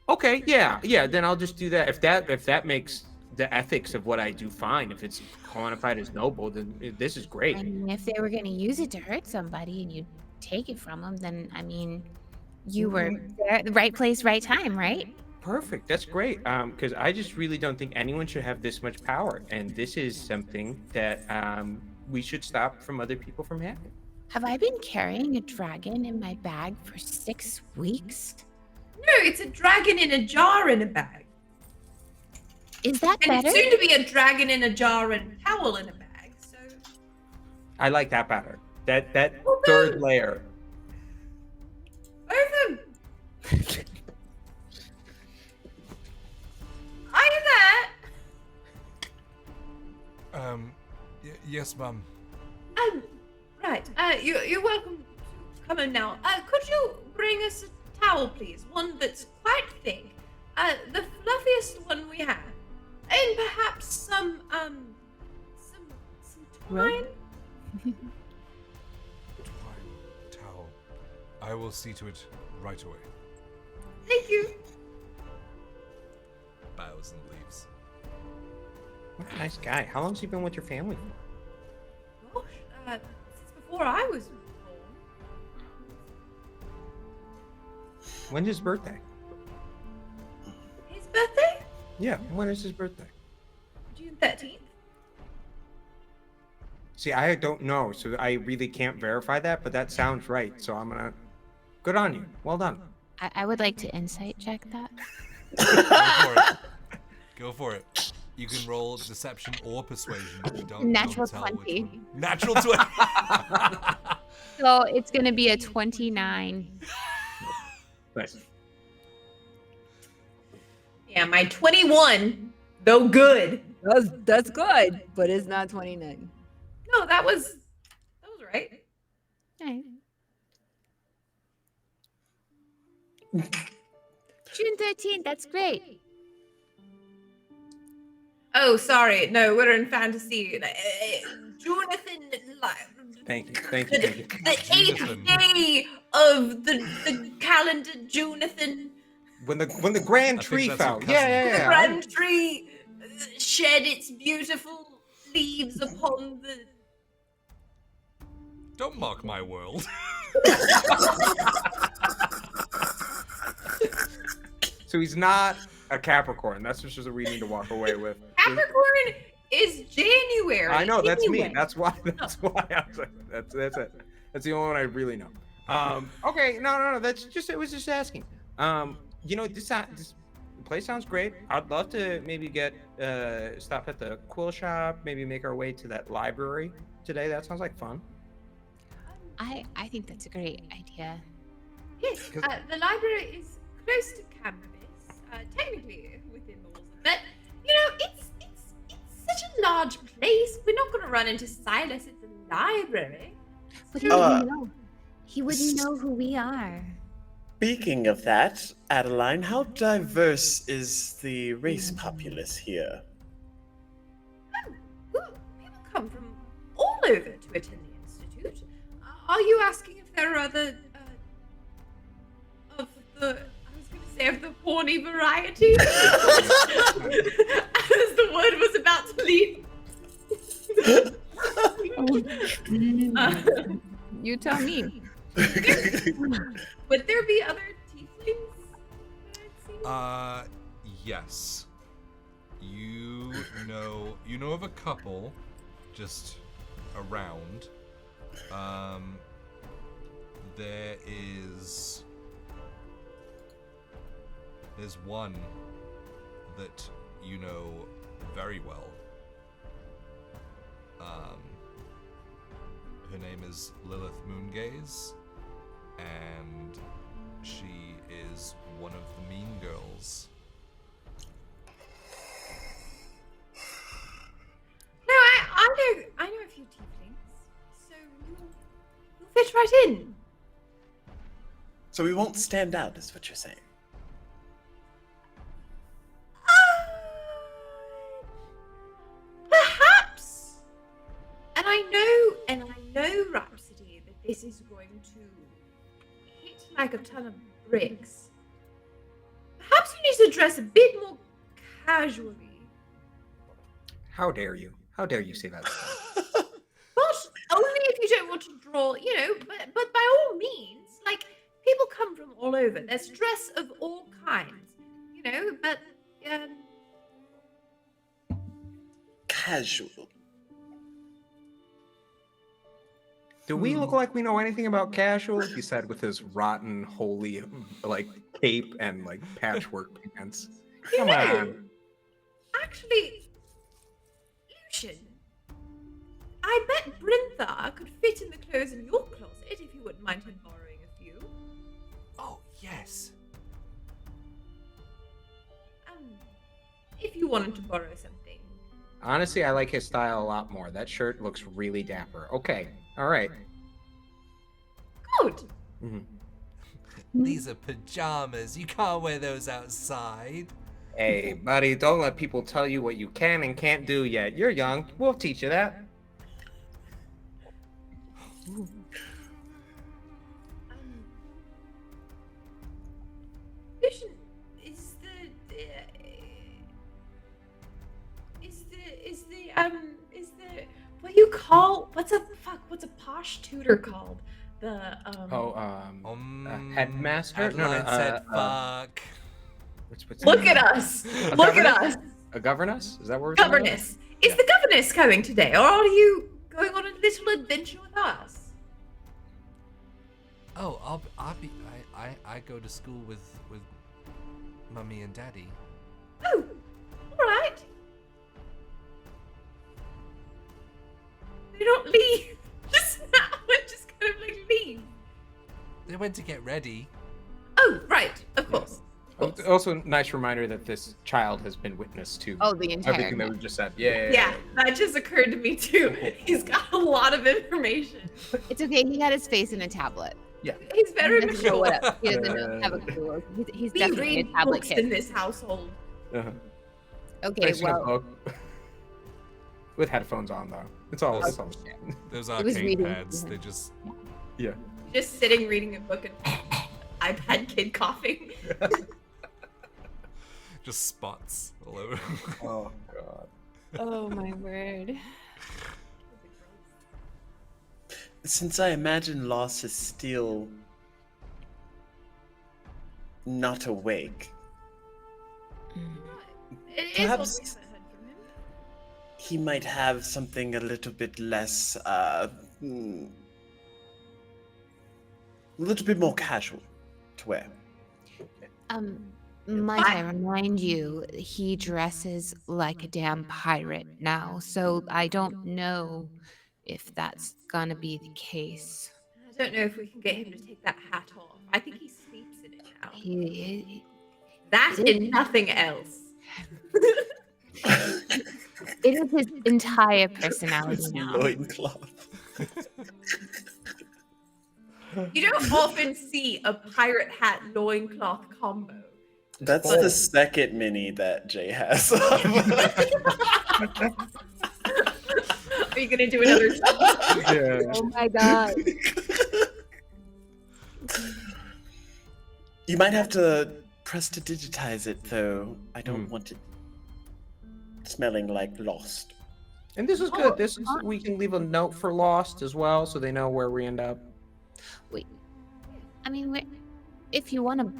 Okay, yeah. Then I'll just do that. If that makes the ethics of what I do fine. If it's quantified as noble, then this is great. I mean, if they were going to use it to hurt somebody and you take it from them, then I mean, you were there at the right place, right time, right? Perfect. That's great. Because I just really don't think anyone should have this much power, and this is something that we should stop from other people from having. Have I been carrying a dragon in my bag for 6 weeks? No, it's a dragon in a jar in a bag. Is that And better? it's soon to be a dragon in a jar and a towel in a bag. So I like that better. That Well, third then- layer. both of them. Are you there? Yes, Mum. Right. You're welcome to come in now. Could you bring us a towel, please? One that's quite thick. The fluffiest one we have. And perhaps some twine. Towel. I will see to it right away. Thank you. Bows and leaves. What a nice guy. How long has he been with your family? Gosh, since before I was born. When's his birthday? His birthday? Yeah, when is his birthday? June 13th. See, I don't know, so I really can't verify that, but that sounds right. So I'm gonna. Good on you. Well done. I would like to insight check that. Go for it. Go for it. You can roll deception or persuasion. Natural don't tell which 20. one. Natural 20. So it's going to be a 29. Nice. Yeah, my 21, though good. That's good, but it's not 29. No, that was right. Okay. June 13th, that's great. Oh, sorry. No, we're in fantasy. Jonathan, Thank you. Thank you. Thank you. the Jonathan. 8th day of the calendar, Jonathan. When the grand I think tree that's your fell. cousin. Yeah, The yeah, yeah. grand tree shed its beautiful leaves upon the. Don't mock my world. So he's not a Capricorn. That's just a we need to walk away with. Capricorn is January. I know that's me. anyway. That's why. That's why I was like, that's it. That's the only one I really know. Okay, no. That's just it was just asking. This place sounds great. I'd love to maybe get stop at the quill shop. Maybe make our way to that library today. That sounds like fun. I think that's a great idea. Yes, the library is close to campus, technically within the walls. But it's such a large place. We're not going to run into Silas at the library. But he Oh, wouldn't know. He wouldn't know who we are. Speaking of that, Adeline, how diverse is the race populace here? People come from all over to attend the institute. Are you asking if there are other of the? I was going to say of the horny variety, as the word was about to leave. You tell me. Would there be other tieflings? Yes. You know of a couple just around. There's one that you know very well. Her name is Lilith Moongaze, and she is one of the mean girls. No, I know a few tieflings, so you'll fit right in. So we won't stand out, is what you're saying. Perhaps. And I know, Rhapsody, that this is going to hit like a ton of bricks. Perhaps you need to dress a bit more casually How dare you? How dare you say that? But only if you don't want to draw, but by all means, like, people come from all over. There's dress of all kinds, but, Casual. Do we look like we know anything about casual? He said with his rotten, holy, like, cape and, like, patchwork pants. Come on. Actually, Lucian, I bet Brintha could fit in the clothes in your closet if you wouldn't mind him borrowing a few. Oh, yes. If you wanted to borrow something. Honestly, I like his style a lot more. That shirt looks really dapper. Okay, all right. Good. These are pajamas. You can't wear those outside. Hey, buddy, don't let people tell you what you can and can't do yet. You're young. We'll teach you that. Lucian, what's a posh tutor called? Headmaster? Adeline said fuck. Look at us! Look at us! A governess? Is that what we're Governess! Is the governess coming today, or are you going on a little adventure with us? Oh, I go to school with Mummy and Daddy. Oh, all right. They don't leave just now. Just kind of like leave. They went to get ready. Oh, right. Of course. Also, nice reminder that this child has been witness to the entire everything that we just said. Yeah. Yeah, that just occurred to me too. He's got a lot of information. It's okay. He had his face in a tablet. Yeah. He's very He doesn't know mature. what he doesn't have a clue. He's We definitely a read tablet books kid. in this household. Uh-huh. Okay, Placing a well, book. With headphones on, though. It's all. Those was arcade reading. pads, they just... Yeah. Just sitting reading a book and iPad kid coughing. just spots all over. Oh, God. oh my word. Since I imagine Loss is still not awake, It is Perhaps- what we haven't heard from him. he might have something a little bit less, a little bit more casual to wear. Might I remind you, he dresses like a damn pirate now, so I don't know if that's gonna be the case. I don't know if we can get him to take that hat off. I think he sleeps in it now. That and nothing else. It is his entire personality His now. loincloth. You don't often see a pirate hat loincloth combo. That's the second mini that Jay has. Are you gonna do another? Yeah. Oh my god. You might have to press to digitize it, though. I don't want it smelling like Lost. And this is good. This is we can leave a note for Lost as well, so they know where we end up. Wait. I mean, if you want to,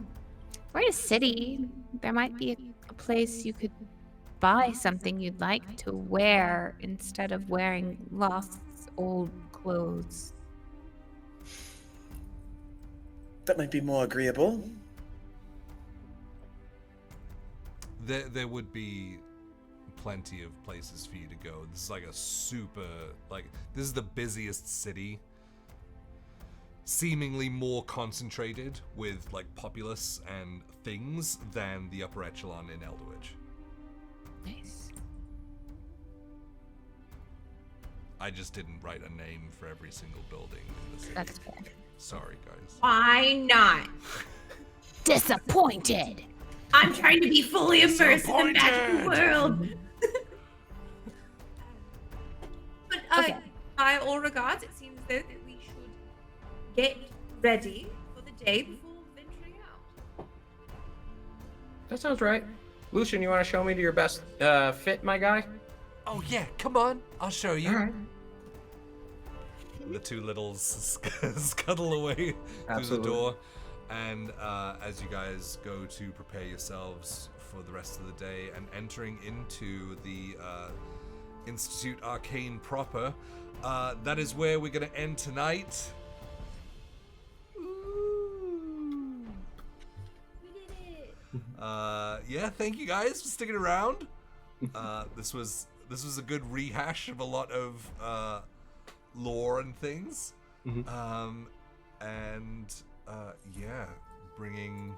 we're in a city. There might be a place you could buy something you'd like to wear instead of wearing Lost's old clothes. That might be more agreeable. There would be plenty of places for you to go. This is like a super, this is the busiest city. Seemingly more concentrated with, populace and things than the upper echelon in Elderwich. Nice. I just didn't write a name for every single building in the city. That's fair. Sorry, guys. Why not? Disappointed. I'm trying to be fully immersed in the magical world. But Okay. by all regards, it seems though that we should get ready for the day before venturing out. That sounds right. Lucian, you want to show me to your best fit, my guy? Oh yeah, come on, I'll show you. All right. The two littles scuttle away through Absolutely. the door, and as you guys go to prepare yourselves for the rest of the day and entering into the Institute Arcane proper, that is where we're going to end tonight. Yeah, thank you guys for sticking around. This was a good rehash of a lot of lore and things. And yeah, bringing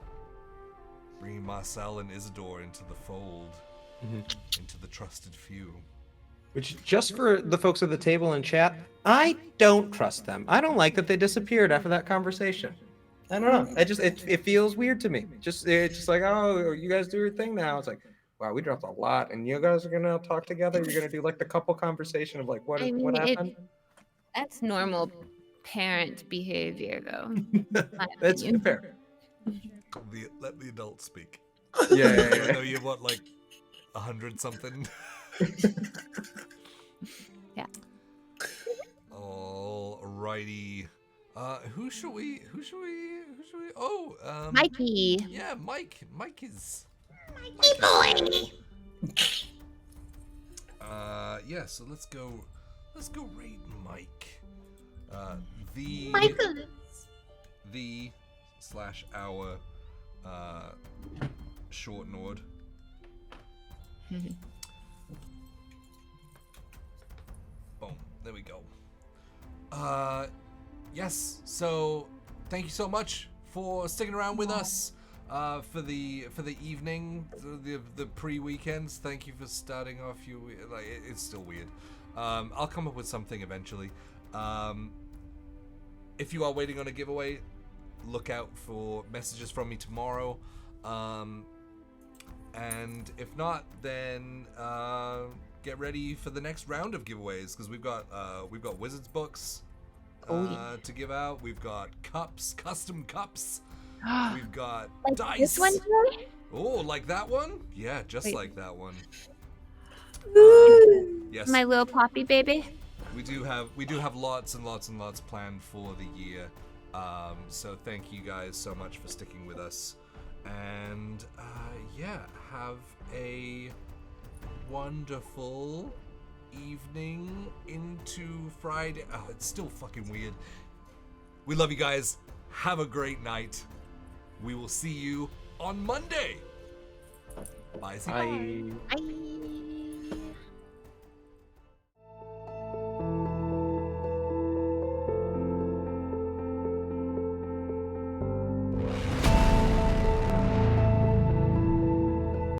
Marcel and Isidore into the fold, into the trusted few. Which, just for the folks at the table in chat, I don't trust them. I don't like that they disappeared after that conversation. I don't know. It feels weird to me. It's just like, oh, you guys do your thing now. It's like, wow, we dropped a lot, and you guys are gonna talk together. You're gonna do like the couple conversation of like what happened. That's normal parent behavior, though. That's fair. Let the adults speak. Yeah. I know you want like 100 something. Yeah. Alrighty. Who should we? Oh, Mikey. Yeah, Mike. Mike is. Mikey boy. Yeah. So let's go raid Mike. The Michael. the / our short Nord. Boom. There we go. Yes. So, thank you so much for sticking around with us for the evening, the pre-weekends. Thank you for starting off. It's still weird. I'll come up with something eventually. If you are waiting on a giveaway, look out for messages from me tomorrow. And if not, then get ready for the next round of giveaways, because we've got Wizards books to give out. We've got cups, custom cups. We've got Like dice. this one, Joey? Oh, like that one? Yeah, just like that one. Yes. My little poppy baby. We do have lots and lots and lots planned for the year. So thank you guys so much for sticking with us. And yeah, have a wonderful evening into Friday. Oh, it's still fucking weird. We love you guys. Have a great night. We will see you on Monday. Bye. Bye. Bye.